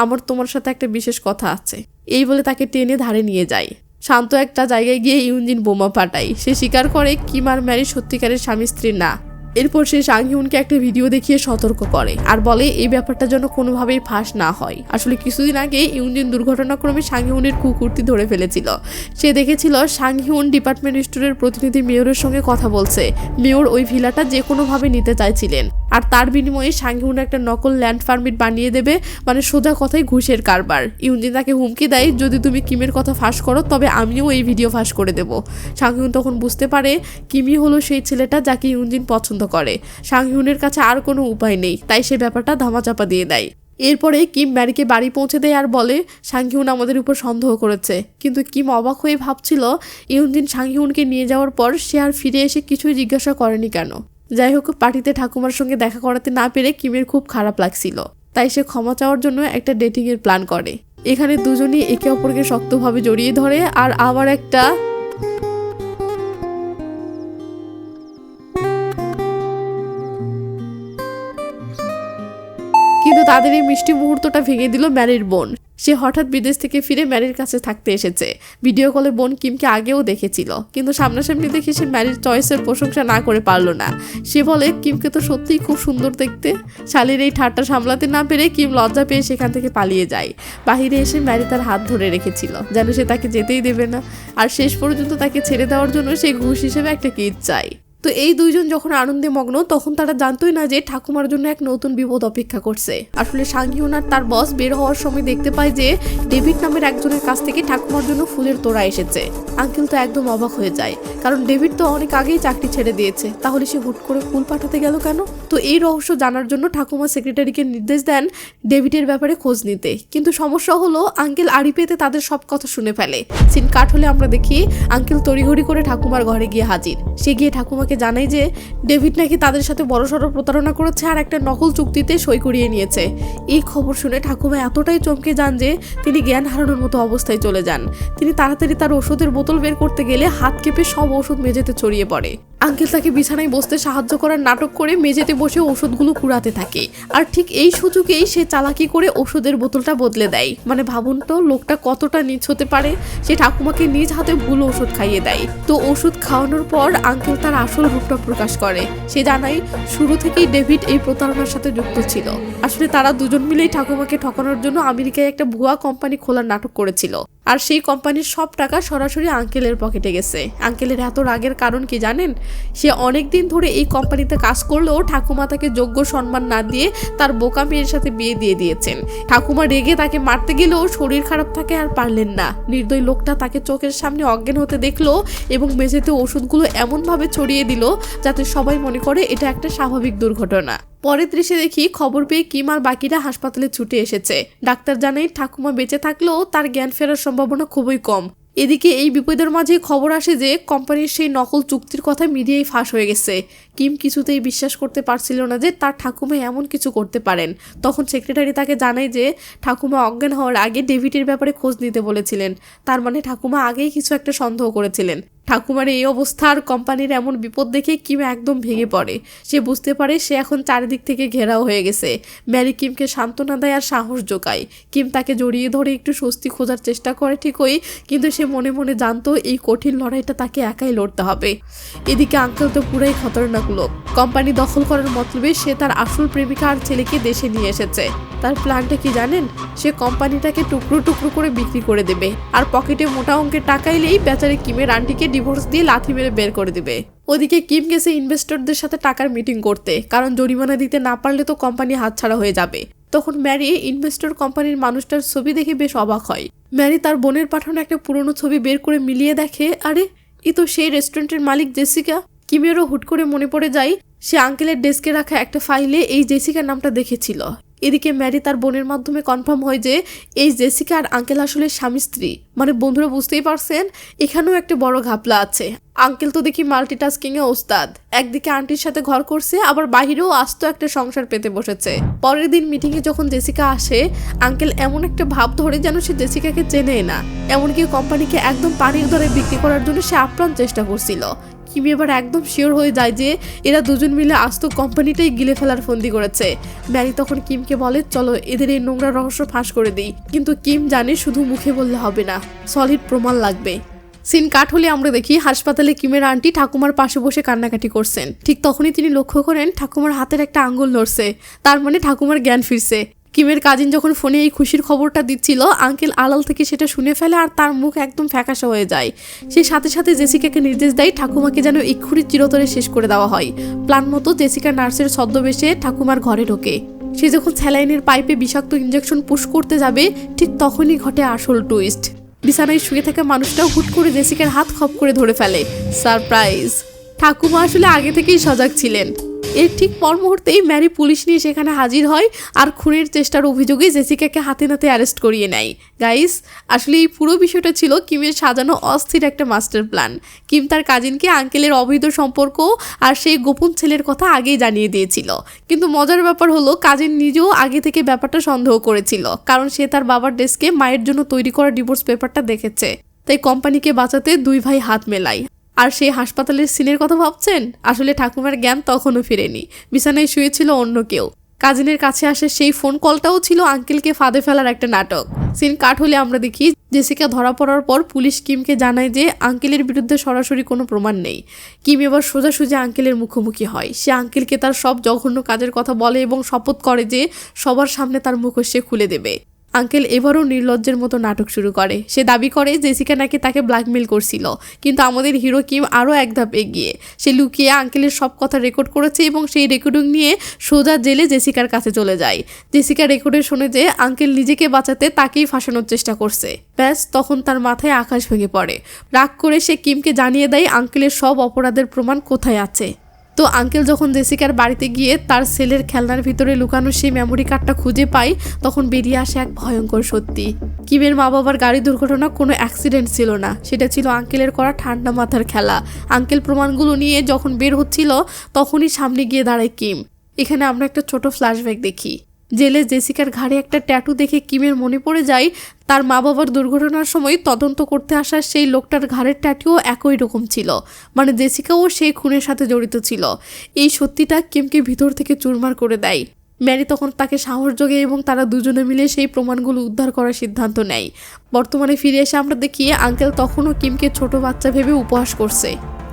A: আমার তোমার সাথে একটা বিশেষ কথা আছে, এই বলে তাকে টেনে ধারে নিয়ে যায়। শান্ত একটা জায়গায় গিয়ে ইউনজিন বোমা ফাটায়। সে স্বীকার করে কিম আর ম্যারি সত্যিকারের স্বামী স্ত্রী না। এরপর সে সাংহিউনকে একটা ভিডিও দেখিয়ে সতর্ক করে আর বলে এই ব্যাপারটা যেন কোনোভাবেই ফাঁস না হয়। আসলে কিছুদিন আগে ইউনজিন দুর্ঘটনাক্রমে সাংহিউনের কুকুরটি ধরে ফেলেছিল। সে দেখেছিল সাংহিউন ডিপার্টমেন্ট স্টোরের প্রতিনিধি মেয়রের সঙ্গে কথা বলছে। মেয়র ওই ভিলাটা যে কোনোভাবে নিতে চাইছিলেন, আর তার বিনিময়ে সাংহিউন একটা নকল ল্যান্ড পারমিট বানিয়ে দেবে, মানে সোজা কথায় ঘুষের কারবার। ইউনজিন তাকে হুমকি দেয় যদি তুমি কিমের কথা ফাঁস করো তবে আমিও এই ভিডিও ফাঁস করে দেব। সাংহিউন তখন বুঝতে পারে কিমই হলো সেই ছেলেটা যাকে ইউনজিন পছন্দ করে। সাংহিউনের কাছে আর কোনো উপায় নেই, তাই সে ব্যাপারটা ধামাচাপা দিয়ে দেয়। এরপরে কিম ম্যারিকে বাড়ি পৌঁছে দেয় আর বলে সাংহিউন আমাদের উপর সন্দেহ করেছে, কিন্তু কিম অবাক হয়ে ভাবছিল ইউনজিন সাংহিউনকে নিয়ে যাওয়ার পর সে আর ফিরে এসে কিছুই জিজ্ঞাসা করেনি কেন। যাই হোক, পার্টিতে ঠাকুমার সঙ্গে দেখা করাতে না পেরে কিমের খুব খারাপ লাগছিল, তাই সে ক্ষমা চাওয়ার জন্য একটা ডেটিংয়ের প্ল্যান করে। এখানে দুজনই একে অপরকে শক্তভাবে জড়িয়ে ধরে আর আবার একটা কিন্তু তাদের এই মিষ্টি মুহূর্তটা ভেঙে দিল ম্যারির বোন। সে হঠাৎ বিদেশ থেকে ফিরে ম্যারির কাছে থাকতে এসেছে। ভিডিও কলে বোন কিমকে আগেও দেখেছিল, কিন্তু সামনাসামনি দেখে সে ম্যারির চয়েসের প্রশংসা না করে পারলো না। সে বলে কিমকে তো সত্যিই খুব সুন্দর দেখতে। শালির এই ঠাট্টা সামলাতে না পেরে কিম লজ্জা পেয়ে সেখান থেকে পালিয়ে যায়। বাহিরে এসে ম্যারি তার হাত ধরে রেখেছিল, যেন সে তাকে যেতেই দেবে না, আর শেষ পর্যন্ত তাকে ছেড়ে দেওয়ার জন্য সে ঘুষ হিসেবে একটা কিট চায়। তো এই দুইজন যখন আনন্দে মগ্ন তখন তারা জানতোই না যে ঠাকুমার জন্য এক নতুন বিপদ অপেক্ষা করছে। আসলে সাংহিউন আর তার বস বের হওয়ার সময় দেখতে পায় যে ডেভিড নামের একজনের কাছ থেকে ঠাকুমার জন্য ফুলের তোড়া এসেছে। আঙ্কেল তো একদম অবাক হয়ে যায়, কারণ ডেভিড তো অনেক আগেই চাকরি ছেড়ে দিয়েছে, তাহলে সে হুট করে ফুল পাঠাতে গেল কেন? তো এই রহস্য জানার জন্য ঠাকুমা সেক্রেটারিকে নির্দেশ দেন ডেভিডের ব্যাপারে খোঁজ নিতে। কিন্তু সমস্যা হলো আঙ্কেল আড়ি পেতে তাদের সব কথা শুনে ফেলে। সিন কাট হলে আমরা দেখি আঙ্কেল তড়িঘড়ি করে ঠাকুমার ঘরে গিয়ে হাজির। সে গিয়ে ঠাকুমাকে জানায় যে ডেভিড নাকি তাদের সাথে বড়সড় প্রতারণা করেছে আর একটা নকল চুক্তিতে সই করিয়ে নিয়েছে। এই খবর শুনে ঠাকুমা এতটাই চমকে যান যে তিনি জ্ঞান হারানোর মতো অবস্থায় চলে যান। তিনি তাড়াতাড়ি তার ওষুধের বোতল বের করতে গেলে হাত কেঁপে সব ওষুধ মেঝেতে ছড়িয়ে পড়ে। আঙ্কেল তাকে বিছানায় বসতে সাহায্য করার নাটক করে মেঝেতে বসে ওষুধগুলো কুড়াতে থাকে। আর ঠিক এই সুযোগেই সে চালাকি করে ওষুধের বোতলটা বদলে দেয়। মানে ভাবুন তো লোকটা কতটা নীচ হতে পারে। সে ঠাকুমাকে নিজ হাতে ভুল ওষুধ খাইয়ে দেয়। তো ওষুধ খাওয়ানোর পর আঙ্কেল তার আসল রূপটা প্রকাশ করে। সে জানায় শুরু থেকেই ডেভিড এই প্রতারণার সাথে যুক্ত ছিল। আসলে তারা দুজন মিলেই ঠাকুমাকে ঠকানোর জন্য আমেরিকায় একটা ভুয়া কোম্পানি খোলার নাটক করেছিল। আর সেই কোম্পানির সব টাকা সরাসরি আঙ্কেলের পকেটে গেছে। আঙ্কেলের এত রাগের কারণ কি জানেন? সে অনেক দিন ধরে এই কোম্পানিতে কাজ করলেও ঠাকুমা তাকে যোগ্য সম্মান না দিয়ে তার বোকা মেয়ের সাথে বিয়ে দিয়ে দিয়েছেন। ঠাকুমা রেগে তাকে মারতে গেলেও শরীর খারাপ থাকে আর পারলেন না। নির্দয় লোকটা তাকে চোখের সামনে অজ্ঞান হতে দেখলো এবং মেঝেতে ওষুধগুলো এমনভাবে ছড়িয়ে দিল যাতে সবাই মনে করে এটা একটা স্বাভাবিক দুর্ঘটনা। পরের দৃশ্যে দেখি খবর পেয়ে কিম আর বাকিরা হাসপাতালে ছুটে এসেছে। ডাক্তার জানায় ঠাকুমা বেঁচে থাকলেও তার জ্ঞান ফেরার সম্ভাবনা খুবই কম। এদিকে এই বিপদের মাঝে খবর আসে যে কোম্পানির সেই নকল চুক্তির কথা মিডিয়ায় ফাঁস হয়ে গেছে। কিম কিছুতেই বিশ্বাস করতে পারছিল না যে তার ঠাকুমা এমন কিছু করতে পারেন। তখন সেক্রেটারি তাকে জানায় যে ঠাকুমা অজ্ঞান হওয়ার আগে ডেভিডের ব্যাপারে খোঁজ নিতে বলেছিলেন। তার মানে ঠাকুমা আগেই কিছু একটা সন্দেহ করেছিলেন। ঠাকুমার এই অবস্থার কোম্পানির এমন বিপদ দেখে কিম একদম ভেঙে পড়ে। সে বুঝতে পারে সে এখন চারিদিক থেকে ঘেরাও হয়ে গেছে। ম্যারি কিমকে সান্ত্বনা দেয় আর সাহস যোগায়। কিম তাকে জড়িয়ে ধরে একটু স্বস্তি খোঁজার চেষ্টা করে ঠিকই, কিন্তু সে মনে মনে জানতো এই কঠিন লড়াইটা তাকে একাই লড়তে হবে। এদিকে আঙ্কেল তো পুরাই খতরনাক লোক। কোম্পানি দখল করার মতলবে সে তার আসল প্রেমিকা আর ছেলেকে দেশে নিয়ে এসেছে। তার প্ল্যানটা কি জানেন? সে কোম্পানিটাকে টুকরো টুকরো করে বিক্রি করে দেবে আর পকেটে মোটা অঙ্কের টাকা এলেই বেচারে কিমের আন্টিকে ডিভোর্স দিয়ে লাথি মেরে বের করে দেবে। ওদিকে কিম গেছে ইনভেস্টরদের সাথে টাকার মিটিং করতে, কারণ জরিমানা দিতে না পারলে তো কোম্পানি হাতছাড়া হয়ে যাবে। তখন ম্যারি ইনভেস্টর কোম্পানির মানুষটার ছবি দেখে বেশ অবাক হয়। ম্যারি তার বোনের পাঠানো একটা পুরনো ছবি বের করে মিলিয়ে দেখে, আরে এ তো সেই রেস্টুরেন্টের মালিক জেসিকা। কিমেরও হুট করে মনে পড়ে যায় সে আঙ্কেলের ডেস্কে রাখা একটা ফাইলে এই জেসিকার নামটা দেখেছিল। এদিকে ম্যারি তার বোনের মাধ্যমে কনফার্ম হয় যে এই জেসিকা আর আঙ্কেল আসলে স্বামী স্ত্রী। মানে বন্ধুরা বুঝতেই পারছেন এখানেও একটা বড় ঘাপলা আছে। আঙ্কেল তো দেখি মাল্টিটাস্কিং এ ওস্তাদ। একদিকে আন্টির সাথে ঘর করছে, আবার বাহিরেও আস্ত একটা সংসার পেতে বসেছে। পরের দিন মিটিং এ যখন জেসিকা আসে, আঙ্কেল এমন একটা ভাব ধরে যেন সে জেসিকাকে চেনেই না। এমনকি কোম্পানিকে একদম পানির দরে বিক্রি করার জন্য সে আপ্রাণ চেষ্টা করছিল। কিম এবার একদম শিওর হয়ে যায় যে এরা দুজন মিলে আস্ত কোম্পানিটাই গিলে ফেলার ফন্দি করেছে। ম্যারি তখন কিমকে বলে চলো এদের এই নোংরা রহস্য ফাঁস করে দিই। কিন্তু কিম জানে শুধু মুখে বললে হবে না, সলিড প্রমাণ লাগবে। সিন কাট হলে আমরা দেখি হাসপাতালে কিমের আন্টি ঠাকুমার পাশে বসে কান্নাকাটি করছেন। ঠিক তখনই তিনি লক্ষ্য করেন ঠাকুমার হাতের একটা আঙ্গুল নড়ছে। তার মানে ঠাকুমার জ্ঞান ফিরছে। কিমের কাজিন যখন ফোনে এই খুশির খবরটা দিচ্ছিল, আঙ্কেল আড়াল থেকে সেটা শুনে ফেলে আর তার মুখ একদম ফ্যাকাশে হয়ে যায়। সে সাথে সাথে জেসিকাকে নির্দেশ দেয় ঠাকুমাকে যেন এক্ষুনি চিরতরে শেষ করে দেওয়া হয়। প্ল্যান মতো জেসিকা নার্সের ছদ্মবেশে ঠাকুমার ঘরে ঢোকে। সে যখন স্যালাইনের পাইপে বিষাক্ত ইঞ্জেকশন পুশ করতে যাবে, ঠিক তখনই ঘটে আসল টুইস্ট। বিছানায় শুয়ে থাকা মানুষটা হুট করে জেসিকার হাত খপ করে ধরে ফেলে। সারপ্রাইজ! ঠাকুমা আসলে আগে থেকেই সজাগ ছিলেন। এর ঠিক পর মুহূর্তেই ম্যারি পুলিশ নিয়ে সেখানে হাজির হয় আর খুনের চেষ্টার অভিযোগে জেসিকাকে হাতে নাতে অ্যারেস্ট করিয়ে নেয়। গাইস, আসলে এই পুরো বিষয়টা ছিল কিমের সাজানো অস্থির একটা মাস্টার প্ল্যান। কিম তার কাজিনকে আঙ্কেলের অবৈধ সম্পর্ক আর সেই গোপন ছেলের কথা আগেই জানিয়ে দিয়েছিল। কিন্তু মজার ব্যাপার হলো কাজিন নিজেও আগে থেকে ব্যাপারটা সন্দেহ করেছিল, কারণ সে তার বাবার ডেস্কে মায়ের জন্য তৈরি করা ডিভোর্স পেপারটা দেখেছে। তাই কোম্পানিকে বাঁচাতে দুই ভাই হাত মেলায়। আর সেই হাসপাতালের সিনের কথা ভাবছেন? আসলে ঠাকুমার জ্ঞান তখনও ফিরেনি, বিছানায় শুয়েছিল অন্য কেউ। কাজিনের কাছে আসে সেই ফোন কলটাও ছিল আঙ্কেলকে ফাঁদে ফেলার একটা নাটক। সিন কাট হলে আমরা দেখি জেসিকা ধরা পড়ার পর পুলিশ কিমকে জানায় যে আঙ্কেলের বিরুদ্ধে সরাসরি কোনো প্রমাণ নেই। কিম এবার সোজাসুজি আঙ্কেলের মুখোমুখি হয়। সে আঙ্কেলকে তার সব জঘন্য কাজের কথা বলে এবং শপথ করে যে সবার সামনে তার মুখোশ সে খুলে দেবে। আঙ্কেল এবারও নির্লজ্জের মতো নাটক শুরু করে। সে দাবি করে জেসিকা নাকি তাকে ব্ল্যাকমেল করছিল, কিন্তু আমাদের হিরো কিম আরও এক ধাপ এগিয়ে। সে লুকিয়ে আঙ্কেলের সব কথা রেকর্ড করেছে এবং সেই রেকর্ডিং নিয়ে সোজা জেলে জেসিকার কাছে চলে যায়। জেসিকা রেকর্ডে শুনে যে আঙ্কেল নিজেকে বাঁচাতে তাকেই ফাঁসানোর চেষ্টা করছে। ব্যাস তখন তার মাথায় আকাশ ভেঙে পড়ে। রাগ করে সে কিমকে জানিয়ে দেয় আঙ্কেলের সব অপরাধের প্রমাণ কোথায় আছে। তো আঙ্কেল যখন জেসিকার বাড়িতে গিয়ে তার সেলের খেলনার ভিতরে লুকানো সেই মেমোরি কার্ডটা খুঁজে পায়, তখন বেরিয়ে আসে এক ভয়ঙ্কর সত্যি। কিমের মা বাবার গাড়ি দুর্ঘটনা কোনো অ্যাক্সিডেন্ট ছিল না, সেটা ছিল আঙ্কেলের করা ঠান্ডা মাথার খেলা। আঙ্কেল প্রমাণগুলো নিয়ে যখন বের হচ্ছিল তখনই সামনে গিয়ে দাঁড়ায় কিম। এখানে আমরা একটা ছোট ফ্ল্যাশব্যাক দেখি। জেলে জেসিকার ঘাড়ে একটা ট্যাটু দেখে কিমের মনে পড়ে যায় তার মা বাবার দুর্ঘটনার সময় তদন্ত করতে আসা সেই লোকটার ঘাড়ের ট্যাটুও একই রকম ছিল, মানে জেসিকাও সেই খুনের সাথে জড়িত ছিল। এই সত্যিটা কিমকে ভিতর থেকে চুরমার করে দেয়। ম্যারি তখন তাকে সাহস যোগায় এবং তারা দুজনে মিলে সেই প্রমাণগুলো উদ্ধার করার সিদ্ধান্ত নেয়। বর্তমানে ফিরে এসে আমরা দেখি আঙ্কেল তখনও কিমকে ছোট বাচ্চা ভেবে উপহাস করছে।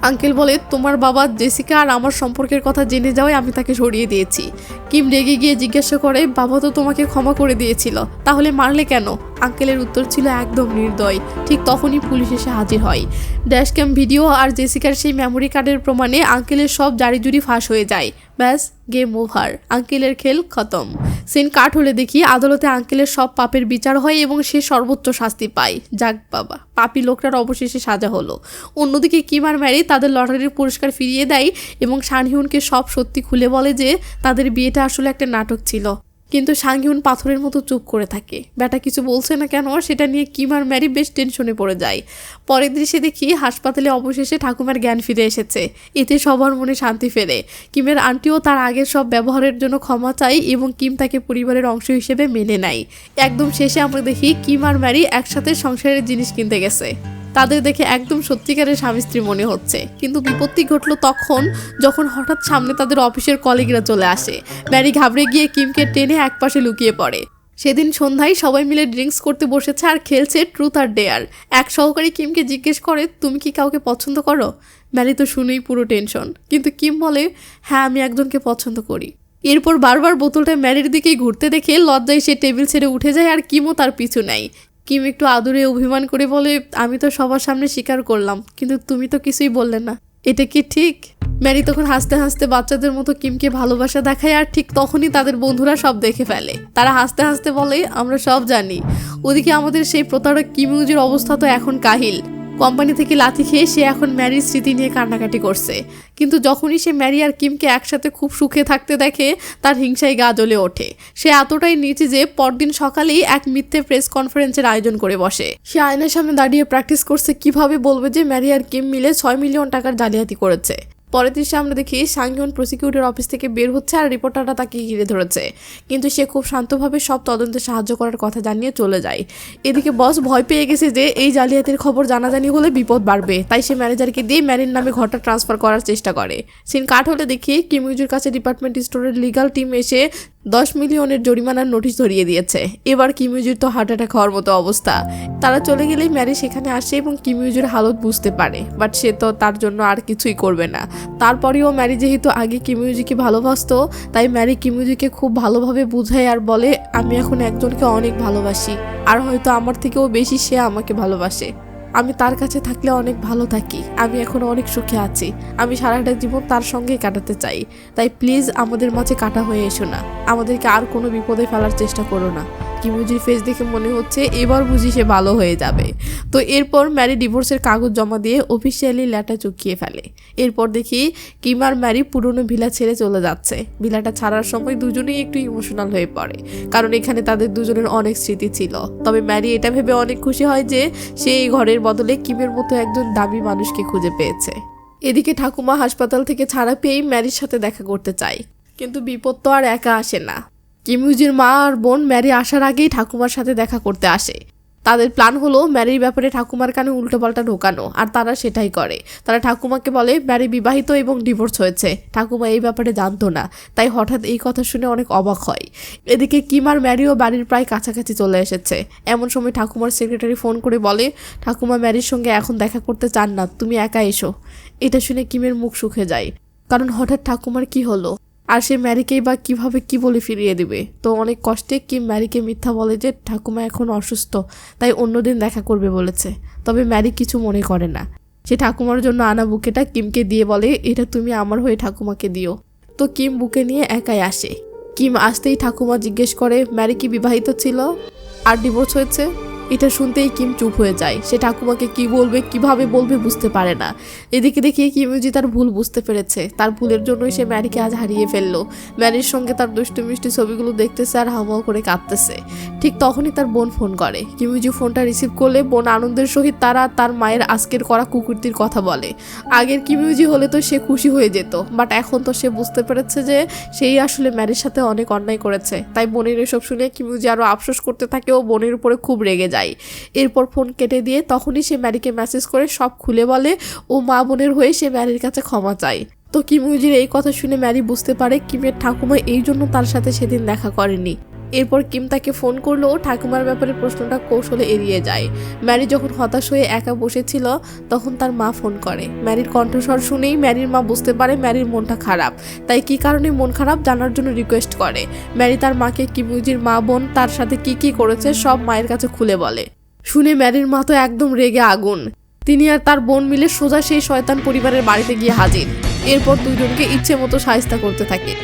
A: আঙ্কেল বলে, তোমার বাবা জেসিকা আর আমার সম্পর্কের কথা জেনে যাওয়ায় আমি তাকে সরিয়ে দিয়েছি। কিম রেগে গিয়ে জিজ্ঞাসা করে, বাবা তো তোমাকে ক্ষমা করে দিয়েছিল, তাহলে মারলে কেন? আঙ্কেলের উত্তর ছিল একদম নির্দয়। ঠিক তখনই পুলিশ এসে হাজির হয়। ড্যাশক্যাম ভিডিও আর জেসিকার সেই মেমোরি কার্ডের প্রমাণে আঙ্কেলের সব জারিজুরি ফাঁস হয়ে যায়। ব্যাস গেম ওভার, আঙ্কেলের খেল খতম। সিন কাট হলে দেখি আদালতে আঙ্কেলের সব পাপের বিচার হয় এবং সে সর্বোচ্চ শাস্তি পায়। যাক বাবা, পাপী লোকটার অবশেষে সাজা হলো। অন্যদিকে কিম আর ম্যারি তাদের লটারির পুরস্কার ফিরিয়ে দেয় এবং শানহিউনকে সব সত্যি খুলে বলে যে তাদের বিয়েটা আসলে একটা নাটক ছিল। কিন্তু শানহিউন পাথরের মতো চুপ করে থাকে। ব্যাটা কিছু বলছে না কেন সেটা নিয়ে কিম আর ম্যারি বেশ টেনশনে পড়ে যায়। পরের দৃশ্যে দেখি হাসপাতালে অবশেষে ঠাকুমার জ্ঞান ফিরে এসেছে। এতে সবার মনে শান্তি ফেরে। কিমের আন্টিও তার আগের সব ব্যবহারের জন্য ক্ষমা চায় এবং কিম তাকে পরিবারের অংশ হিসেবে মেনে নেয়। একদম শেষে আমরা দেখি কিম আর ম্যারি একসাথে সংসারের জিনিস কিনতে গেছে। তাদের দেখে একদম সত্যিকারের স্বামী স্ত্রী মনে হচ্ছে। কিন্তু বিপত্তি ঘটলো তখন যখন হঠাৎ সামনে তাদের অফিসের কলিগরা চলে আসে। ম্যারি ঘাবড়ে গিয়ে কিমকে টেনে একপাশে লুকিয়ে পড়ে। সেদিন সন্ধ্যায় সবাই মিলে ড্রিঙ্কস করতে বসেছে আর খেলছে ট্রুথ আর ডেয়ার। এক সহকারী কিমকে জিজ্ঞেস করে, তুমি কি কাউকে পছন্দ করো? ম্যারি তো শুনেই পুরো টেনশন, কিন্তু কিম বলে, হ্যাঁ আমি একজনকে পছন্দ করি। এরপর বারবার বোতলটা ম্যারির দিকেই ঘুরতে দেখে লজ্জায় সে টেবিল ছেড়ে উঠে যায় আর কিমও তার পিছু নেয়। কিম একটু আদুরে অভিমান করে বলে, আমি তো সবার সামনে স্বীকার করলাম, কিন্তু তুমি তো কিছুই বললে না, এটা কি ঠিক? ম্যারি তখন হাসতে হাসতে বাচ্চাদের মতো কিমকে ভালোবাসা দেখায় আর ঠিক তখনই তাদের বন্ধুরা সব দেখে ফেলে। তারা হাসতে হাসতে বলে, আমরা সব জানি। ওদিকে আমাদের সেই প্রতারক কিমিউজির অবস্থা তো এখন কাহিল। কোম্পানি থেকে লাথি খেয়ে সে এখন ম্যারির স্মৃতি নিয়ে কান্নাকাটি করছে। কিন্তু যখনই সে ম্যারি আর কিমকে একসাথে খুব সুখে থাকতে দেখে তার হিংসায় গা জ্বলে ওঠে। সে এতটাই নিচে যে পরদিন সকালেই এক মিথ্যে প্রেস কনফারেন্সের আয়োজন করে বসে। সে আয়নার সামনে দাঁড়িয়ে প্র্যাকটিস করছে কিভাবে বলবে যে ম্যারি আর কিম মিলে 6 মিলিয়ন টাকার জালিয়াতি করেছে। পরের দৃশ্যে আমরা দেখি শাংহিউন প্রসিকিউটর অফিস থেকে বের হচ্ছে আর রিপোর্টাররা তাকে ঘিরে ধরেছে, কিন্তু সে খুব শান্তভাবে সব তদন্তে সাহায্য করার কথা জানিয়ে চলে যায়। এদিকে বস ভয় পেয়ে গেছে যে এই জালিয়াতির খবর জানাজানি হলে বিপদ বাড়বে, তাই সে ম্যানেজারকে দিয়ে ম্যারির নামে ঘরটা ট্রান্সফার করার চেষ্টা করে। সিন কাট হলে দেখি কিমিউজির কাছে ডিপার্টমেন্ট স্টোরের লিগাল টিম এসে 10 মিলিয়নের জরিমানার নোটিশ ধরিয়ে দিয়েছে। এবার কিমিউজির তো হার্ট অ্যাটাক হওয়ার মতো অবস্থা। তারা চলে গেলেই ম্যারি সেখানে আসে এবং কিমিউজির হালত বুঝতে পারে, বাট সে তো তার জন্য আর কিছুই করবে না। তারপরেও ম্যারি যেহেতু আগে কিমিউজিকে ভালোবাসতো, তাই ম্যারি কিমিউজিকে খুব ভালোভাবে বুঝায় আর বলে, আমি এখন একজনকে অনেক ভালোবাসি আর হয়তো আমার থেকেও বেশি সে আমাকে ভালোবাসে। আমি তার কাছে থাকলে অনেক ভালো থাকি, আমি এখন অনেক সুখে আছি, আমি সারাটা জীবন তার সঙ্গে কাটাতে চাই, তাই প্লিজ আমাদের মাঝে কাটা হয়ে এসো না, আমাদেরকে আর কোনো বিপদে ফেলার চেষ্টা করো না। কিমিউজির ফেস দেখে মনে হচ্ছে এবার বুঝি সে ভালো হয়ে যাবে। তো এরপর ম্যারি ডিভোর্সের কাগজ জমা দিয়ে অফিসিয়ালি লেটার চুকিয়ে ফেলে। এরপর দেখি কিম আর ম্যারি পুরনো ভিলা ছেড়ে চলে যাচ্ছে। ভিলাটা ছাড়ার সময় দুজনেই একটু ইমোশনাল হয়ে পড়ে, কারণ এখানে তাদের দুজনের অনেক স্মৃতি ছিল। তবে ম্যারি এটা ভেবে অনেক খুশি হয় যে সে এই ঘরের বদলে কিমের মতো একজন দামি মানুষকে খুঁজে পেয়েছে। এদিকে ঠাকুমা হাসপাতাল থেকে ছাড়া পেয়েই ম্যারির সাথে দেখা করতে চায়, কিন্তু বিপদ তো আর একা আসে না। কিমিউজির মা আর বোন ম্যারি আসার আগেই ঠাকুমার সাথে দেখা করতে আসে। তাদের প্ল্যান হলো ম্যারির ব্যাপারে ঠাকুমার কানে উল্টোপাল্টা ঢোকানো, আর তারা সেটাই করে। তারা ঠাকুমাকে বলে ম্যারি বিবাহিত এবং ডিভোর্স হয়েছে। ঠাকুমা এই ব্যাপারে জানতো না, তাই হঠাৎ এই কথা শুনে অনেক অবাক হয়। এদিকে কিম আর ম্যারিও বাড়ির প্রায় কাছাকাছি চলে এসেছে। এমন সময় ঠাকুমার সেক্রেটারি ফোন করে বলে, ঠাকুমা ম্যারির সঙ্গে এখন দেখা করতে চান না, তুমি একা এসো। এটা শুনে কিমের মুখ শুকিয়ে যায়, কারণ হঠাৎ ঠাকুমার কি হলো? আর সে ম্যারিকেই বা কিভাবে কি বলে ফিরিয়ে দিবে। তো অনেক কষ্টে কিম ম্যারিকে মিথ্যা বলে যে ঠাকুমা এখন অসুস্থ, তাই অন্যদিন দেখা করবে বলেছে। তবে ম্যারি কিছু মনে করে না। সে ঠাকুমার জন্য আনা বুকেটা কিমকে দিয়ে বলে, এটা তুমি আমার হয়ে ঠাকুমাকে দিও। তো কিম বুকে নিয়ে একাই আসে। কিম আসতেই ঠাকুমা জিজ্ঞেস করে ম্যারি কি বিবাহিত ছিল আর ডিভোর্স হয়েছে। এটা শুনতেই কিম চুপ হয়ে যায়। সে ঠাকুমাকে কি বলবে কিভাবে বলবে বুঝতে পারে না। এদিকে দেখিয়ে কিমুজি তার ভুল বুঝতে পেরেছে। তার ভুলের জন্যই সে ম্যারিকে আজ হারিয়ে ফেললো। ম্যারির সঙ্গে তার দুষ্টু মিষ্টি ছবিগুলো দেখতেছে আর হাওমাও করে কাঁদতেছে। ঠিক তখনই তার বোন ফোন করে। কিমুজি ফোনটা রিসিভ করলে বোন আনন্দের সহিত তার মায়ের আজকের করা কুকুরটির কথা বলে। আগের কিমুজি হলে তো সে খুশি হয়ে যেত, বাট এখন তো সে বুঝতে পেরেছে যে সেই আসলে ম্যারির সাথে অনেক অন্যায় করেছে। তাই বোনের এসব শুনে কিমুজি আরো আফসোস করতে থাকে ও বোনের উপরে খুব রেগে যায়। এরপর ফোন কেটে দিয়ে তখনই সে ম্যারিকে মেসেজ করে সব খুলে বলে ও মা বোনের হয়ে সে ম্যারির কাছে ক্ষমা চায়। তো কিমুজির এই কথা শুনে ম্যারি বুঝতে পারে কিমের ঠাকুমা এই জন্য তার সাথে সেদিন দেখা করেনি। এরপর কিম তাকে ফোন করলো, ঠাকুমার ব্যাপারে প্রশ্নটা কৌশলে এড়িয়ে যায়। ম্যারি যখন হতাশ হয়ে একা বসেছিল তখন তার মা ফোন করে। ম্যারির কণ্ঠস্বর শুনেই ম্যারির মা বুঝতে পারে ম্যারির মনটা খারাপ, তাই কি কারণে মন খারাপ জানার জন্য রিকোয়েস্ট করে। ম্যারি তার মাকে কিমুজির মা বোন তার সাথে কি করেছে সব মায়ের কাছে খুলে বলে। শুনে ম্যারির মা তো একদম রেগে আগুন। তিনি আর তার বোন মিলে সোজা সেই শয়তান পরিবারের বাড়িতে গিয়ে হাজির। এরপর দুইজনকে ইচ্ছে মতো শায়েস্তা করতে থাকে।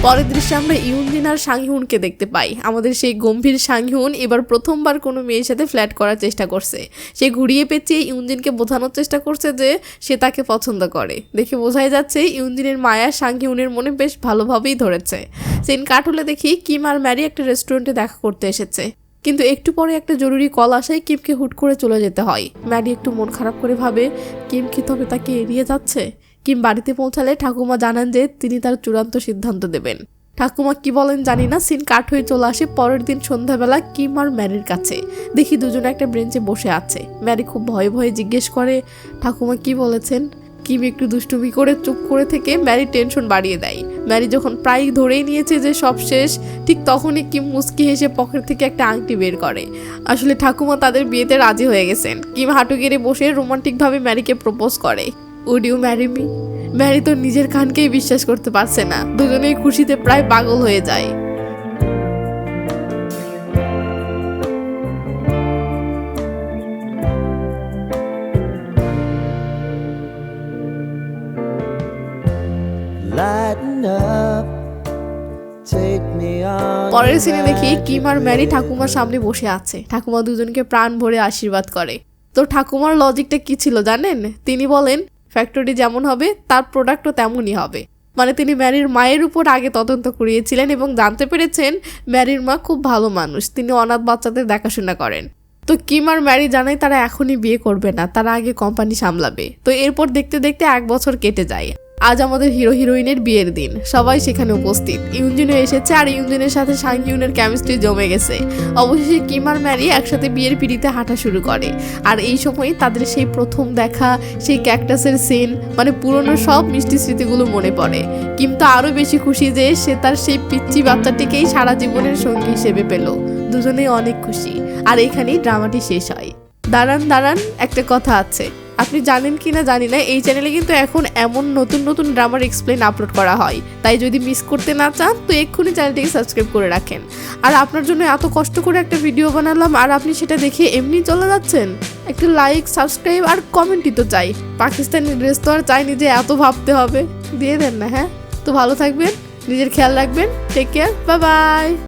A: পরের দৃশ্যে আমরা ইউনজিন আর সাংহিউনকে দেখতে পাই। আমাদের সেই গম্ভীর সাংহিউন এবার প্রথমবার কোনো মেয়ের সাথে ফ্ল্যাট করার চেষ্টা করছে। সে ঘুরিয়ে পেঁচিয়ে ইউনজিনকে বোঝানোর চেষ্টা করছে যে সে তাকে পছন্দ করে। দেখে বোঝাই যাচ্ছে ইউনজিনের মায়া সাংহিউনের মনে বেশ ভালোভাবেই ধরেছে। সিন কাট হলে দেখি কিম আর ম্যারি একটা রেস্টুরেন্টে দেখা করতে এসেছে, কিন্তু একটু পরে একটা জরুরি কল আসায় কিমকে হুট করে চলে যেতে হয়। ম্যারি একটু মন খারাপ করে ভাবে কিম কি তবে তাকে এড়িয়ে যাচ্ছে। কিম বাড়িতে পৌঁছালে ঠাকুমা জানান যে তিনি তার চূড়ান্ত সিদ্ধান্ত দেবেন। ঠাকুমা কি বলেন জানি না, সিন কাট হয়ে চলে আসে পরের দিন সন্ধ্যাবেলা কিম আর ম্যারির কাছে। দেখি দুজনে একটা বেঞ্চে বসে আছে। ম্যারি খুব ভয়ে ভয়ে জিজ্ঞেস করে ঠাকুমা কি বলেছেন। কিম একটু দুষ্টুমি করে চুপ করে থেকে ম্যারি টেনশন বাড়িয়ে দেয়। ম্যারি যখন প্রায় ধরেই নিয়েছে যে সব শেষ, ঠিক তখনই কিম মুচকি হেসে পকেট থেকে একটা আংটি বের করে। আসলে ঠাকুমা তাদের বিয়েতে রাজি হয়ে গেছেন। কিম হাঁটু গেড়ে বসে রোমান্টিকভাবে ম্যারিকে প্রপোজ করে, would you marry me. Mary তো নিজের কানকেই বিশ্বাস করতে পারছে না। দুজনেই খুশিতে প্রায় পাগল হয়ে যায়। পরের সিনে দেখি কিম আর ম্যারি ঠাকুমার সামনে বসে আছে। ঠাকুমা দুজনকে প্রাণ ভরে আশীর্বাদ করে। তো ঠাকুমার লজিকটা কি ছিল জানেন? তিনি বলেন ফ্যাক্টরি যেমন হবে তার প্রোডাক্টও তেমনই হবে। মানে তিনি ম্যারির মায়ের উপর আগে তদন্ত করিয়েছিলেন এবং জানতে পেরেছেন ম্যারির মা খুব ভালো মানুষ, তিনি অনাথ বাচ্চাদের দেখাশোনা করেন। তো কিম আর ম্যারি জানায় তারা এখনই বিয়ে করবে না, তারা আগে কোম্পানি সামলাবে। তো এরপর দেখতে দেখতে 1 বছর কেটে যায়। আজ আমাদের হিরো হিরোইনের বিয়ের দিন, সবাই সেখানে উপস্থিত। ইউনজিনও এসেছে আর ইউনজিনের সাথে সাংহিউনের কেমিস্ট্রি জমে গেছে। অবশেষে কিম আর ম্যারি একসাথে বিয়ের পিঁড়িতে হাঁটা শুরু করে। আর এই সময় তাদের সেই প্রথম দেখা, সেই ক্যাকটাসের সিন, মানে পুরনো সব মিষ্টি স্মৃতিগুলো মনে পড়ে। কিম তো আরো বেশি খুশি যে সে তার সেই পিচ্চি বাচ্চাটিকেই সারা জীবনের সঙ্গী হিসেবে পেল। দুজনেই অনেক খুশি। আর এখানেই ড্রামাটি শেষ হয়। দাঁড়ান, একটা কথা আছে। আপনি জানেন কি না জানি না, এই চ্যানেলে কিন্তু এখন এমন নতুন নতুন ড্রামার এক্সপ্লেন আপলোড করা হয়। তাই যদি মিস করতে না চান তো এক্ষুনি চ্যানেলটিকে সাবস্ক্রাইব করে রাখেন। আর আপনার জন্য এত কষ্ট করে একটা ভিডিও বানালাম আর আপনি সেটা দেখে এমনি চলে যাচ্ছেন। একটা লাইক, সাবস্ক্রাইব আর কমেন্টই তো চাই। পাকিস্তানি ড্রেস তো আর চাইনি যে এত ভাবতে হবে। দিয়ে দেন না, হ্যাঁ? তো ভালো থাকবেন, নিজের খেয়াল রাখবেন। Take care, bye by.